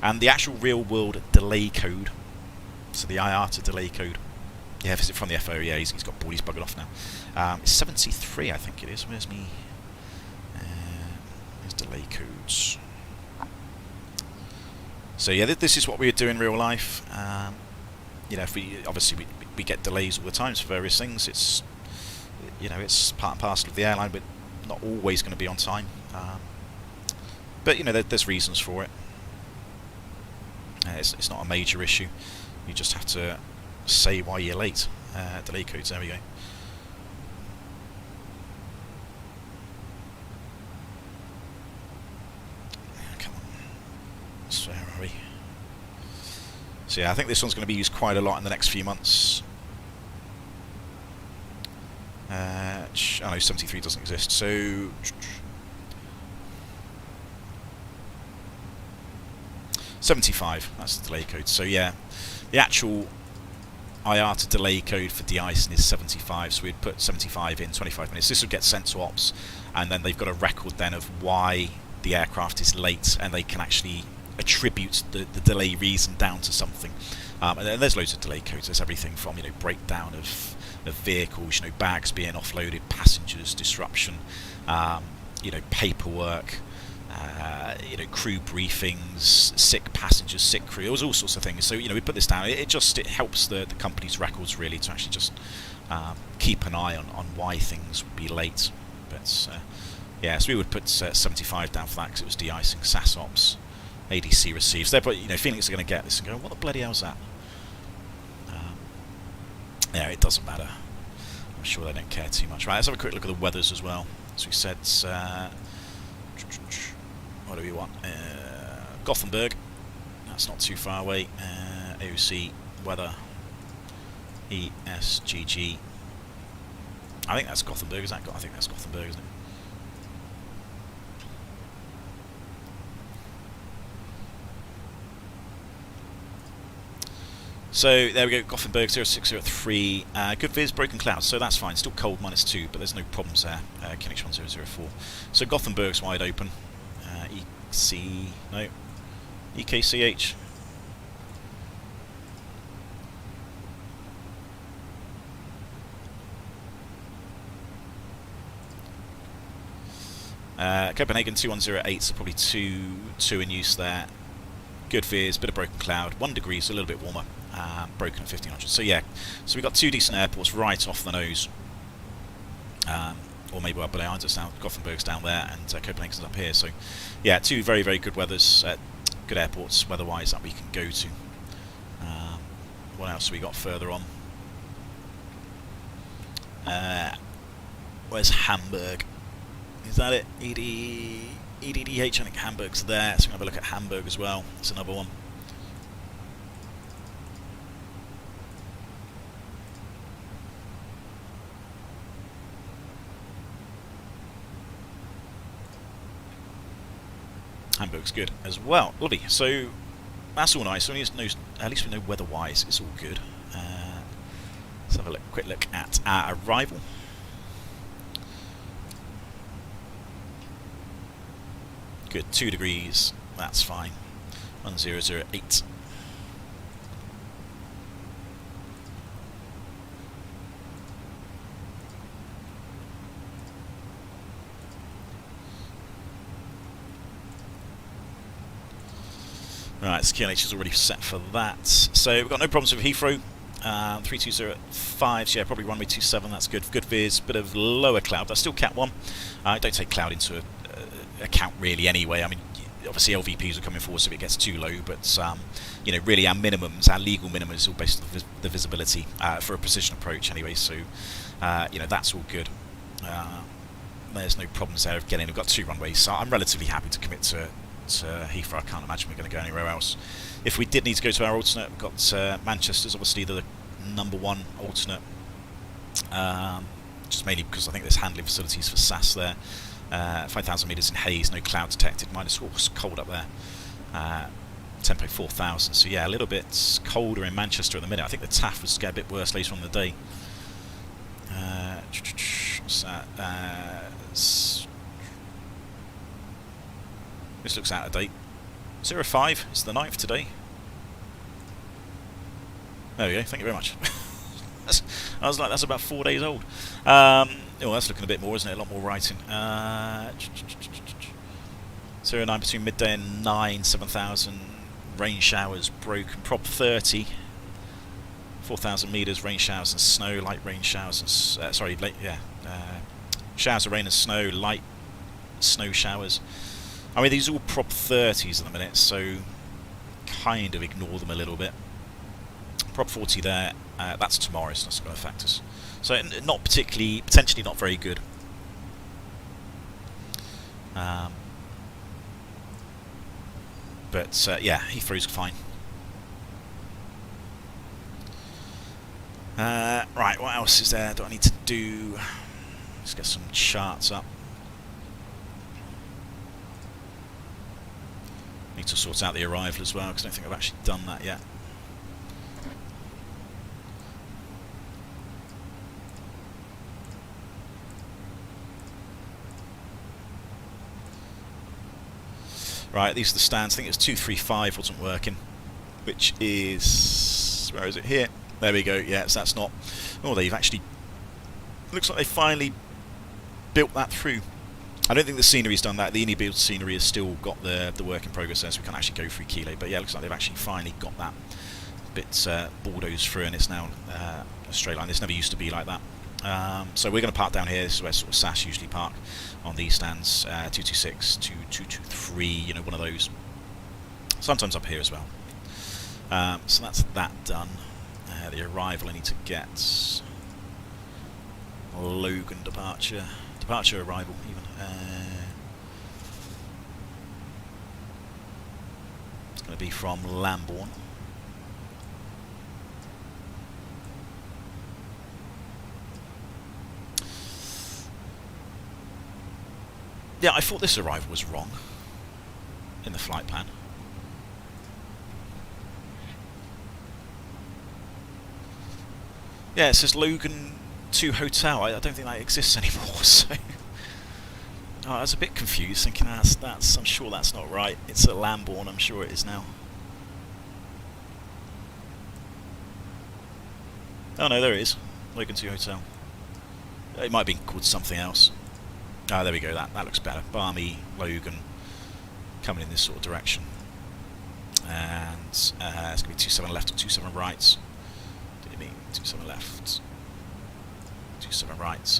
and the actual real-world delay code. So the IATA delay code. Yeah, is it from the FO? Yeah, he's got he's buggered off now. It's 73, I think it is. Where's me? There's delay codes. So yeah, this is what we do in real life. If we get delays all the time for various things. It's it's part and parcel of the airline, but not always going to be on time. But there's reasons for it. It's not a major issue. You just have to say why you're late. Delay codes. There we go. Come on. So where are we? So yeah, I think this one's going to be used quite a lot in the next few months. I know 73 doesn't exist, so 75, that's the delay code. So yeah, the actual IATA delay code for de-icing is 75, so we'd put 75 in 25 minutes. This would get sent to ops, and then they've got a record then of why the aircraft is late, and they can actually attribute the delay reason down to something. And then there's loads of delay codes. There's everything from breakdown of vehicles, bags being offloaded, passengers, disruption, paperwork, crew briefings, sick passengers, sick crew. There was all sorts of things. So we put this down. It helps the company's records really to actually just keep an eye on why things would be late. But yeah, so we would put 75 down for that because it was de-icing. SASOPs, ADC receives. They're probably, Phoenix are going to get this and go, what the bloody hell's that? Yeah, it doesn't matter. I'm sure they don't care too much. Right, let's have a quick look at the weathers as well. As we said, what do we want? Gothenburg. That's not too far away. AOC weather. ESGG. I think that's Gothenburg. Is that? I think that's Gothenburg, isn't it? So there we go, Gothenburg 0603, good viz, broken clouds, so that's fine, still cold, -2, but there's no problems there, Kinich 1004. So Gothenburg's wide open, EKCH. Copenhagen 2108, so probably two in use there. Good viz, bit of broken cloud, 1 degree, so a little bit warmer. Broken at 1500. So yeah, so we've got 2 decent airports right off the nose. Or maybe up below, I understand Gothenburg's down there and Copenhagen's up here. So yeah, 2 very, very good weathers, good airports weather-wise that we can go to. What else have we got further on? Where's Hamburg? Is that it? EDDH, I think Hamburg's there, so we'll have a look at Hamburg as well. It's another one. Hamburg's good as well. Lovely. So that's all nice. So at least we know weather-wise it's all good. Let's have a quick look at our arrival. Good, 2 degrees. That's fine. 1008. Right, QNH is already set for that. So we've got no problems with Heathrow. 3205, so yeah, probably runway 27, that's good. Good viz, bit of lower cloud. That's still Cat 1. Don't take cloud into account really anyway. I mean, obviously LVPs are coming forward so if it gets too low, but really our minimums, our legal minimums is all based on the visibility for a precision approach anyway, so that's all good. There's no problems there of getting. We've got 2 runways, so I'm relatively happy to commit to Heathrow. I can't imagine we're going to go anywhere else. If we did need to go to our alternate, we've got Manchester's obviously the #1 alternate, just mainly because I think there's handling facilities for SAS there. 5,000 metres in haze, no cloud detected, -4, cold up there. Tempo 4,000, so yeah, a little bit colder in Manchester at the minute. I think the TAF was get a bit worse later on in the day. What's that? This looks out of date. 05 is the 9th today. There we go, thank you very much. I was like, that's about 4 days old. Oh, that's looking a bit more, isn't it? A lot more writing. 09 between midday and 9, 7,000. Rain showers broken. Prop 30. 4,000 metres, rain showers and snow, light rain showers and... showers of rain and snow, light snow showers. I mean, these are all Prop 30s at the minute, so kind of ignore them a little bit. Prop 40 there, that's tomorrow, so that's going to affect us. So not particularly, potentially not very good. But yeah, Heathrow's fine. Right, what else is there? Do I need to do? Let's get some charts up. Need to sort out the arrival as well, because I don't think I've actually done that yet. Right, these are the stands. I think it's 235 wasn't working, which is... where is it? Here. There we go. Yes, that's not... Oh, they've actually... looks like they finally built that through. I don't think the scenery's done that. The innie-build scenery has still got the work in progress there, so we can't actually go through Kilo. But yeah, it looks like they've actually finally got that bit bulldozed through, and it's now a straight line. This never used to be like that. So we're going to park down here. This is where sort of SAS usually park on these stands. 226 to 223, you know, one of those. Sometimes up here as well. So that's that done. The arrival, I need to get Logan departure, arrival even. It's going to be from Lambourne. Yeah, I thought this arrival was wrong in the flight plan. Yeah, it says Logan 2 Hotel. I don't think that exists anymore. So I was a bit confused, thinking that's I'm sure that's not right. It's at Lambourne. I'm sure it is now. Oh no, there it is. Logan 2 Hotel. It might have been called something else. Ah, there we go. That looks better. Barmy Logan coming in this sort of direction, and it's going to be 27 left or 27 right. 27 left, 27 right.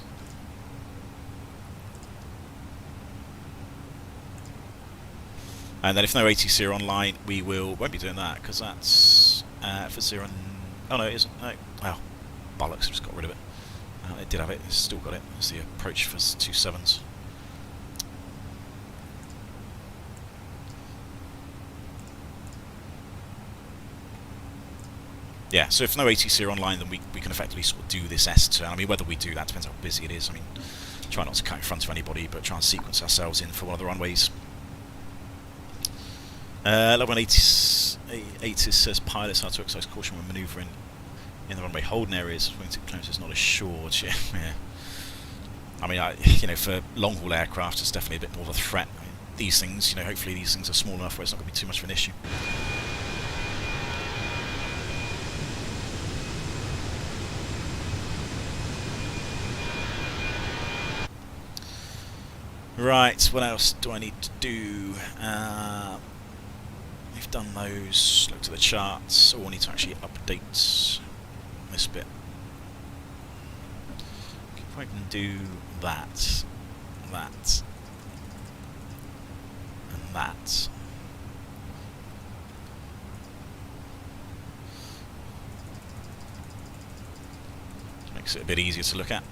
And then if no ATC are online, we won't be doing that, because that's for 0 and... Oh no, it isn't. No. Oh, bollocks, I just got rid of it. It did have it, it's still got it. It's the approach for 27s. Yeah, so if no ATC are online, then we can effectively sort of do this S-turn. I mean, whether we do that depends how busy it is. I mean, try not to cut in front of anybody, but try and sequence ourselves in for one of the runways. Level 1 ATIS says pilots are to exercise caution when manoeuvring in the runway holding areas. Wingtip clearance is not assured. Yeah. I mean, you know, for long-haul aircraft, it's definitely a bit more of a threat. I mean, these things, you know, hopefully these things are small enough where it's not going to be too much of an issue. Right, what else do I need to do? We've done those, looked at the charts, so we'll need to actually update this bit. If I can do that, and that. Makes it a bit easier to look at.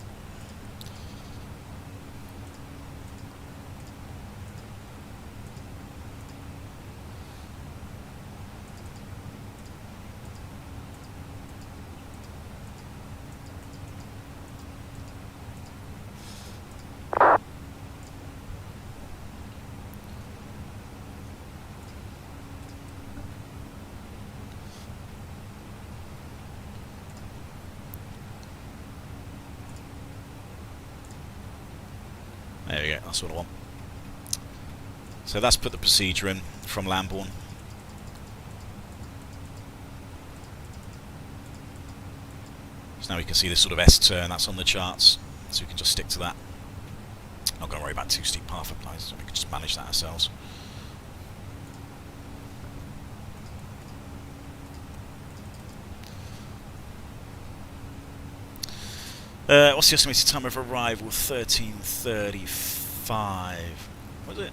There we go, that's what I want. So that's put the procedure in from Lambourne. So now we can see this sort of S-turn, that's on the charts, so we can just stick to that. Not going to worry about too steep path applies, so we can just manage that ourselves. What's the estimated time of arrival? 13:35. Was it?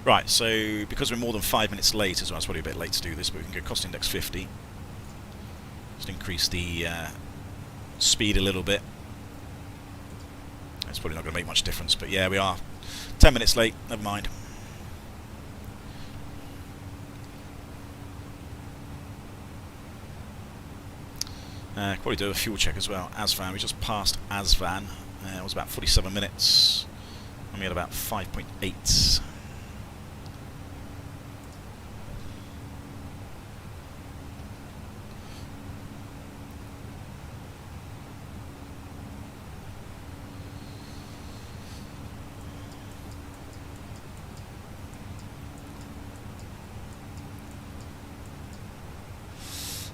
Right, so because we're more than 5 minutes late as well, it's probably a bit late to do this, but we can go cost index 50. Just increase the speed a little bit. It's probably not going to make much difference, but yeah, we are 10 minutes late, never mind. Probably do a fuel check as well. Asvan, we just passed Asvan. It was about 47 minutes, and we had about 5.8.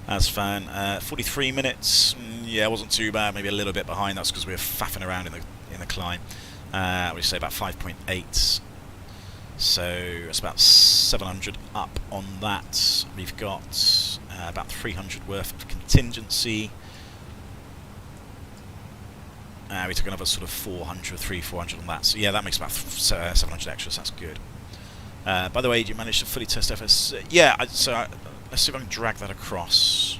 Asvan, 43 minutes. Yeah, it wasn't too bad. Maybe a little bit behind. That's because we were faffing around in the climb. We say about 5.8. So it's about 700 up on that. We've got about 300 worth of contingency. We took another sort of 400 on that. So yeah, that makes about 700 extras. That's good. By the way, did you manage to fully test FS? Yeah, let's see if I can drag that across.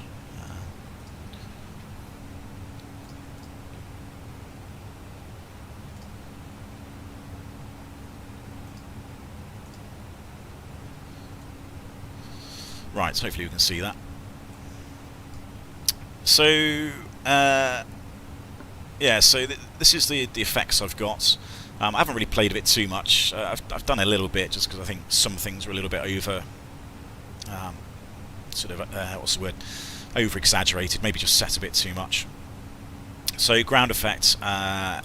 Right, so hopefully we can see that. So, yeah, so this is the effects I've got. I haven't really played with it too much. I've done a little bit just because I think some things were a little bit over, what's the word? Over exaggerated, maybe just set a bit too much. So ground effect, yeah,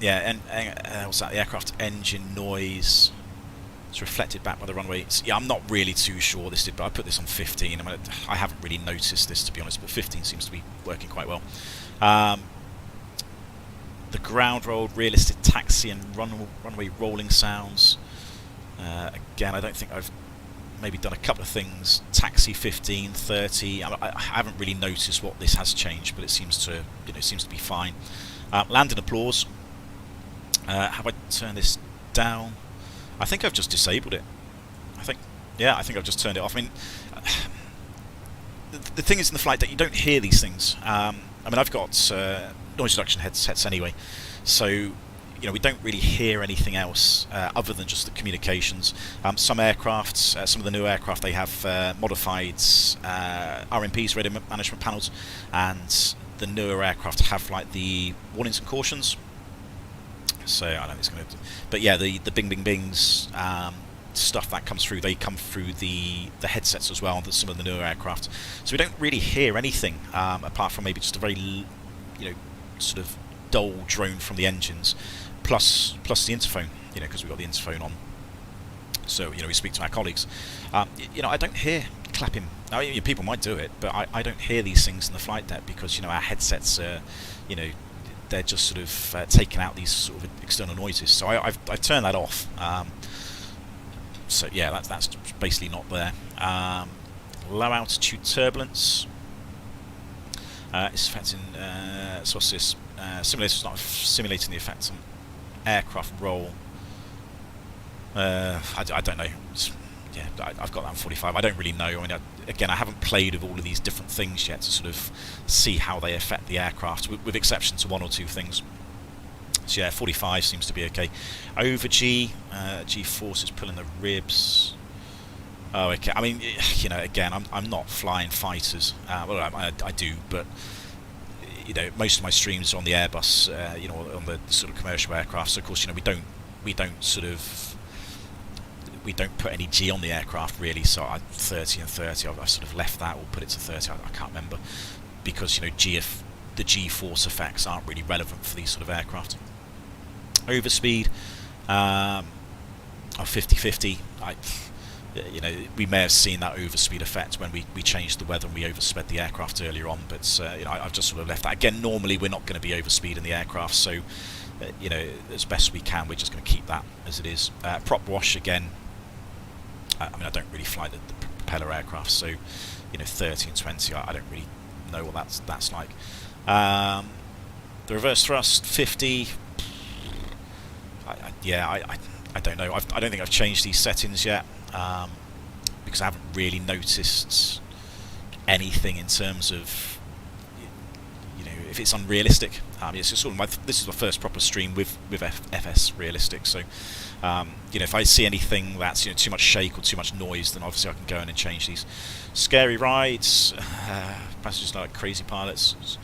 and what's that? The aircraft engine noise. It's reflected back by the runway. Yeah, I'm not really too sure this did, but I put this on 15. I mean, I haven't really noticed this, to be honest, but 15 seems to be working quite well. The ground rolled, realistic taxi and runway rolling sounds. Again, I don't think I've maybe done a couple of things. Taxi 15, 30. I haven't really noticed what this has changed, but it seems to, seems to be fine. Landing applause. Have I turned this down? I think I've just disabled it. I think I've just turned it off. I mean, the thing is in the flight deck, you don't hear these things. I mean, I've got noise reduction headsets anyway, so we don't really hear anything else other than just the communications. Some aircraft, some of the new aircraft, they have modified RMPs, radio management panels, and the newer aircraft have like the warnings and cautions. So I don't think it's going to, but yeah, the bing bing bings stuff that comes through, they come through the headsets as well. Some of the newer aircraft, so we don't really hear anything apart from maybe just a very sort of dull drone from the engines, plus the interphone, because we've got the interphone on. So we speak to our colleagues. I don't hear clapping. Now, people might do it, but I don't hear these things in the flight deck because our headsets are they're just sort of taking out these sort of external noises. So I've turned that off. So yeah, that's basically not there. Low altitude turbulence. It's affecting. So what's this? Simulator's not simulating the effects on aircraft roll. I don't know. Yeah, I've got that on 45. I don't really know. I mean, again, I haven't played with all of these different things yet to sort of see how they affect the aircraft, with exception to one or two things. So yeah, 45 seems to be okay. Over G, G-force is pulling the ribs. Oh, okay. I mean, again, I'm not flying fighters. Well, I do, but most of my streams are on the Airbus, on the sort of commercial aircraft. So of course, we don't put any G on the aircraft really. So 30 and 30, I've sort of left that or put it to 30. I can't remember because the G-force effects aren't really relevant for these sort of aircraft. Overspeed, 50-50. We may have seen that overspeed effect when we changed the weather and we oversped the aircraft earlier on, but I've just sort of left that. Again, normally we're not going to be overspeeding the aircraft, so as best we can, we're just going to keep that as it is. Prop wash again. I mean, I don't really fly the propeller aircraft, so 30 and 20, I don't really know what that's like. The reverse thrust 50. I don't know. I don't think I've changed these settings yet because I haven't really noticed anything in terms of if it's unrealistic. It's just sort of this is my first proper stream with FS realistic. So if I see anything that's too much shake or too much noise, then obviously I can go in and change these. Scary rides, passengers like crazy pilots.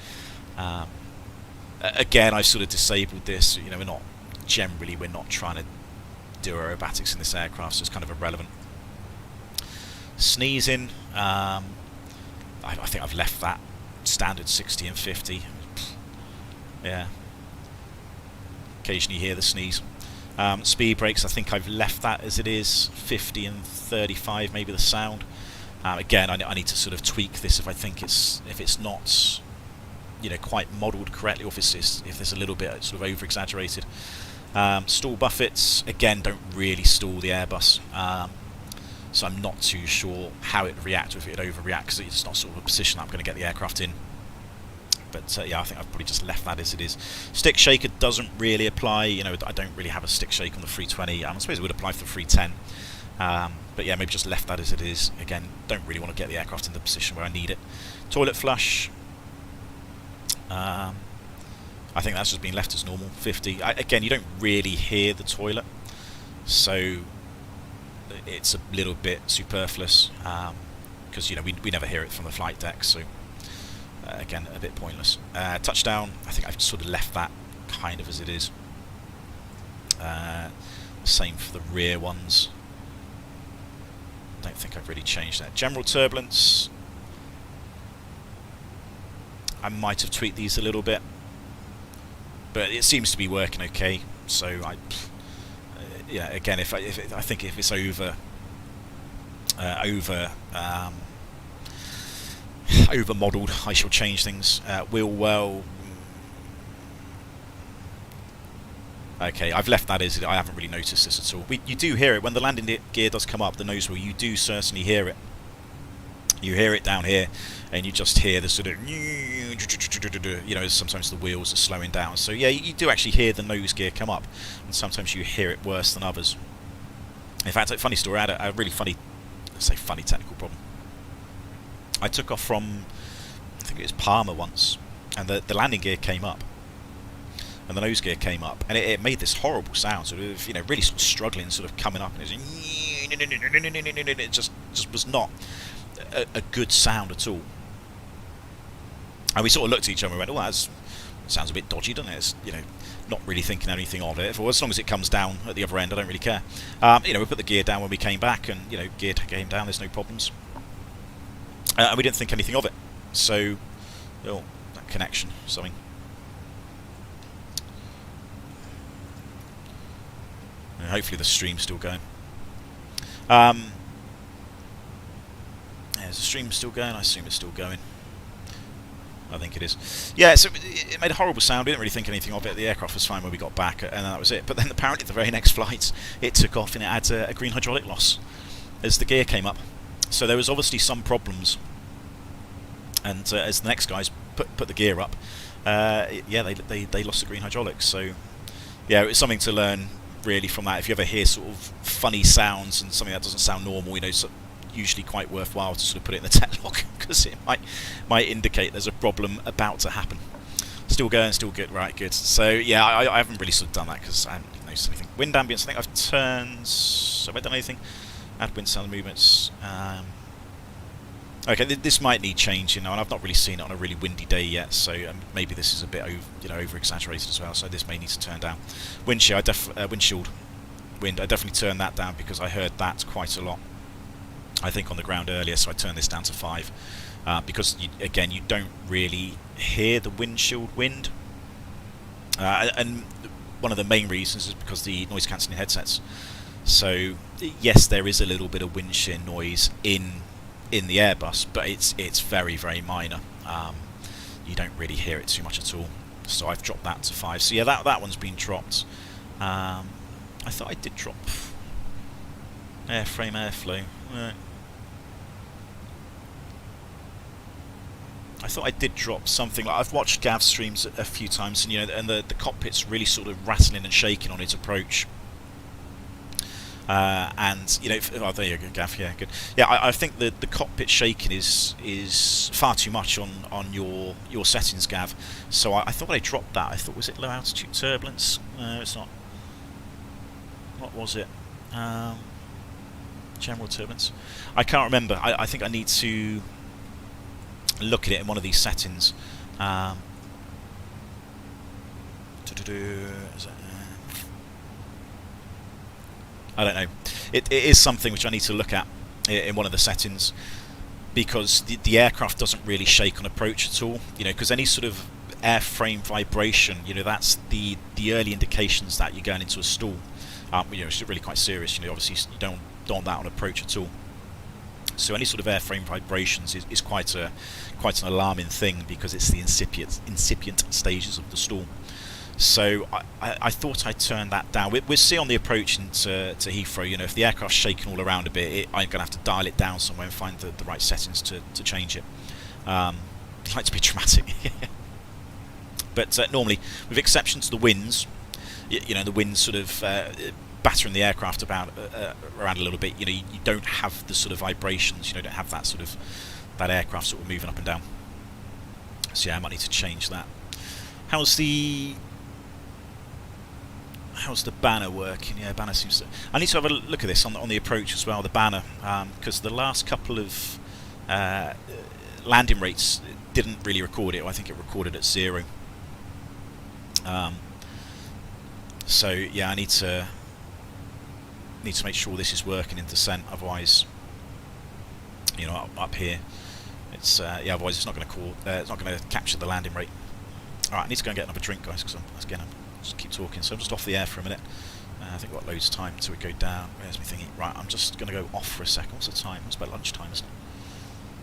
Again, I've sort of disabled this. We're not trying to do aerobatics in this aircraft, so it's kind of irrelevant. Sneezing, I think I've left that standard 60 and 50. Yeah. Occasionally you hear the sneeze. Speed brakes, I think I've left that as it is, 50 and 35, maybe the sound. Again, I need to sort of tweak this if I think if it's not quite modelled correctly, or if there's a little bit sort of over exaggerated. Stall buffets, again, don't really stall the Airbus, so I'm not too sure how it would react, or if it would overreact, because it's not sort of a position that I'm going to get the aircraft in. But yeah, I think I've probably just left that as it is. Stick shaker doesn't really apply. You know, I don't really have a stick shake on the 320. I suppose it would apply for the 310. But yeah, maybe just left that as it is. Again, don't really want to get the aircraft in the position where I need it. Toilet flush. I think that's just been left as normal, 50. Again, you don't really hear the toilet, so it's a little bit superfluous, because you know we never hear it from the flight deck, so again, a bit pointless. Touchdown, I think I've sort of left that kind of as it is. Same for the rear ones. Don't think I've really changed that. General turbulence, I might have tweaked these a little bit, but it seems to be working okay. So yeah, again, I think if it's over modelled, I shall change things. Wheel well. Okay, I've left that as it. I haven't really noticed this at all. You do hear it when the landing gear does come up, the nose wheel. You do certainly hear it. You hear it down here, and you just hear the sort of, you know, sometimes the wheels are slowing down. So yeah, you do actually hear the nose gear come up, and sometimes you hear it worse than others. In fact, a funny story, I had a really funny, let's say funny technical problem. I took off from, I think it was Palma once, and the landing gear came up, and the nose gear came up, and it made this horrible sound, sort of, you know, really sort of struggling, sort of coming up, and it just was not a good sound at all. And we sort of looked at each other and went, "Oh, that sounds a bit dodgy, doesn't it?" It's, you know, not really thinking anything of it. As long as it comes down at the other end, I don't really care. You know, we put the gear down when we came back, and you know, gear came down. There's no problems, and we didn't think anything of it. So, oh, that connection, something. And hopefully the stream's still going. Is the stream still going? I assume it's still going. I think it is. Yeah, so it made a horrible sound. We didn't really think anything of it. The aircraft was fine when we got back, and that was it. But then apparently the very next flight, it took off and it had a green hydraulic loss as the gear came up. So there was obviously some problems. And as the next guys put the gear up, yeah, they lost the green hydraulics. So yeah, it was something to learn really from that. If you ever hear sort of funny sounds and something that doesn't sound normal, you know, usually quite worthwhile to sort of put it in the tech log, because it might indicate there's a problem about to happen. Still going, still good, right, good. So yeah, I haven't really sort of done that because I haven't noticed anything. Wind ambience, I think I've turned. Have I done anything? Add wind sound movements. Okay, this might need changing, and I've not really seen it on a really windy day yet, so maybe this is a bit over exaggerated as well. So this may need to turn down. Windshield, wind. I definitely turned that down because I heard that quite a lot, I think, on the ground earlier, so I turned this down to 5 because again, you don't really hear the windshield wind, and one of the main reasons is because the noise cancelling headsets. So yes, there is a little bit of wind shear noise in the Airbus, but it's very, very minor. You don't really hear it too much at all. So I've dropped that to 5. So yeah, that one's been dropped. I thought I did drop airframe airflow. I thought I did drop something. Like, I've watched Gav's streams a few times, and you know, and the cockpit's really sort of rattling and shaking on its approach. And you know, oh, there you go, Gav. Yeah, good. Yeah, I think the cockpit shaking is far too much on your settings, Gav. So I thought I dropped that. I thought, was it low altitude turbulence? No, it's not. What was it? General turbulence. I can't remember. I think I need to look at it in one of these settings. I don't know. It is something which I need to look at in one of the settings, because the aircraft doesn't really shake on approach at all. You know, because any sort of airframe vibration, you know, that's the early indications that you're going into a stall. You know, it's really quite serious. You know, obviously you don't want that on approach at all. So any sort of airframe vibrations is quite an alarming thing, because it's the incipient stages of the stall. So I thought I'd turn that down. We'll see on the approach into Heathrow. You know, if the aircraft's shaking all around a bit, I'm going to have to dial it down somewhere and find the right settings to change it. I like to be dramatic. But normally, with exception to the winds, you know, the winds sort of battering the aircraft about around a little bit. You know, you don't have the sort of vibrations. You know, don't have that sort of that aircraft sort of moving up and down. So yeah, I might need to change that. How's the banner working? Yeah, banner seems to... I need to have a look at this on the approach as well, the banner, because the last couple of landing rates didn't really record it. I think it recorded at 0. So yeah, I need to make sure this is working in descent. Otherwise, you know, up here, it's yeah. Otherwise, it's not going to call. It's not going to capture the landing rate. All right, I need to go and get another drink, guys, because I'm just keep talking. So I'm just off the air for a minute. I think we've got loads of time until we go down. Where's my thingy? Right, I'm just going to go off for a second. What's the time? It's about lunchtime, isn't it?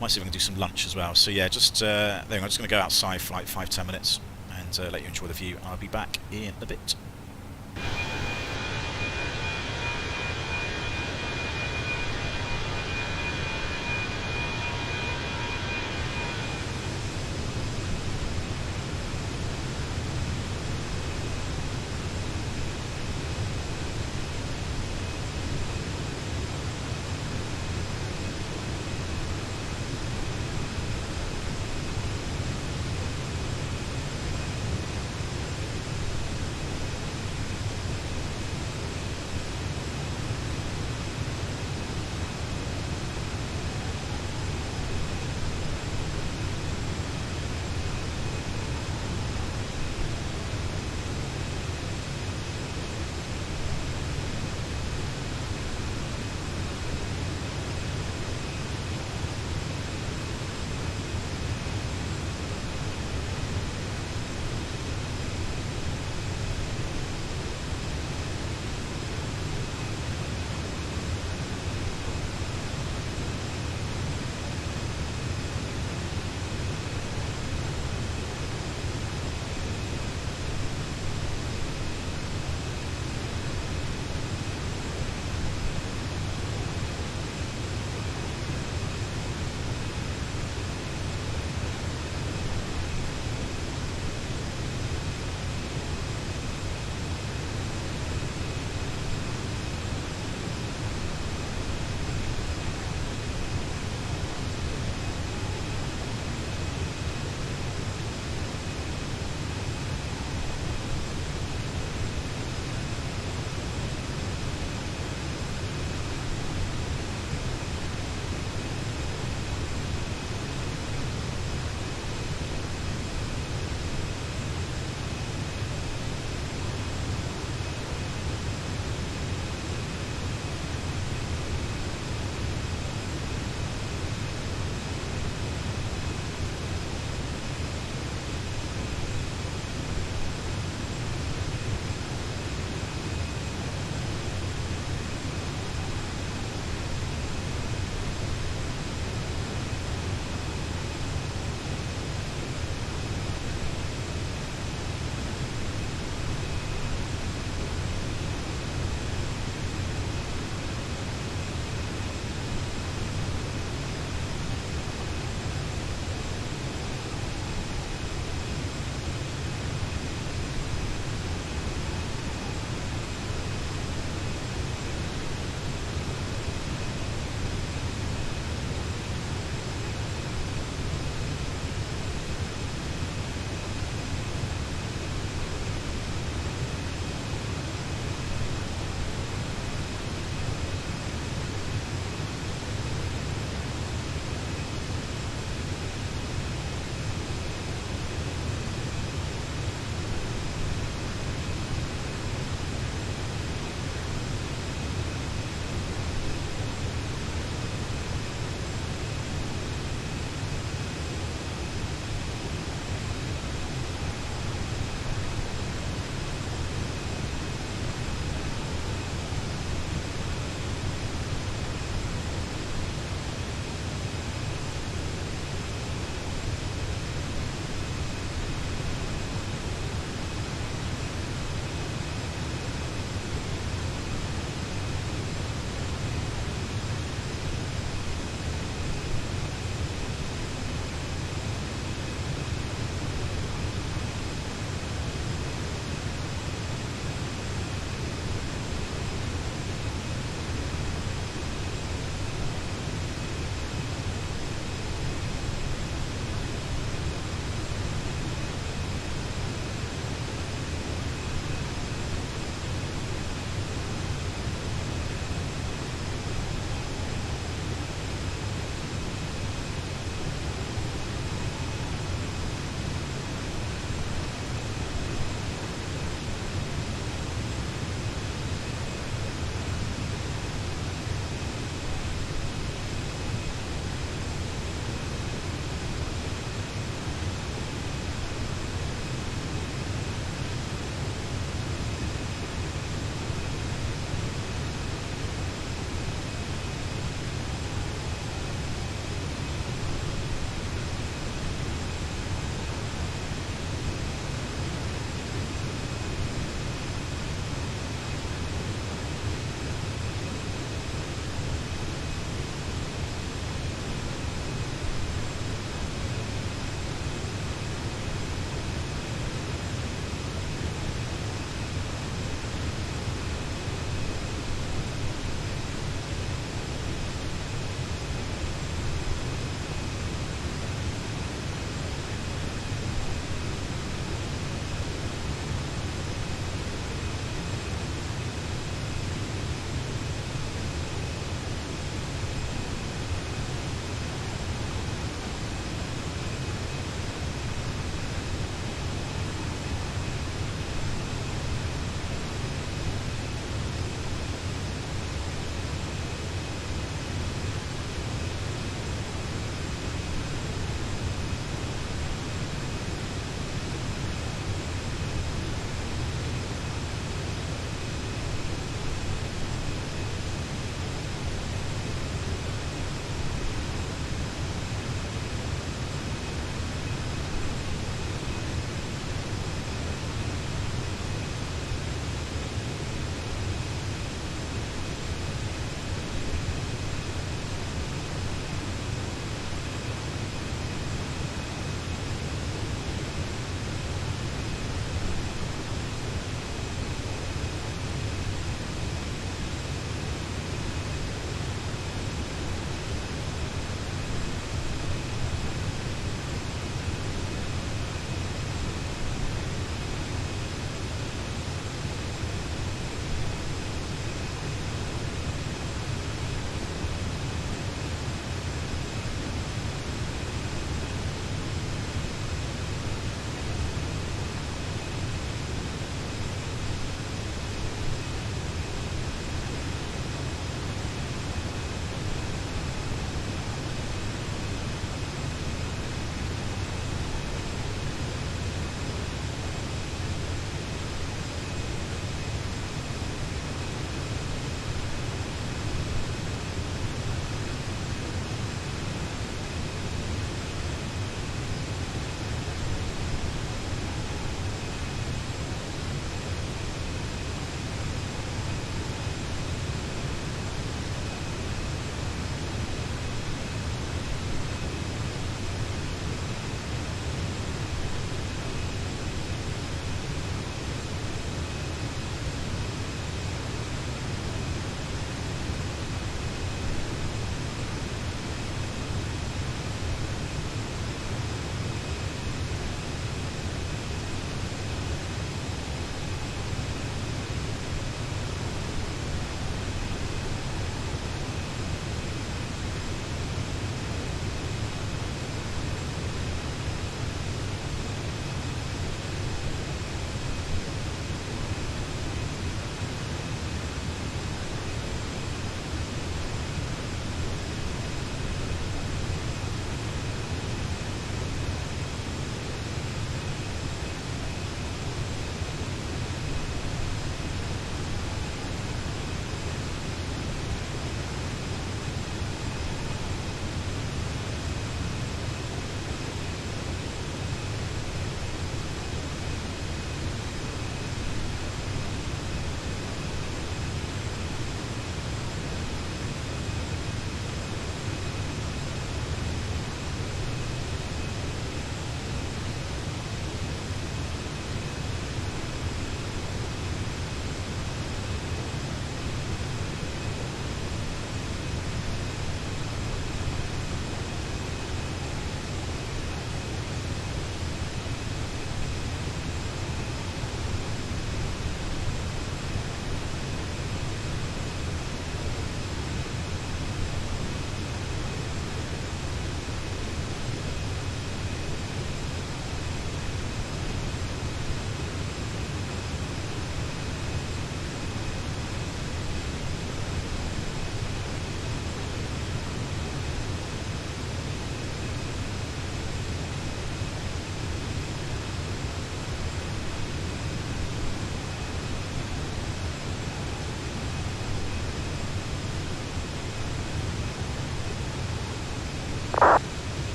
Might see if I can do some lunch as well. So yeah, just there. I'm just going to go outside for like 5-10 minutes and let you enjoy the view. I'll be back in a bit.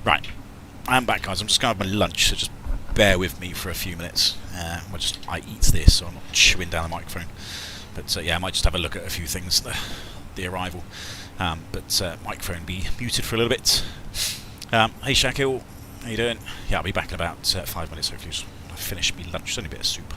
Right, I'm back, guys. I'm just going to have my lunch, so just bear with me for a few minutes. I eat this, so I'm not chewing down the microphone. But yeah, I might just have a look at a few things, the arrival. Microphone be muted for a little bit. Hey Shakil, how you doing? Yeah, I'll be back in about 5 minutes, hopefully. I've finished my lunch, it's only a bit of soup.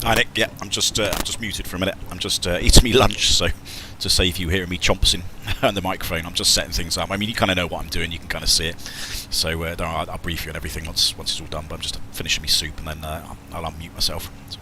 Hi Nick, yeah, I'm just muted for a minute. I'm just eating me lunch, so to save you hearing me chomping on the microphone, I'm just setting things up. I mean, you kind of know what I'm doing, you can kind of see it. So I'll brief you on everything once it's all done. But I'm just finishing me soup, and then I'll unmute myself. So.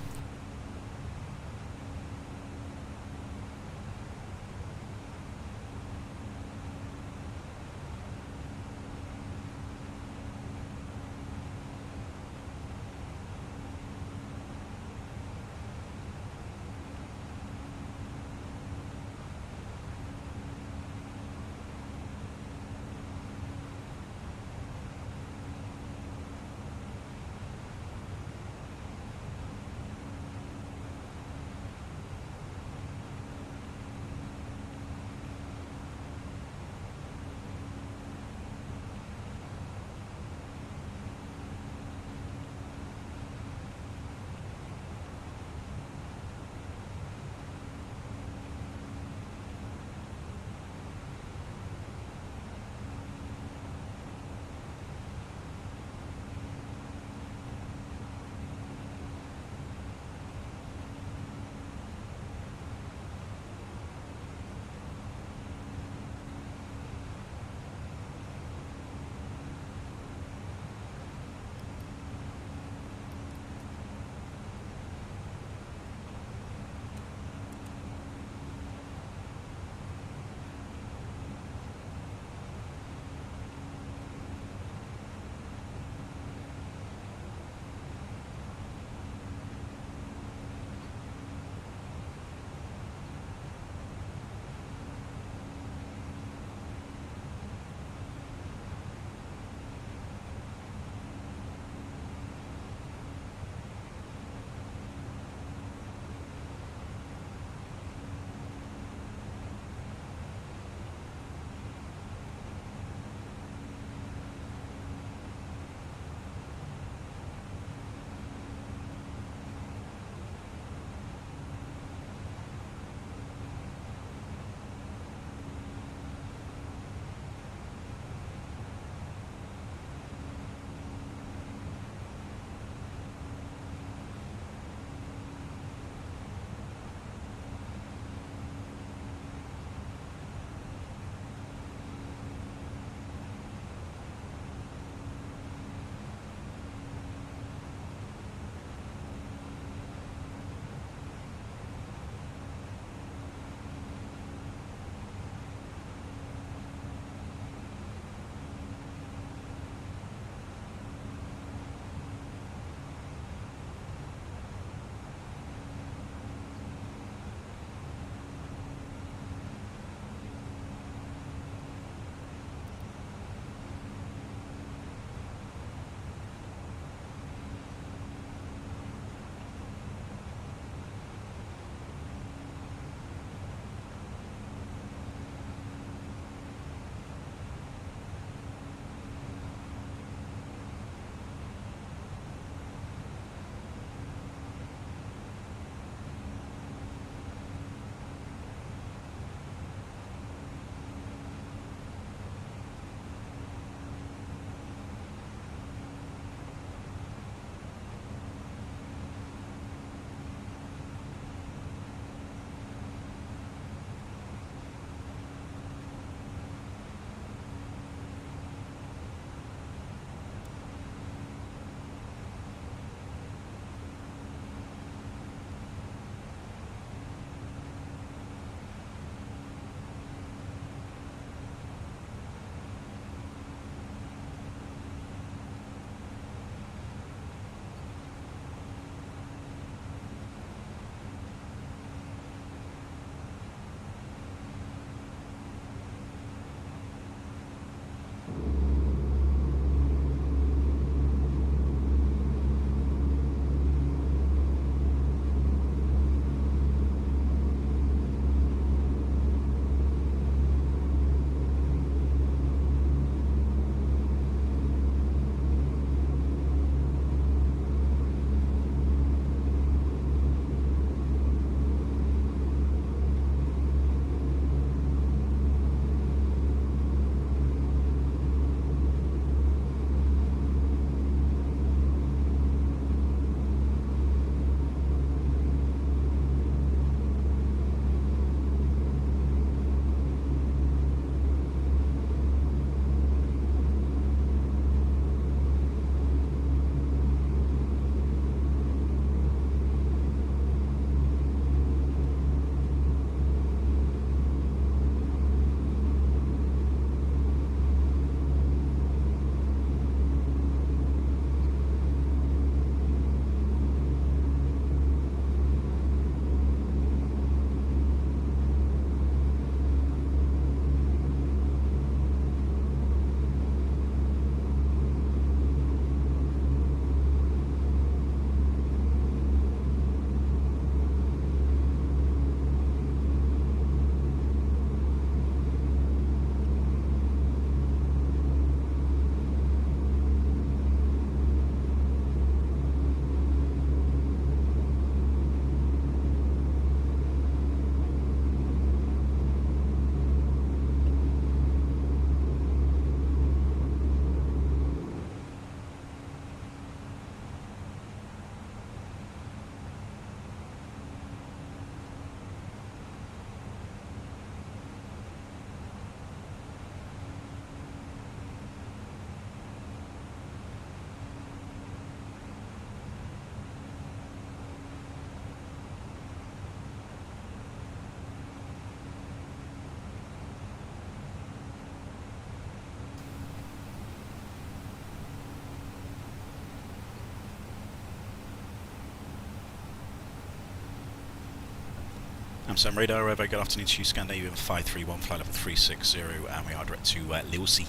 Amsterdam radar, very good afternoon to you, Scandinavian 531, flight level 360, and we are direct to Lilsey.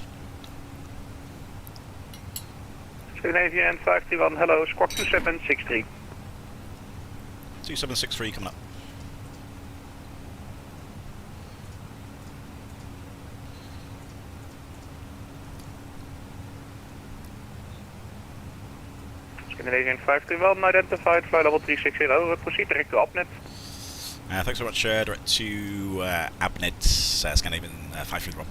Scandinavian 531, hello, squawk 2763. 2763 coming up. Scandinavian 531, identified, flight level 360, proceed direct to Opnet. Thanks so much, direct to Abnet, Scandinavian 531.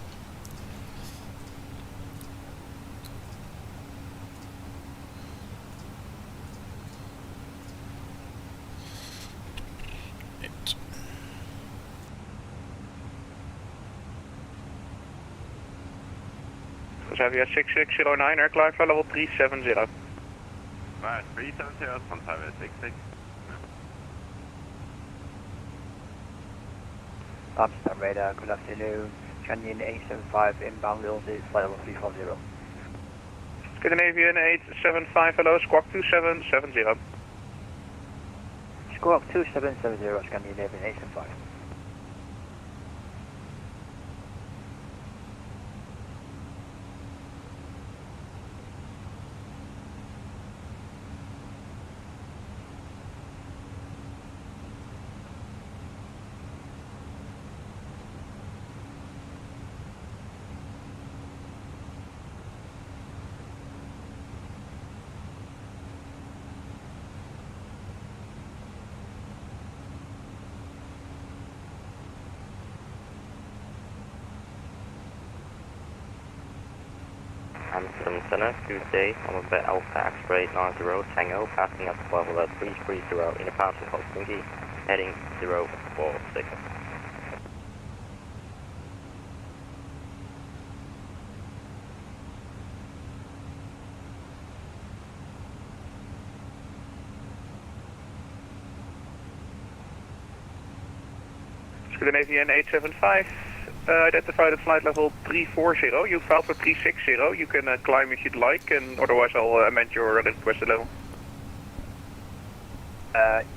Xavier 6609, aircraft flight level 370. Right, 370 from Xavier 66. Amsterdam radar, good afternoon. Canyon 875 inbound Lilsey, flight level 340. Scandinavian 875, hello, squawk 2770. Squawk 2770, Scandinavian 875. Amsterdam Center, good day. I'm a bit Alpha X-ray 90 Tango, passing up to level 330 in a path to Helsinki, heading 046. Scandinavian 875, identified at flight level 340. You filed for 360. You can climb if you'd like, and otherwise I'll amend your requested level.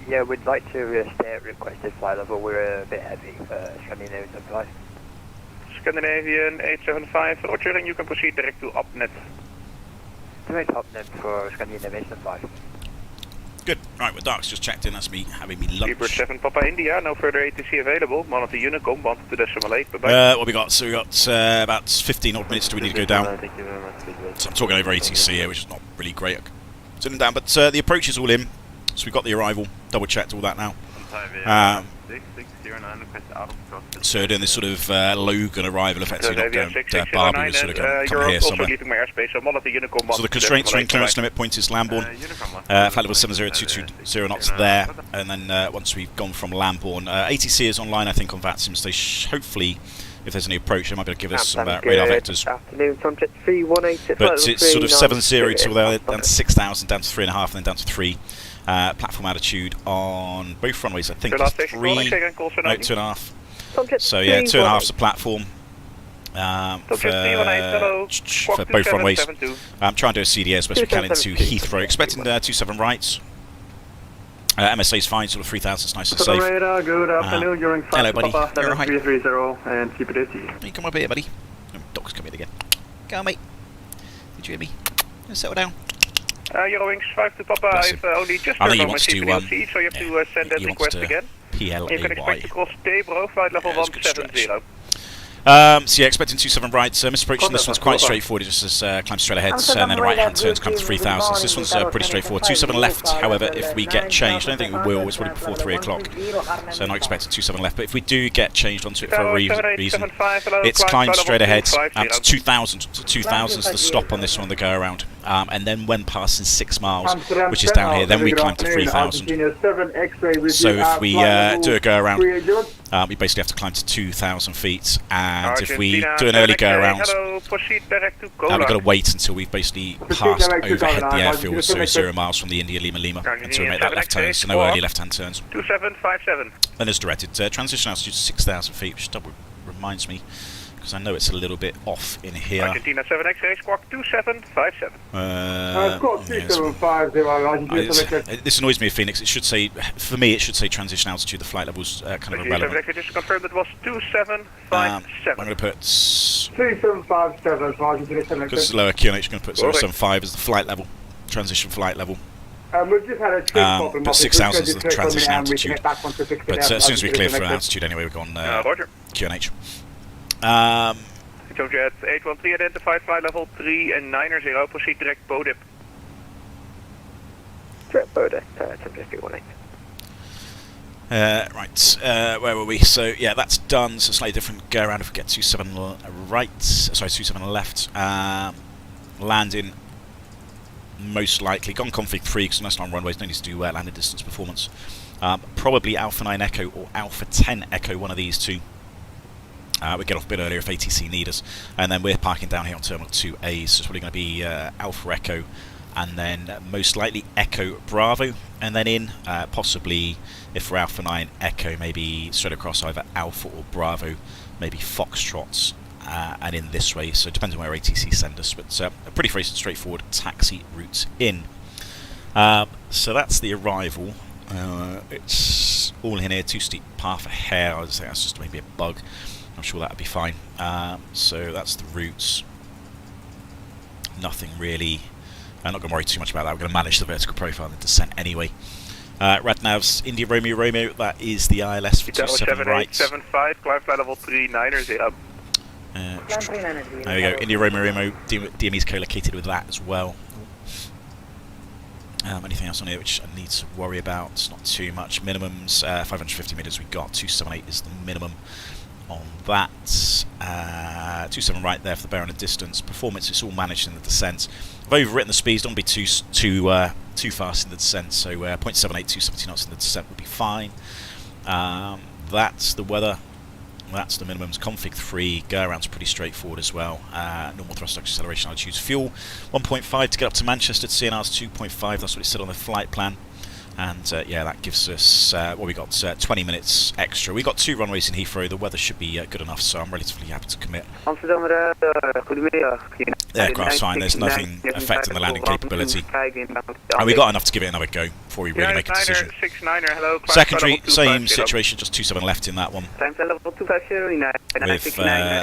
Yeah, we'd like to stay at requested flight level. We're a bit heavy for Scandinavian flight. Scandinavian 875, Roger, and you can proceed direct to Opnet. Direct Opnet for Scandinavian flight. Good. Right, well, Dark's just checked in. That's me having me lunch. Libra 7 Papa India, no further ATC available. Monitor Unicom, 1 to decimal 8. Bye-bye. What we got? So we got about 15 odd minutes. Do we need to go down? So I'm talking over ATC here, which is not really great. Sitting down, but the approach is all in. So we've got the arrival. Double checked all that now. So doing this sort of Logan arrival, effectively not going Barbie, was sort of going come here somewhere. So the constraints are in clearance limit point is Lambourne, flight level 70220 knots there, and then once we've gone from Lambourne, ATC is online I think on VATSIM, so hopefully if there's any approach they might be able to give us some radar vectors. But it's sort of 7-0 till there, down to 6,000, down to 3.5 and then down to 3. Platform altitude on both runways, I think, is 3, no, 2.5. So yeah, 2.5 is the platform for both runways. I'm trying to do a CDA as best we can into Heathrow. Expecting 27 rights. MSA is fine, sort of 3,000 is nice and safe. Good afternoon, you're in hello, buddy. Papa, You're right. 330 and keep it easy. You come up here, buddy. Doc's coming again. Go on, mate. Did you hear me? Settle down. Eurowings 5 to Papa, I've only just I think he wants to, so you have to send that request again. P-L-A-Y. You can expect to cross Debro, flight level 170. So yeah, expecting 27 rights. Misapproach on this one's quite straightforward. It just says climb straight ahead, and then a right hand turn to climb to 3,000. So this one's pretty straightforward. 27 left, however, if we get changed, I don't think we will. It's probably before 3 o'clock, so not expecting 27 left. But if we do get changed onto it for a reason, it's climb straight ahead to 2,000. So 2,000 is the stop on this one, the go around. And then when passing 6 miles, which is down here, then we climb to 3,000. So if we do a go around, we basically have to climb to 2,000 feet. And if we do an early go around, we've got to wait until we've basically passed overhead the airfield, so 0 miles from the India Lima until we make that left turn, so no early left hand turns. 2757. Then as directed, transition altitude to 6,000 feet, which double reminds me, because I know it's a little bit off in here. Argentina 7 X-ray, squawk 2757. Squawk 2750, this annoys me, Phoenix. It should say, for me, it should say transition altitude. The flight level's kind of irrelevant. Just to confirm that was 2757. I'm going to put 2757 for Argentina 7 because it's lower QNH. Going to put 075 as the flight level, transition flight level. We've just had a trip problem. But 6,000 is the transition altitude. But as soon as we clear for altitude, anyway, we've gone Roger. QNH. Jet 813 identified flight level 390. Proceed direct BODIP. Direct BODIP, subject 318. Right, where were we? So yeah, that's done. So slightly different go around if we get 27 right. Sorry, 27 left. Landing. Most likely gone config 3 because nice long runways, no need to do landing distance performance. Probably Alpha 9 Echo or Alpha 10 Echo, one of these two. We get off a bit earlier if ATC need us, and then we're parking down here on Terminal 2A, so it's probably going to be Alpha Echo, and then most likely Echo Bravo, and then in possibly if we're Alpha 9 Echo, maybe straight across either Alpha or Bravo, maybe Foxtrots. And in this way, so depends on where ATC send us, but a pretty straightforward taxi route in. So that's the arrival. It's all in here, too steep path ahead. I would say that's just maybe a bug. I'm sure that'll be fine. So that's the routes. Nothing really. I'm not going to worry too much about that. We're going to manage the vertical profile and the descent anyway. Radnav's India Romeo Romeo. That is the ILS for 27 right. 7875, climb flight level 390. There we go, India Romeo Romeo, DME's co-located with that as well. Anything else on here which I need to worry about? It's not too much. Minimums, 550 metres we got, 278 is the minimum on that. 27 right there for the bearing of distance. Performance, it's all managed in the descent. I've overwritten the speeds, don't be too fast in the descent, so 0.78, 270 knots in the descent would be fine. That's the weather. That's the minimums. Config 3, go around's pretty straightforward as well. Normal thrust acceleration, I'd use fuel 1.5 to get up to Manchester. CNR's 2.5, that's what it said on the flight plan. And yeah, that gives us, we got 20 minutes extra. We got 2 runways in Heathrow, the weather should be good enough, so I'm relatively happy to commit. The aircraft's fine, there's nothing affecting the landing capability. And we got enough to give it another go before we really make a decision. Secondary, same situation, just 27 left in that one. With,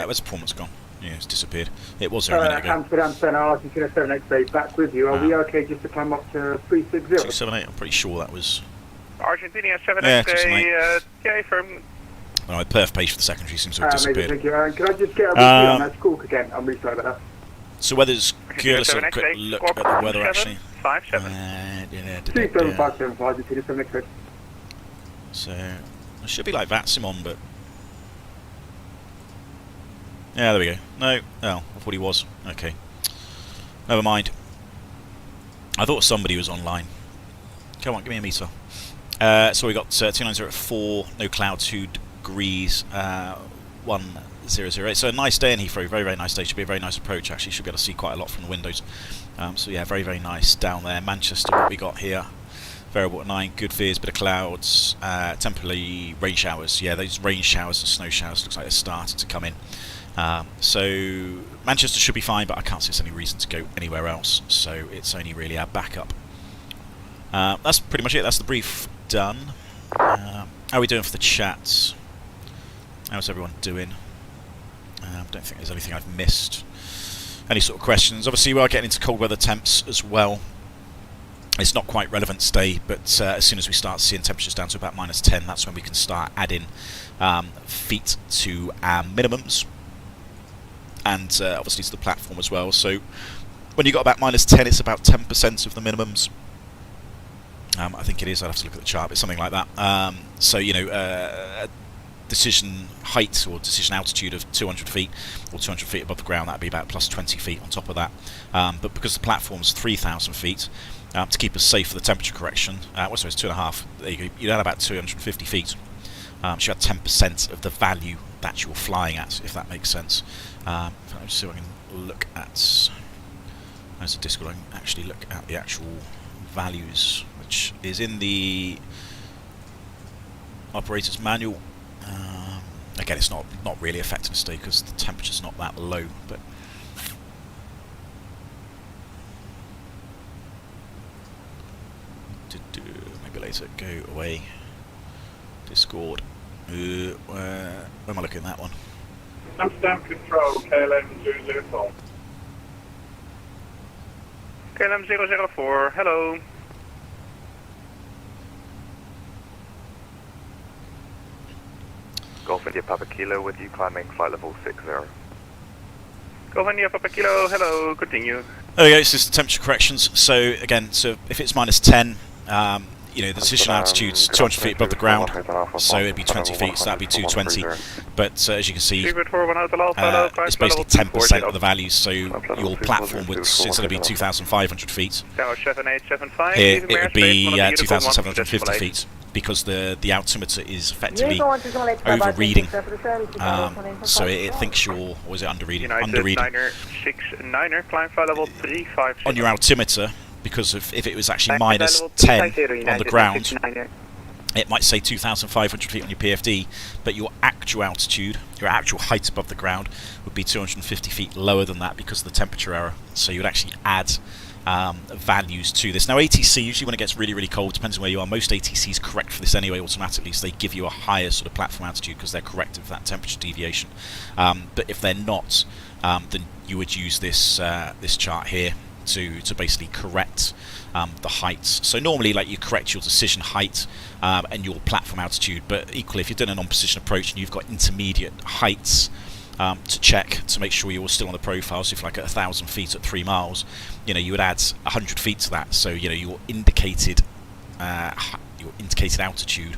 where's the performance gone? Yeah, it's disappeared. It was there a minute ago. Amsterdam Center, Argentina 7X8, back with you. Are we okay just to climb up to 360? 278, I'm pretty sure that was... Argentina 7X8, yeah, firm. Alright, perf page for the secondary seems to have disappeared. Thank you. Can I just get a review on that squawk again? I'm really sorry about that. So weather's good, let's have a quick look at the weather actually. 2757 for Argentina 7X8. So, it should be like that, Simon, but... Yeah, there we go. No, I thought he was. Okay. Never mind. I thought somebody was online. Come on, give me a meter. So we got 290 at 4, no cloud, 2 degrees, 1008. So a nice day in Heathrow, very, very nice day. Should be a very nice approach, actually. Should be able to see quite a lot from the windows. So yeah, very, very nice down there. Manchester, what we got here. Variable at 9, good veers, bit of clouds, temporary rain showers. Yeah, those rain showers and snow showers looks like they're starting to come in. So Manchester should be fine, but I can't see there's any reason to go anywhere else, so it's only really our backup. That's pretty much it, that's the brief done. How are we doing for the chats? How's everyone doing? I don't think there's anything I've missed. Any sort of questions? Obviously we are getting into cold weather temps as well. It's not quite relevant today, but as soon as we start seeing temperatures down to about -10, that's when we can start adding feet to our minimums. And obviously to the platform as well. So when you got about -10, it's about 10% of the minimums. I think it is. I'd have to look at the chart. It's something like that. So you know, a decision height or decision altitude of 200 feet or 200 feet above the ground, that'd be about +20 feet on top of that. But because the platform's 3,000 feet, to keep us safe for the temperature correction, what's it? 2.5. There you go. You'd add about 250 feet. So you had 10% of the value that you're flying at, if that makes sense. I'll just see if I can look at. As a Discord, I can actually look at the actual values, which is in the operator's manual. Okay, again, it's not really affecting us today because the temperature's not that low, but maybe later. Go away. Discord. Where am I looking at that one? Amsterdam Control, KLM 004. KLM 004, hello. Golf India Papa Kilo with you climbing flight level 60. Golf India Papa Kilo, hello, continue. There we go, it's just the temperature corrections. So again, so if it's -10, you know, the decision altitude's 200 feet above the ground, so it'd be 20 feet, so that'd be 220. But as you can see, it's basically 10% of the values, so your platform would, instead of be 2,500 feet, here it would be 2,750 feet, because the altimeter is effectively over-reading, so it thinks you're, or is it under-reading? Under-reading. On your altimeter, because if it was actually -10 on the ground, it might say 2,500 feet on your PFD, but your actual altitude, your actual height above the ground, would be 250 feet lower than that because of the temperature error. So you would actually add values to this. Now ATC, usually when it gets really, really cold, depends on where you are, most ATCs correct for this anyway automatically, so they give you a higher sort of platform altitude because they're corrective for that temperature deviation. But if they're not, then you would use this this chart here to basically correct the heights. So normally, like, you correct your decision height and your platform altitude, but equally if you're doing an on-position approach and you've got intermediate heights to check to make sure you're still on the profile, so if like at 1,000 feet at 3 miles, you know, you would add 100 feet to that, so you know your indicated altitude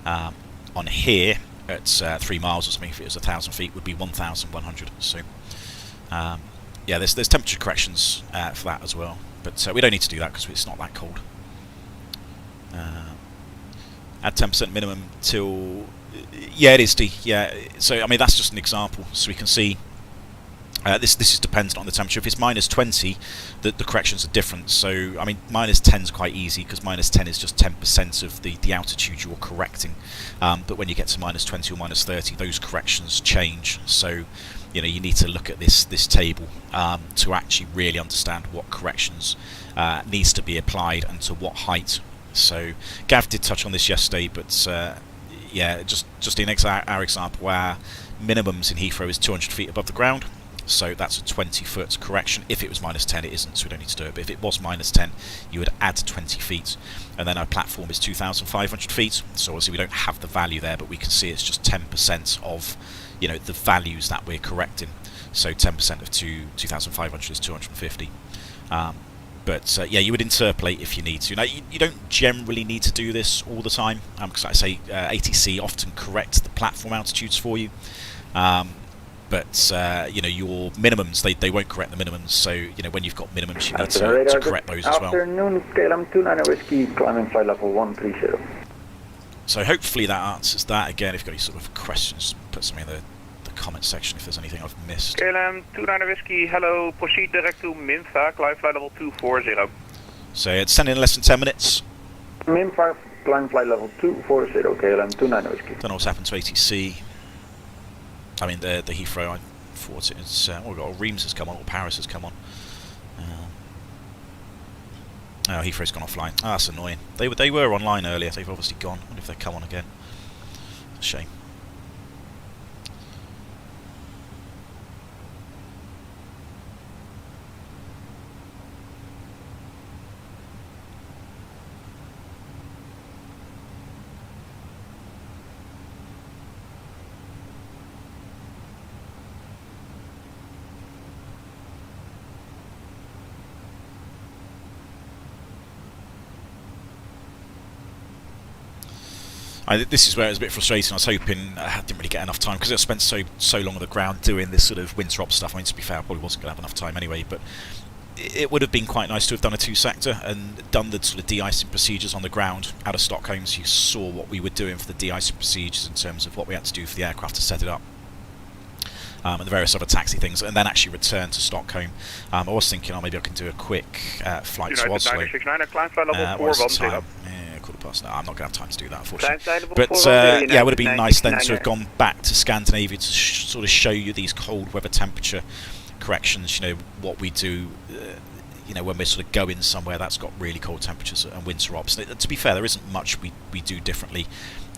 on here at 3 miles or something, if it was 1,000 feet, would be 1,100. So yeah, there's temperature corrections for that as well, but we don't need to do that because it's not that cold. Add 10% minimum till, yeah, it is D. Yeah, so I mean that's just an example, so we can see this is dependent on the temperature. If it's -20, the corrections are different. So I mean -10 is quite easy because -10 is just 10% of the altitude you're correcting. But when you get to -20 or -30, those corrections change. So you know, you need to look at this table to actually really understand what corrections needs to be applied and to what height. So Gav did touch on this yesterday, but yeah, just in our example, our minimums in Heathrow is 200 feet above the ground, so that's a 20-foot correction. If it was -10, it isn't, so we don't need to do it. But if it was -10, you would add 20 feet, and then our platform is 2,500 feet. So obviously we don't have the value there, but we can see it's just 10% of, you know, the values that we're correcting. So 10% of 2,500 is 250. But yeah, you would interpolate if you need to. Now, you don't generally need to do this all the time, because like I say, ATC often correct the platform altitudes for you. But you know, your minimums, they won't correct the minimums. So you know, when you've got minimums, you need to correct those as well. Afternoon, KLM 29 Whiskey, climbing flight level 130. So hopefully that answers that. Again, if you've got any sort of questions, put something in the comment section if there's anything I've missed. KLM 29 Whiskey, hello, proceed direct to Minfa, climb flight level 240. So it's sending in less than 10 minutes. Minfa, climb flight level 240, KLM 29 Whiskey. Don't know what's happened to ATC. I mean the Heathrow, I thought it's oh, we've got Reims has come on, or Paris has come on. Oh, Heathrow's gone offline. Ah, that's annoying. They were online earlier. They've obviously gone. I wonder if they come on again. Shame. This is where it was a bit frustrating. I was hoping I didn't really get enough time because I spent so long on the ground doing this sort of Winthrop stuff. I mean, to be fair, I probably wasn't going to have enough time anyway, but it would have been quite nice to have done a 2-sector and done the sort of de-icing procedures on the ground out of Stockholm, so you saw what we were doing for the de-icing procedures in terms of what we had to do for the aircraft to set it up. And the various other taxi things, and then actually return to Stockholm. I was thinking, oh, maybe I can do a quick flight to Oslo. Climb flight level 410. Yeah, £15. No, I'm not going to have time to do that, unfortunately. But yeah, it would have been nice then to have gone back to Scandinavia to sort of show you these cold weather temperature corrections. You know what we do. You know, when we're sort of going somewhere that's got really cold temperatures and winter ops. And to be fair, there isn't much we do differently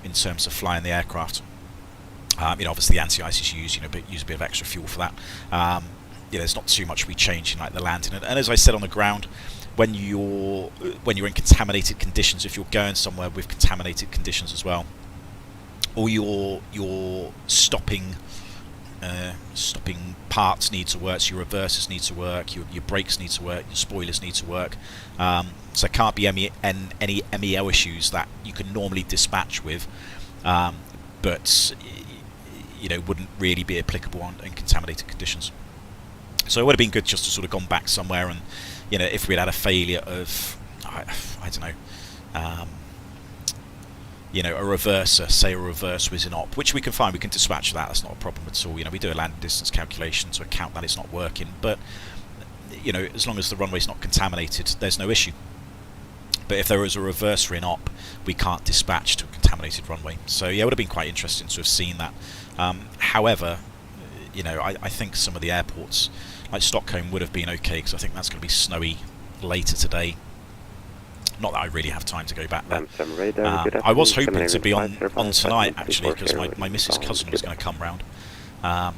in terms of flying the aircraft. You know, obviously the anti-ice is used. You know, but use a bit of extra fuel for that. You know, there's not too much we change in like the landing. And as I said on the ground, when you're in contaminated conditions, if you're going somewhere with contaminated conditions as well, or your stopping parts need to work, so your reversers need to work, your brakes need to work, your spoilers need to work. So there can't be any MEO issues that you can normally dispatch with, but you know, wouldn't really be applicable in contaminated conditions. So it would have been good just to sort of gone back somewhere, and you know, if we'd had a failure of I don't know, you know, a reverser, say a reverse was in op, which we can find, we can dispatch that, that's not a problem at all. You know, we do a landing distance calculation to account that it's not working, but you know, as long as the runway's not contaminated, there's no issue. But if there is a reverser in op, we can't dispatch to a contaminated runway. So yeah, it would have been quite interesting to have seen that. However, you know, I think some of the airports, like Stockholm, would have been okay, because I think that's going to be snowy later today. Not that I really have time to go back there. I was hoping to be on tonight, actually, because my missus' cousin was going to come round.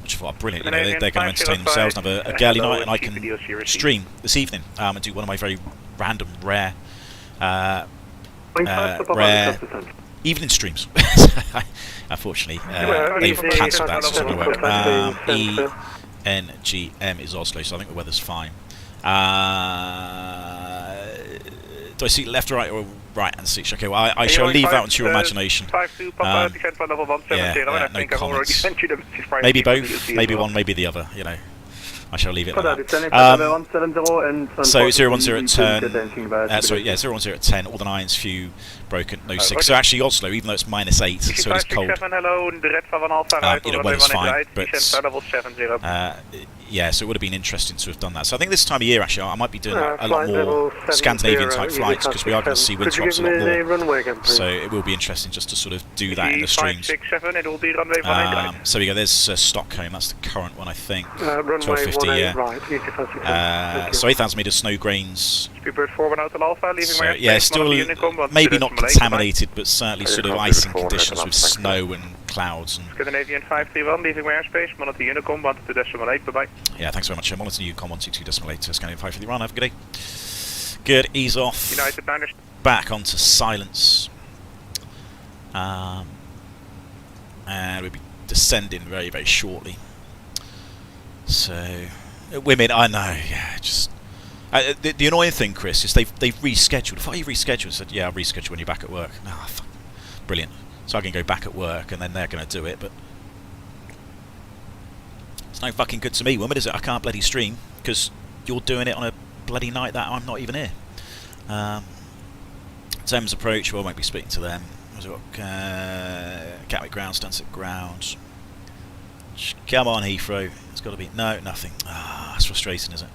Which I thought, brilliant, you know, they're going to entertain themselves and have a girly night, and I can stream this evening and do one of my very random, rare evening streams. Unfortunately, they've cancelled that, so it's not going to work. ENGM is Oslo, so I think the weather's fine. Do I see left, right, or right hand seats? Okay, well, I shall leave that to your imagination. Yeah, no comments. Maybe both, maybe one, maybe the other, you know. I shall leave it like that. So 010 at 10, sorry, yeah, 010 at 10, all the 9's few broken, no 6. So actually Oslo, even though it's -8, so it's cold, you know, weather's fine, but yeah, so it would have been interesting to have done that. So I think this time of year, actually, I might be doing a lot more Scandinavian type flights, because we are going to see winter ops a lot more. So it will be interesting just to sort of do that in the streams. So we go, there's Stockholm, that's the current one, I think. 1250, yeah. So 8,000 metres snow grains. So yeah, still maybe not contaminated, but certainly sort of icing conditions with snow and clouds. And Scandinavian 531, leaving airspace, monitor Unicom, 122.8, bye-bye. Yeah, thanks very much. Monitor Unicom 122.8, Scandinavian 531, have a good day. Good, ease off. United Niners. Back onto silence. And we'll be descending very, very shortly. So, women, I know, yeah, just... the annoying thing, Chris, is they've rescheduled. If I reschedule, I said, yeah, I'll reschedule when you're back at work. Ah, fuck. Brilliant. So I can go back at work, and then they're going to do it, but... It's no fucking good to me, woman, is it? I can't bloody stream, because you're doing it on a bloody night that I'm not even here. Thames approach, well, I won't be speaking to them. We've got Gatwick ground, Stansted ground. Come on, Heathrow. It's got to be... No, nothing. Ah, that's frustrating, isn't it?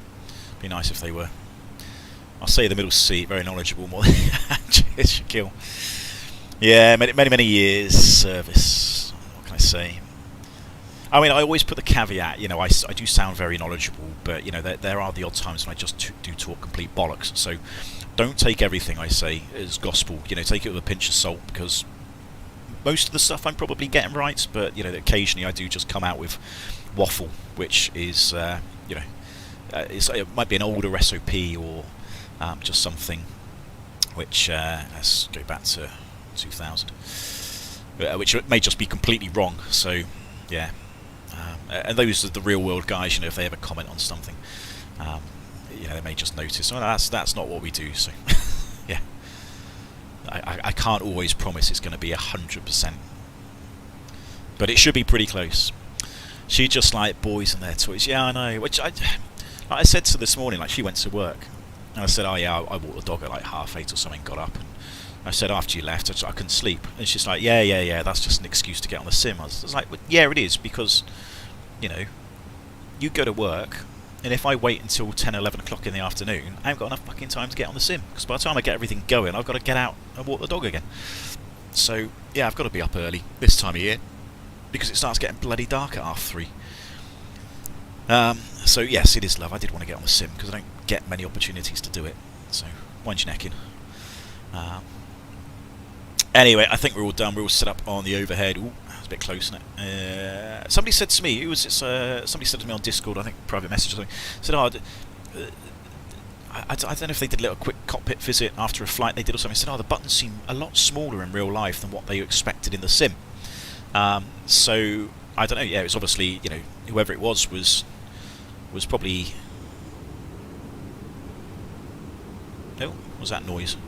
Be nice if they were. I'll say the middle seat, very knowledgeable, more than Shaquille. Yeah, many years service. What can I say? I mean, I always put the caveat, you know, I do sound very knowledgeable, but, you know, there are the odd times when I just do talk complete bollocks. So don't take everything I say as gospel. You know, take it with a pinch of salt, because most of the stuff I'm probably getting right, but, you know, occasionally I do just come out with waffle, which is, you know, it might be an older SOP or just something which, let's go back to 2000, which may just be completely wrong. So, yeah. And those are the real world guys, you know, if they ever comment on something, you know, they may just notice, oh, that's not what we do, so, yeah. I can't always promise it's going to be 100%, but it should be pretty close. She just like boys and their toys. Yeah, I know. Which I said to her this morning, like, she went to work, and I said, oh yeah, I walked the dog at like 8:30 or something, got up, and I said after you left, I couldn't sleep, and she's like, yeah, that's just an excuse to get on the sim. I was like, well, yeah, it is, because, you know, you go to work, And if I wait until 10, 11 o'clock in the afternoon, I haven't got enough fucking time to get on the sim. Because by the time I get everything going, I've got to get out and walk the dog again. So, yeah, I've got to be up early this time of year. Because it starts getting bloody dark at 3:30. So, yes, it is love. I did want to get on the sim because I don't get many opportunities to do it. So, wind your neck in. Anyway, I think we're all done. We're all set up on the overhead. Ooh, that's a bit close, isn't it? Somebody said to me, somebody said to me on Discord, I think private message or something, said, I don't know if they did a little quick cockpit visit after a flight they did or something. Said, the buttons seem a lot smaller in real life than what they expected in the sim. So, I don't know, yeah, it was obviously, whoever it was probably... Oh, what was that noise?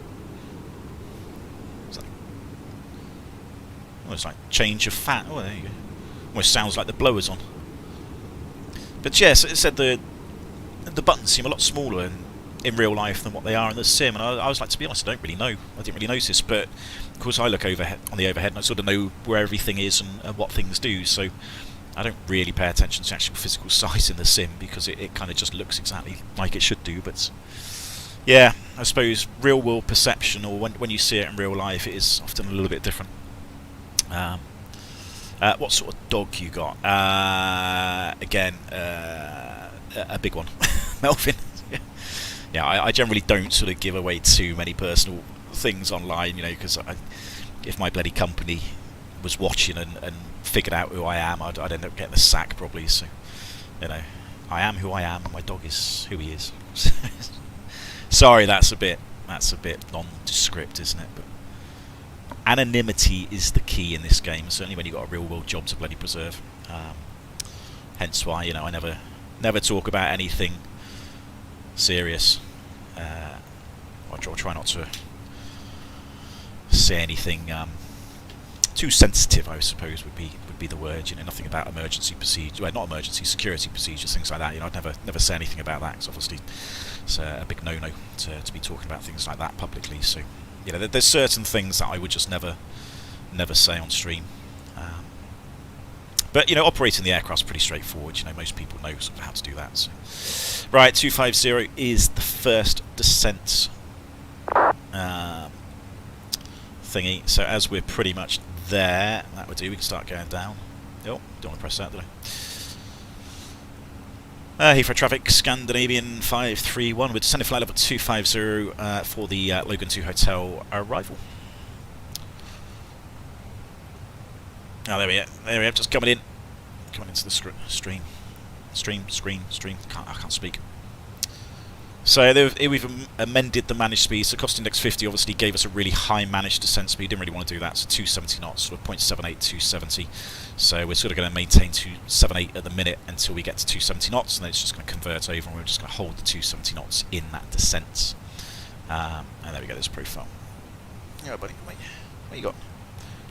Oh, it's like change of fan. Oh, there you go. Almost sounds like the blower's on. But yes, it said the buttons seem a lot smaller in real life than what they are in the sim. And I was like, to be honest, I don't really know. I didn't really notice. But of course, I look overhead on the overhead and I sort of know where everything is and what things do. So I don't really pay attention to actual physical size in the sim because it kind of just looks exactly like it should do. But yeah, I suppose real world perception, or when you see it in real life, it is often a little bit different. What sort of dog you got? Again, a big one. Melvin. Yeah, I generally don't sort of give away too many personal things online, because if my bloody company was watching and figured out who I am, I'd end up getting a sack probably. So, I am who I am, and my dog is who he is. Sorry, that's a bit nondescript, isn't it? But anonymity is the key in this game, certainly when you've got a real-world job to bloody preserve. Hence why, I never talk about anything serious. I'll try not to say anything too sensitive, I suppose would be the word. Nothing about emergency procedure, well, not emergency, security procedures, things like that. I'd never say anything about that because obviously it's a big no-no to be talking about things like that publicly. So. There's certain things that I would just never say on stream. But operating the aircraft's pretty straightforward. Most people know sort of how to do that. So. Right, 250 is the first descent thingy. So as we're pretty much there, that would do. We can start going down. Oh, don't want to press that, did I? Heathrow traffic, Scandinavian 531 with descending flight level 250 for the Logan 2 Hotel arrival. Oh, there we are, just coming into the screen. I can't speak. So we've amended the managed speed. So cost index 50 obviously gave us a really high managed descent speed. Didn't really want to do that. So 270 knots, sort of 0.78, 270. So we're sort of going to maintain 278 at the minute until we get to 270 knots, and then it's just going to convert over, and we're just going to hold the 270 knots in that descent. And there we go. There's profile. Yeah, buddy. Wait. What you got?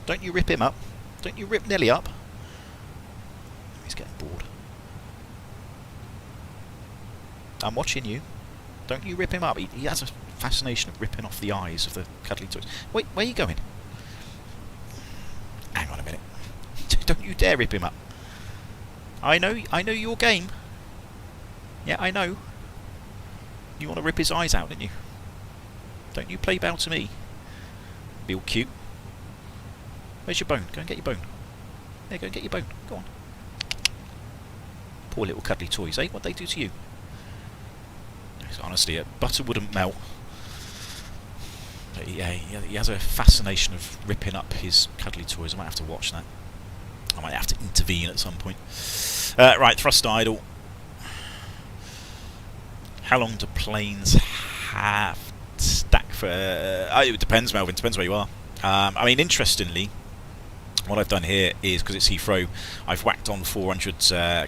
Don't you rip him up? Don't you rip Nelly up? He's getting bored. I'm watching you. Don't you rip him up. He has a fascination of ripping off the eyes of the cuddly toys. Wait, where are you going? Hang on a minute. Don't you dare rip him up. I know your game. Yeah, I know. You want to rip his eyes out, didn't you? Don't you play bow to me. Be all cute. Where's your bone? Go and get your bone. There, go and get your bone. Go on. Poor little cuddly toys, eh? What'd they do to you? Honestly, butter wouldn't melt. But yeah, he has a fascination of ripping up his cuddly toys. I might have to watch that. I might have to intervene at some point. Right, thrust idle. How long do planes have to stack for? It depends, Melvin. Depends where you are. I mean, interestingly, what I've done here is, because it's Heathrow, I've whacked on 400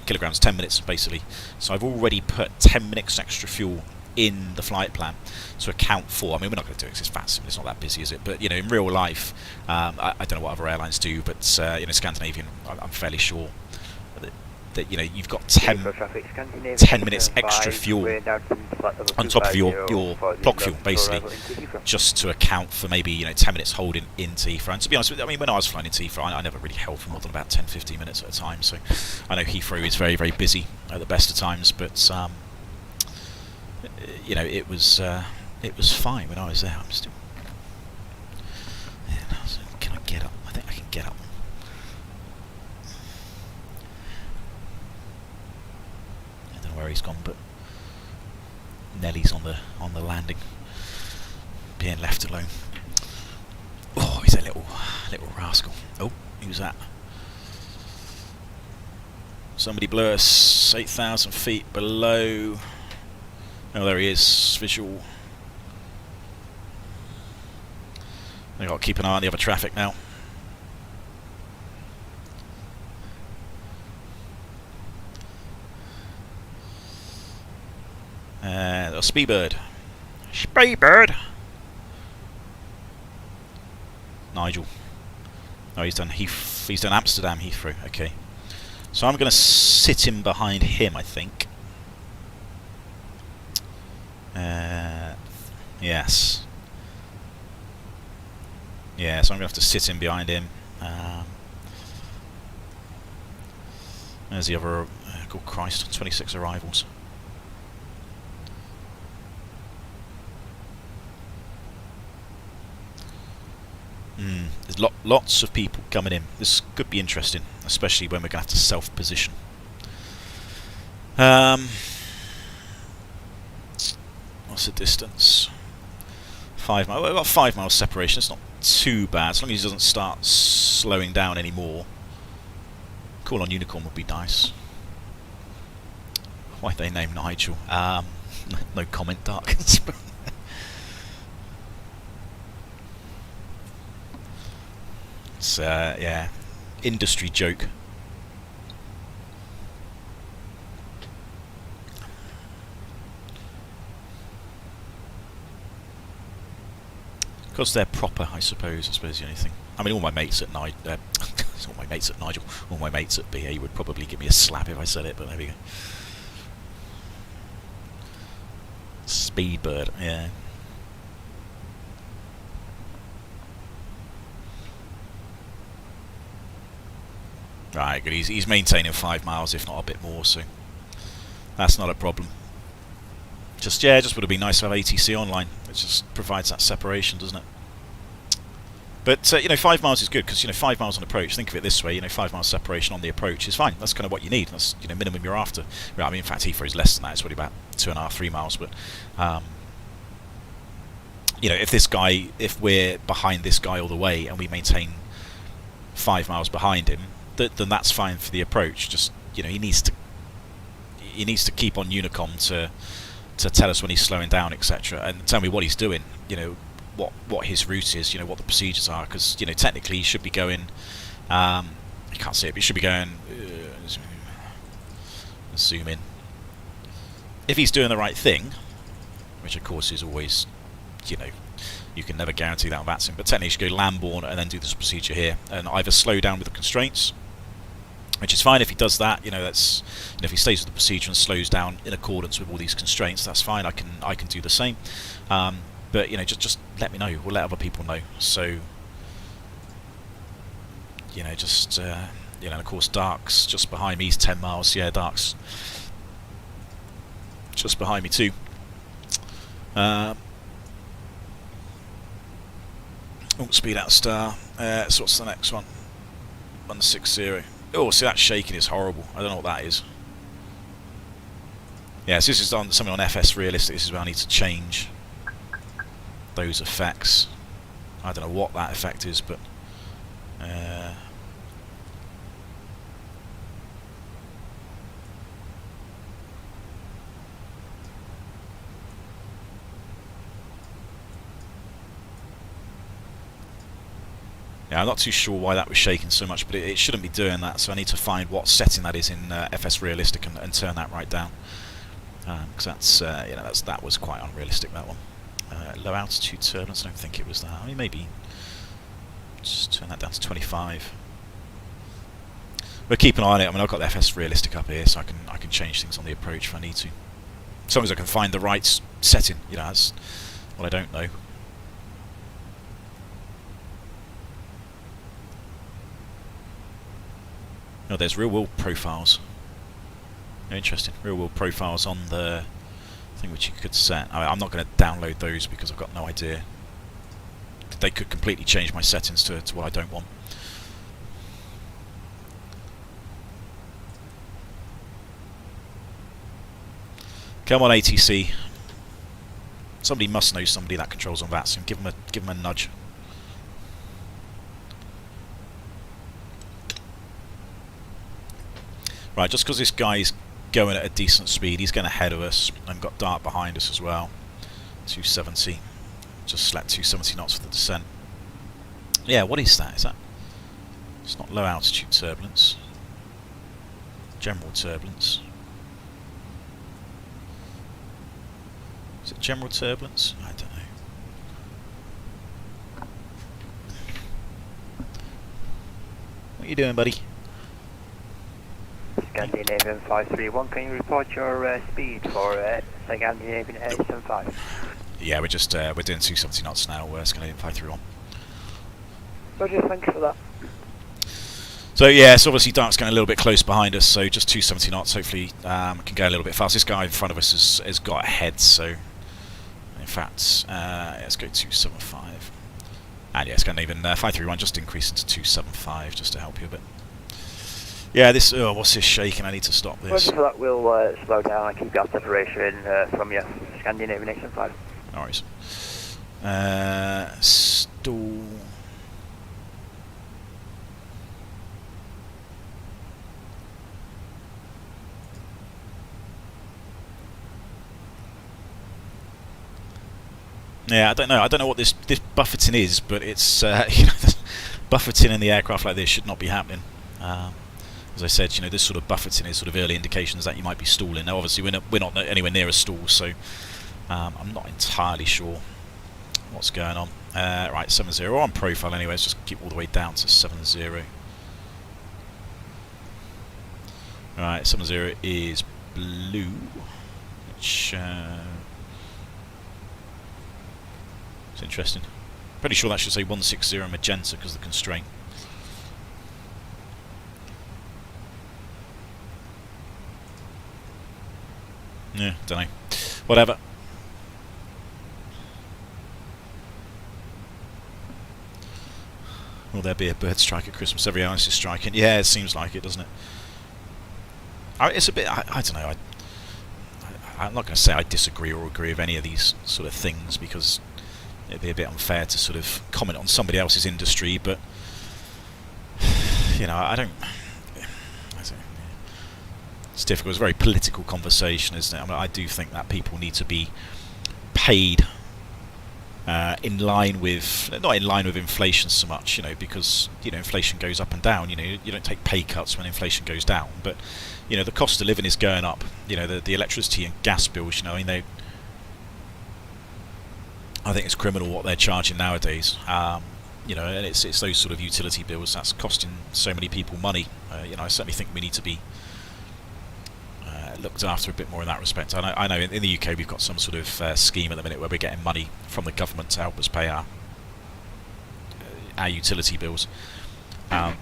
kilograms, 10 minutes basically. So I've already put 10 minutes extra fuel in the flight plan to account for. I mean, we're not going to do it because it's fast. It's not that busy, is it? But in real life, I don't know what other airlines do, but Scandinavian, I'm fairly sure that that you've got 10 minutes extra fuel on top of your clock fuel, basically, just to account for maybe 10 minutes holding into Heathrow. And to be honest with you, I mean, when I was flying into Heathrow, I never really held for more than about 10-15 minutes at a time. So I know Heathrow is very, very busy at the best of times, but it was fine when I was there. I'm still. Yeah, so can I get up? I think I can get up. I don't know where he's gone, but Nelly's on the landing, being left alone. Oh, he's a little rascal. Oh, who's that? Somebody blew us 8,000 feet below. Oh, there he is. Visual. I've got to keep an eye on the other traffic now. A Speedbird. Speedbird! Nigel. Oh, he's done Amsterdam Heathrow. Okay. So I'm going to sit in behind him, I think. Yes. Yeah, so I'm going to have to sit in behind him. There's the other... good Christ, 26 arrivals. There's lots of people coming in. This could be interesting, especially when we're going to have to self-position. What's the distance? 5 miles. Well, we've got 5 miles separation. It's not too bad, as long as he doesn't start slowing down anymore. Call on Unicorn would be nice. Why'd they name Nigel? No comment, Dark. It's yeah, industry joke. Because they're proper, I suppose the only thing. I mean, all my mates at Nigel, all my mates at BA would probably give me a slap if I said it, but there we go. Speedbird, yeah. Right, good. He's maintaining 5 miles, if not a bit more, so that's not a problem. Just would have been nice to have ATC online. It just provides that separation, doesn't it? But 5 miles is good because 5 miles on approach. Think of it this way: 5 miles separation on the approach is fine. That's kind of what you need. That's minimum you're after. Right, I mean, in fact, Heathrow is less than that. It's probably about 2.5, 3 miles. But if we're behind this guy all the way and we maintain 5 miles behind him, then that's fine for the approach. Just he needs to keep on Unicom to tell us when he's slowing down, etc., and tell me what he's doing. What his route is. What the procedures are, because technically he should be going. You can't see it, but he should be going. Zoom in. If he's doing the right thing, which of course is always, you can never guarantee that on VATSIM, but technically he should go Lambourne and then do this procedure here, and either slow down with the constraints, which is fine if he does that. That's if he stays with the procedure and slows down in accordance with all these constraints, that's fine. I can do the same. But just let me know. We'll let other people know. So and of course Dark's just behind me. He's 10 miles. Yeah, Dark's just behind me too. Speed out star. So what's the next one? 160. Oh, see, that shaking is horrible. I don't know what that is. Yeah, so this is something on FS Realistic. This is where I need to change those effects. I don't know what that effect is, but yeah, I'm not too sure why that was shaking so much, but it shouldn't be doing that, so I need to find what setting that is in FS Realistic and turn that right down, because that was quite unrealistic, that one. Low altitude turbulence, I don't think it was that. I mean, maybe just turn that down to 25. But keep an eye on it. I mean, I've got the FS realistic up here, so I can change things on the approach if I need to. As long as I can find the right setting, you know, that's what I don't know. Oh, there's real world profiles. Interesting. Real world profiles on the thing which you could set. I mean, I'm not going to download those because I've got no idea. They could completely change my settings to what I don't want. Come on, ATC. Somebody must know somebody that controls on that, so give them a nudge. Right, just because this guy's going at a decent speed, he's going ahead of us, and got dark behind us as well. 270. Just slept 270 knots for the descent. Yeah, what is that? Is that? It's not low altitude turbulence. General turbulence. Is it general turbulence? I don't know. What are you doing, buddy? Scandinavian 531, can you report your speed for Scandinavian 875? Yeah, we're doing 270 knots now. Scandinavian 531. Roger, thanks for that. So yeah, it's obviously dark's going a little bit close behind us, so just 270 knots. Hopefully, we can go a little bit fast. This guy in front of us has got ahead, so in fact, let's go 275. And yeah, Scandinavian 531 just increasing to 275 just to help you a bit. Yeah, this. Oh, what's this shaking? I need to stop this. Roger for that, we'll slow down and keep gas separation from you. Scandinavian 875. No worries. Stall. Yeah, I don't know. I don't know what this buffeting is, but it's you know, buffeting in the aircraft like this should not be happening. As I said, you know, this sort of buffeting is sort of early indications that you might be stalling. Now, obviously, we're not anywhere near a stall, so I'm not entirely sure what's going on. Right, 70 on profile anyway. Let's just keep all the way down to 70. Right, 70 is blue, which it's interesting. Pretty sure that should say 160 magenta because of the constraint. Yeah, don't know. Whatever. Will there be a bird strike at Christmas? Every hour is striking. Yeah, it seems like it, doesn't it? It's a bit. I don't know. I'm not going to say I disagree or agree with any of these sort of things because it'd be a bit unfair to sort of comment on somebody else's industry. But you know, I don't. It's difficult. It's a very political conversation, isn't it? I mean, I do think that people need to be paid in line with, not in line with inflation so much, you know, because, you know, inflation goes up and down. You know, you don't take pay cuts when inflation goes down, but, you know, the cost of living is going up. You know, the electricity and gas bills, you know, I mean, I think it's criminal what they're charging nowadays. You know, and it's those sort of utility bills that's costing so many people money. You know, I certainly think we need to be looked after a bit more in that respect. I know in the UK we've got some sort of scheme at the minute where we're getting money from the government to help us pay our utility bills. But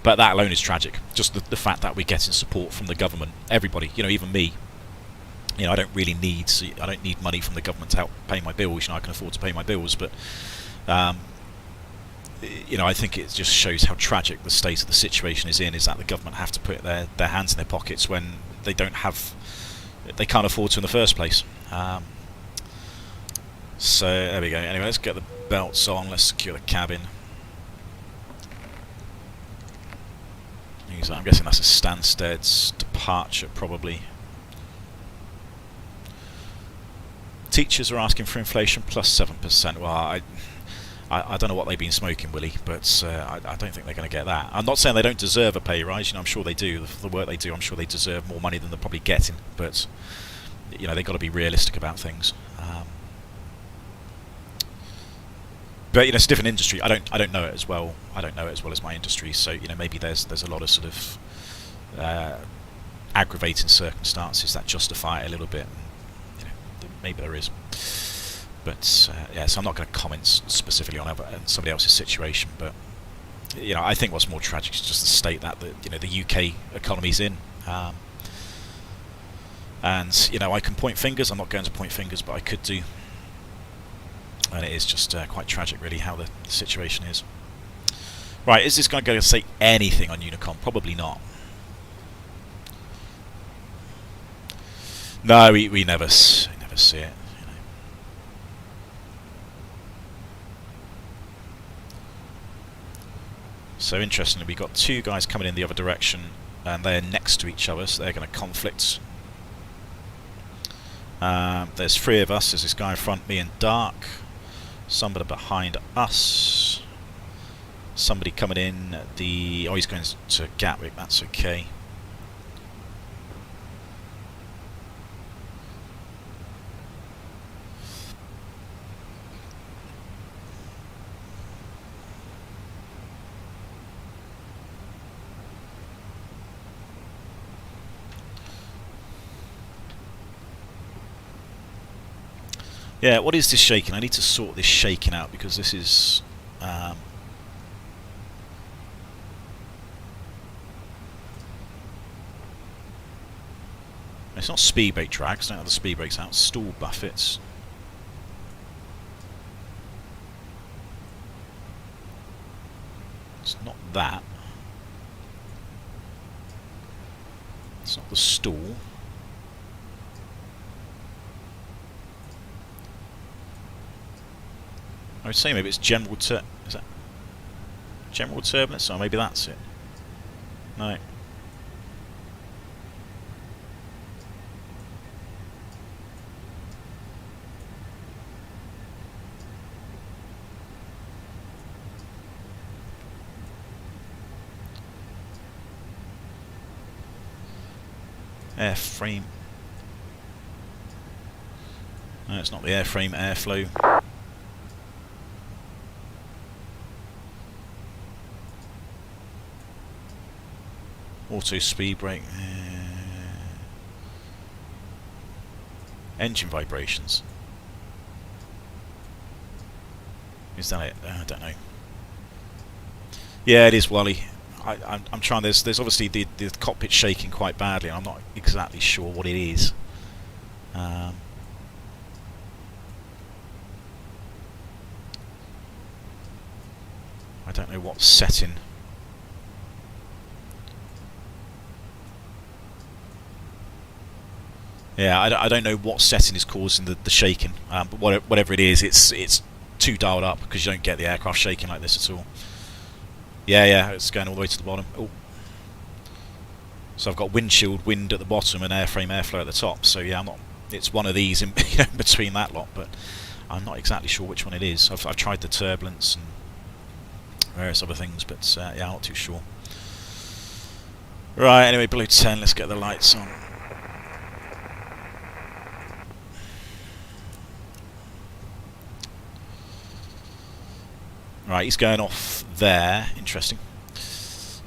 that alone is tragic. Just the fact that we're getting support from the government, everybody, you know, even me. You know, I don't need money from the government to help pay my bills. You know, I can afford to pay my bills, but you know, I think it just shows how tragic the state of the situation is that the government have to put their hands in their pockets when they can't afford to in the first place. So there we go. Anyway, let's get the belts on. Let's secure the cabin. I'm guessing that's a Stansted's departure, probably. Teachers are asking for inflation plus 7%. Well, I don't know what they've been smoking, Willie, but I don't think they're going to get that. I'm not saying they don't deserve a pay rise. You know, I'm sure they do. The work they do, I'm sure they deserve more money than they're probably getting. But you know, they've got to be realistic about things. But it's a different industry. I don't know it as well. I don't know it as well as my industry. So maybe there's a lot of sort of aggravating circumstances that justify it a little bit. Maybe there is. But so I'm not going to comment specifically on somebody else's situation. But I think what's more tragic is just the state that the UK economy's in. And I can point fingers. I'm not going to point fingers, but I could do. And it is just quite tragic, really, how the situation is. Right, is this guy going to say anything on Unicom? Probably not. No, we never see it. So interestingly, we've got two guys coming in the other direction, and they're next to each other, so they're going to conflict. There's three of us. There's this guy in front, me and Dark. Somebody behind us. Somebody coming in the... Oh, he's going to Gatwick. That's okay. Yeah, what is this shaking? I need to sort this shaking out because this is... it's not speed brake drags, don't have the speed brakes out, stall buffets. It's not that. It's not the stall. I would say maybe it's general is that general turbulence? Or maybe that's it. No. Airframe. No, it's not the airframe, airflow. Auto speed brake. Engine vibrations. Is that it? I don't know. Yeah, it is, Wally. I'm trying. There's obviously the cockpit shaking quite badly, and I'm not exactly sure what it is. I don't know what setting. Yeah, I don't know what setting is causing the shaking, but whatever it is, it's too dialed up because you don't get the aircraft shaking like this at all. Yeah, it's going all the way to the bottom. Oh. So I've got windshield wind at the bottom and airframe airflow at the top. So yeah, it's one of these in between that lot, but I'm not exactly sure which one it is. I've tried the turbulence and various other things, but yeah, I'm not too sure. Right, anyway, below 10, let's get the lights on. Right, he's going off there. Interesting.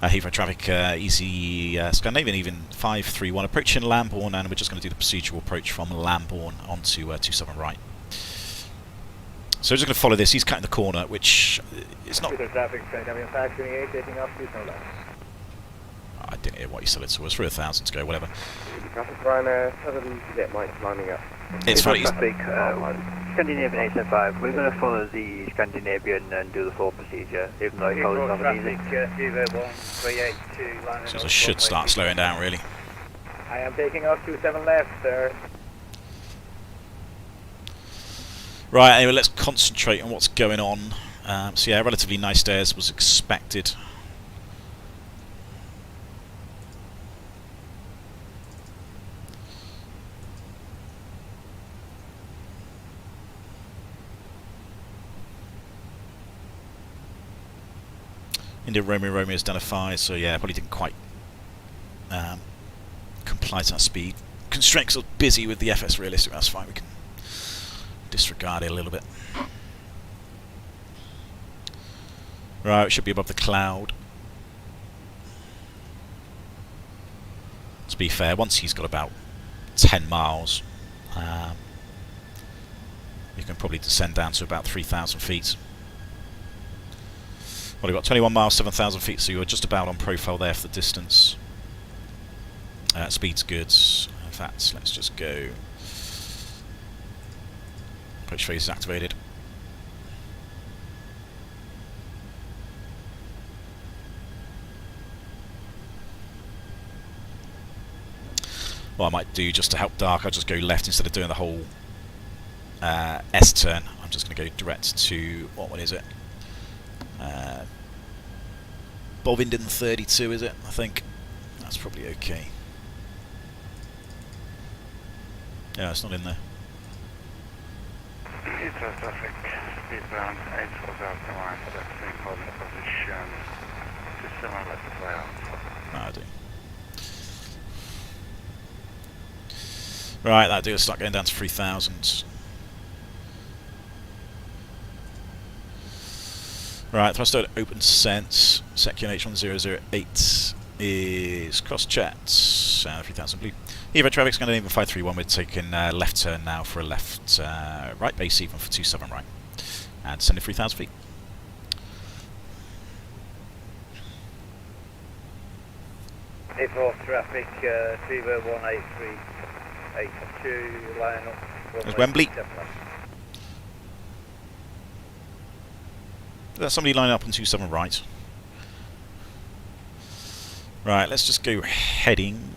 Heathrow traffic, easy Scandinavian, even 531, approaching Lambourne, and we're just going to do the procedural approach from Lambourne onto 27 right. So we're just going to follow this. He's cutting the corner, which is not... Traffic, Scandinavian 528, taking off, please no left. I didn't hear what he said it, so it was 3,000 to go, whatever. Traffic Ryanair 7, get Mike lining up. It's funny. Traffic, Scandinavian 875, we're going to follow the Scandinavian and do the full procedure, even though it holds on the music. So I should start slowing down, really. I am taking off 27 left, sir. Right, anyway, let's concentrate on what's going on. So yeah, relatively nice day as was expected. India Romeo has done a 5, so yeah, probably didn't quite comply to that speed constraint because I was busy with the FS realistic. That's fine, we can disregard it a little bit. Right, it should be above the cloud. To be fair, once he's got about 10 miles, you can probably descend down to about 3,000 feet. Well, you've got 21 miles, 7,000 feet, so you're just about on profile there for the distance. Speed's good. In fact, let's just go. Approach phase is activated. What I might do just to help dark, I'll just go left instead of doing the whole S-turn. I'm just going to go direct to, what is it? Bovingdon 32, is it? I think. That's probably okay. Yeah, it's not in there. Heathrow traffic, speedbound 840 line, taxi holding position 27 left to fly out. I do. Right, that'll do. Let's start going down to 3,000. Right, thruster open descent. Section H1008 is cross-checked. 3,000 blue. Heathrow traffic, Scandinavian 531. We're taking left turn now for a left right base, even for 27 right. And descending 3,000 feet. Heathrow traffic, 3183882, line up. There's Wembley. There's somebody lining up on 27 right. Right, let's just go heading.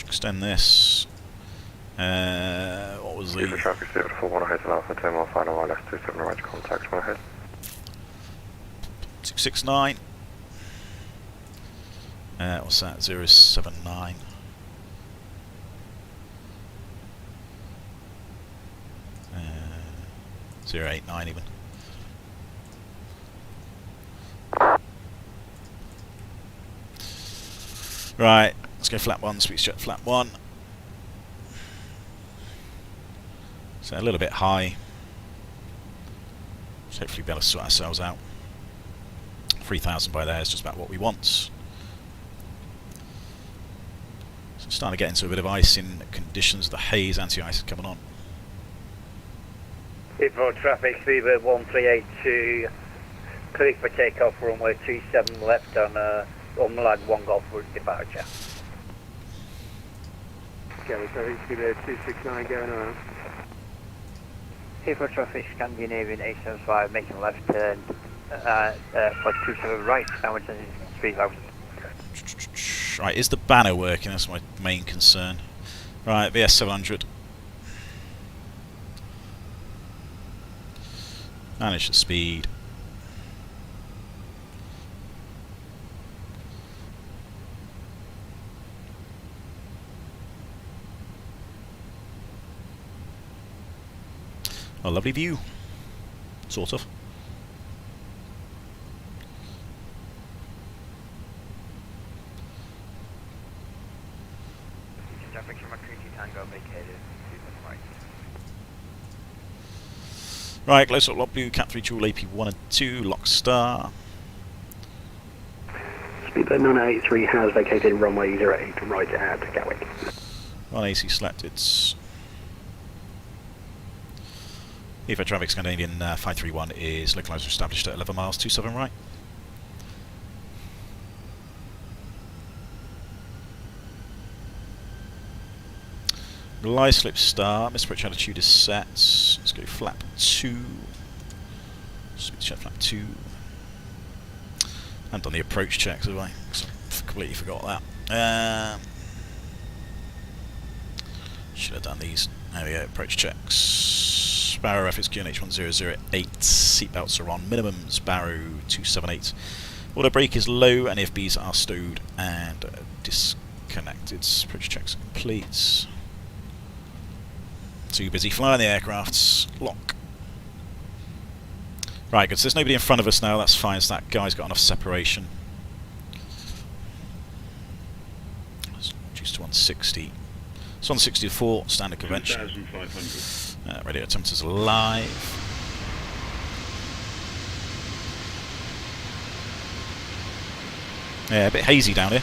Extend this. What was the... Heathrow traffic 041 ahead and Alpha 10 mile final line left 27 right contact 1 ahead. 269. What's that? 079. Uh, 089 even. Right, let's go flat 1, speed jet flat 1. So a little bit high. So hopefully be able to sort ourselves out. 3,000 by there is just about what we want. So it's starting to get into a bit of icing conditions. The haze, anti-ice is coming on. Heathrow traffic 31382, clear for takeoff runway 27 left on unlag 1 golf route departure. Gary, sorry, 269 going around. Heathrow traffic Scandinavian 875 making left turn for 27 right, now it's 3,000. Right, is the banner working? That's my main concern. Right, VS 700. Manage the speed. A lovely view. Sort of. Traffic from Accu Tango vacated. Right, close up lock blue, Cat 3 Jewel AP 1 and 2, lock star. Speedbird 983 has vacated runway 08 right at Gatwick. On AC selected. Heathrow traffic Scandinavian 531 is localizer established at 11 miles, 27 right. Glide slip star, misapproach attitude is set. Let's go flap 2. Speed check flap 2. I haven't done the approach checks, have I? So I completely forgot that. Should have done these. There we go, approach checks. Sparrow FXQ and H1008. Seatbelts are on. Minimum Sparrow 278. Auto brake is low and FBs are stowed and disconnected. Approach checks complete. Too busy flying the aircrafts. Lock. Right, good. So there's nobody in front of us now. That's fine. So that guy's got enough separation. Let's reduce to 160. It's 164 standard convention. Radio altimeter's live. Yeah, a bit hazy down here.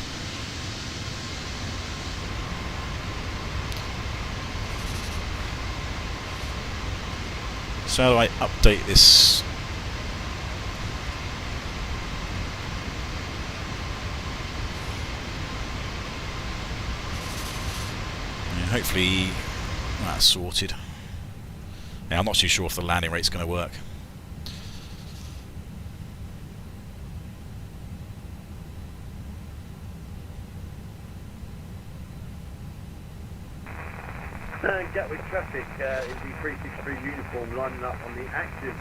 So how do I update this? Yeah, hopefully that's sorted. Yeah, I'm not too sure if the landing rate's going to work. Gatwick traffic is the 363 uniform lining up on the active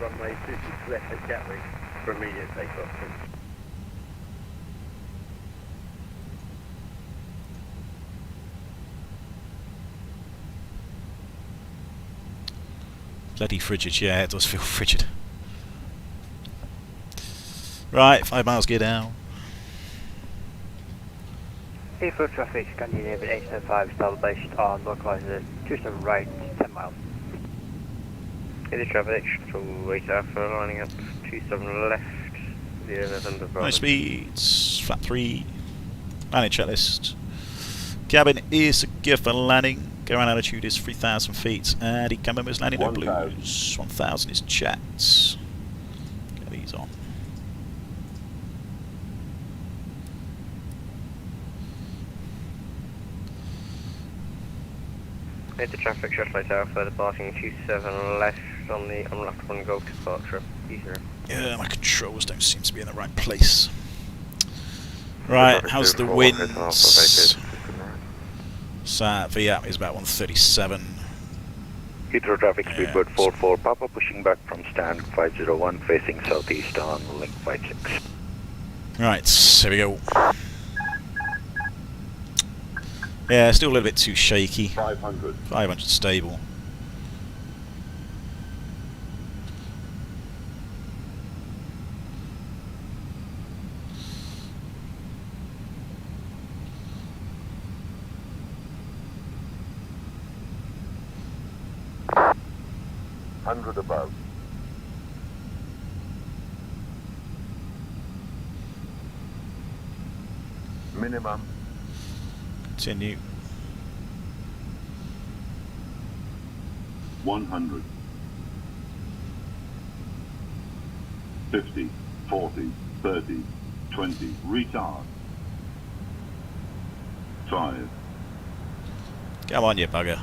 runway 26 left at Gatwick for immediate takeoff. Bloody frigid, yeah, it does feel frigid. Right, 5 miles gear down. Heathrow traffic, Scandinavian 875 established on localizer 27 right, 10 miles. Heathrow traffic, shuttle 8 Alpha lining up 27 left, the November. High speeds, flat 3, landing checklist. Cabin is secure for landing. Ground altitude is 3,000 feet. And the cabin is landing no blues. 1,000 is chats. Get these on. Heathrow traffic, shuttle 8 Alpha departing 27 left on the unlocked 1 Golf departure. Heathrow. Yeah, my controls don't seem to be in the right place. Right, how's the wind? VAP is about 137. Heathrow traffic speedbird 44, Papa pushing back from stand 501 facing southeast on link 56. Right, here we go. Yeah, still a little bit too shaky. 500. 500 stable. Above. Minimum. Continue. 100. 50, 40, 30, 20. Retard. 5. Come on, you bugger.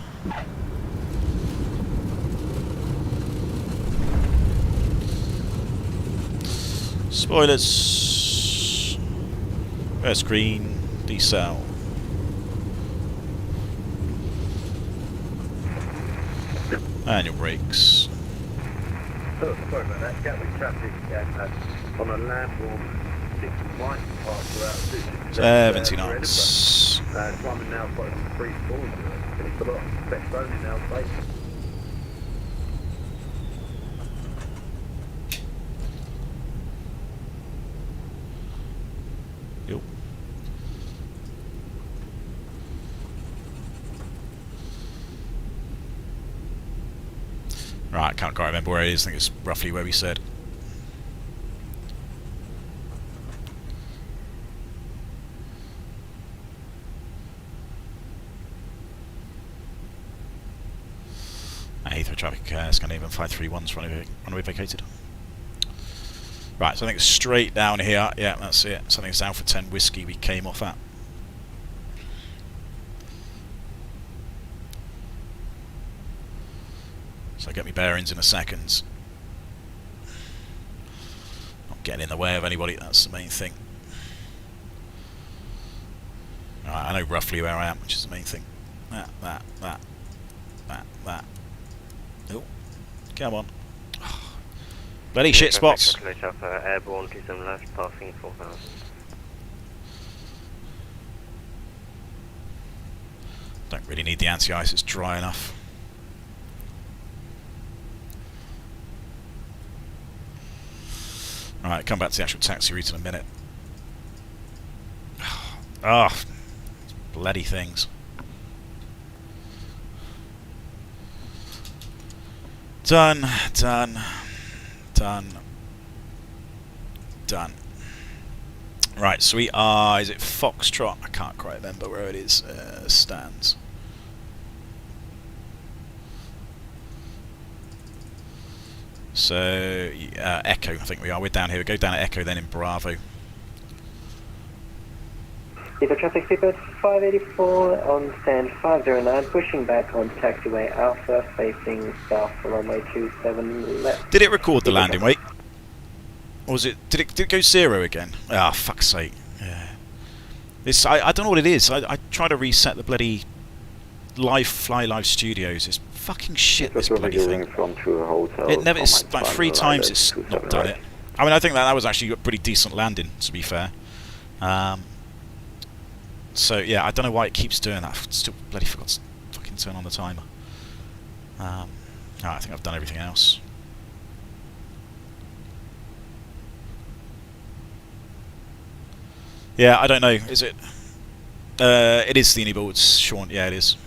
Spoilers. First green, decel. And your brakes. Oh, sorry about that. Gatwick traffic on a landform 6 miles past 70 knots. Climbing now quite 340. It's a lot of best only now, please. Yep. Right, I can't quite remember where it is. I think it's roughly where we said. Heathrow traffic, Scandinavian 531's runway vacated. Right, so I think it's straight down here. Yeah, that's it. So I think it's Alpha 10 Whiskey we came off at. So I'll get me bearings in a second. Not getting in the way of anybody, that's the main thing. Right, I know roughly where I am, which is the main thing. That. Oh, come on. Bloody shit spots. Airborne 27 left, passing 4,000. Don't really need the anti-ice, it's dry enough. Alright, come back to the actual taxi route in a minute. Ah, bloody things. Done, done, done, done. Right, so we are, is it Foxtrot? I can't quite remember where it is, stands. So, Echo, I think we are. We're down here. We go down at Echo, then in Bravo. Heathrow traffic speedbird 584 on stand 509, pushing back on taxiway Alpha, facing south for runway 27 left. Did it record the landing weight? Or was it? Did it go 0 again? Ah, fuck's sake! Yeah. This I don't know what it is. I try to reset the bloody Fly Live Studios. It's fucking shit. This bloody thing. It never. It's like 3 times it's not done it. I mean, I think that was actually a pretty decent landing, to be fair. So yeah, I don't know why it keeps doing that. I still bloody forgot to fucking turn on the timer. Alright, I think I've done everything else. Yeah, I don't know. Is it? It is the Uniboards, Sean. Yeah, it is.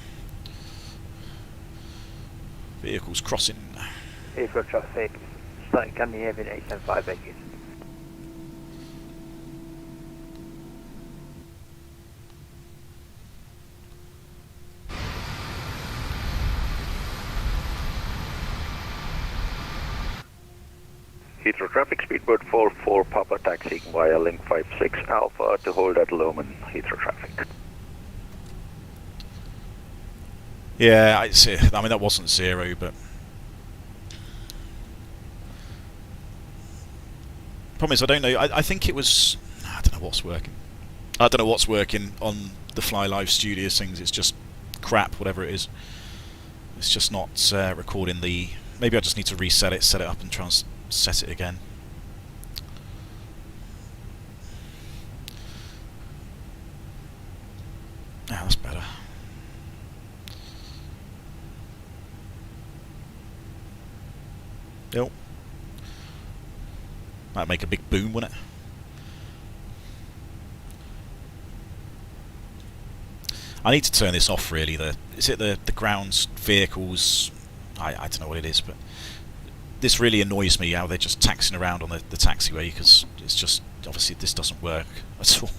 Vehicles crossing. Heathrow traffic, starting coming here in 875 venues. Heathrow traffic, speedbird 44, Papa taxiing via link 56 Alpha to hold at Loman, Heathrow traffic. Yeah, I mean that wasn't 0, but problem is I don't know. I think it was. I don't know what's working. I don't know what's working on the Fly Live Studios things. It's just crap, whatever it is. It's just not recording the. Maybe I just need to reset it, set it up, and try and set it again. Ah, that's better. Nope. Might make a big boom, wouldn't it? I need to turn this off really. Is it the grounds vehicles? I don't know what it is, but this really annoys me how they're just taxiing around on the taxiway, because it's just obviously this doesn't work at all.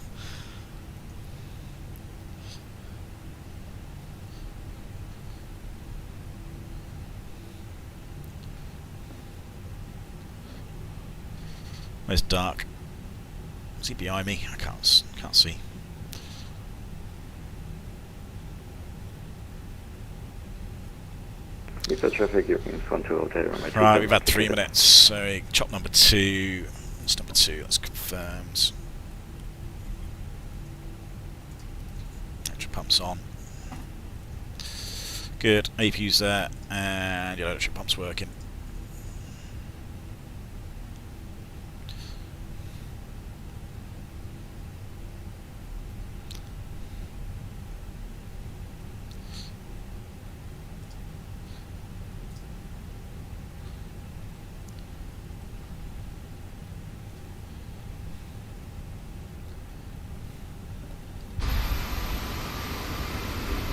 Where's Dark? Is he behind me? I can't see. Traffic, you're in front to rotate. Right, we've had 3 minutes. So chop number 2. That's number 2. That's confirmed. Electric pumps on. Good. APU's there, and your electric pump's working.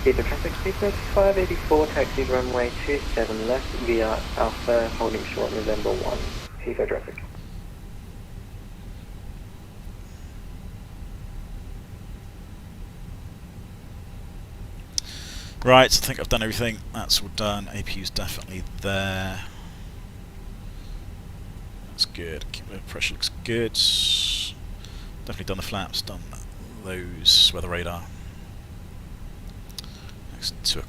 Heathrow traffic speedbird 584, taxi runway 27 left via Alpha, holding short November 1. Heathrow traffic. Right, I think I've done everything. That's all done. APU's definitely there. That's good. Pressure looks good. Definitely done the flaps, done those weather radar. Next 2 o'clock.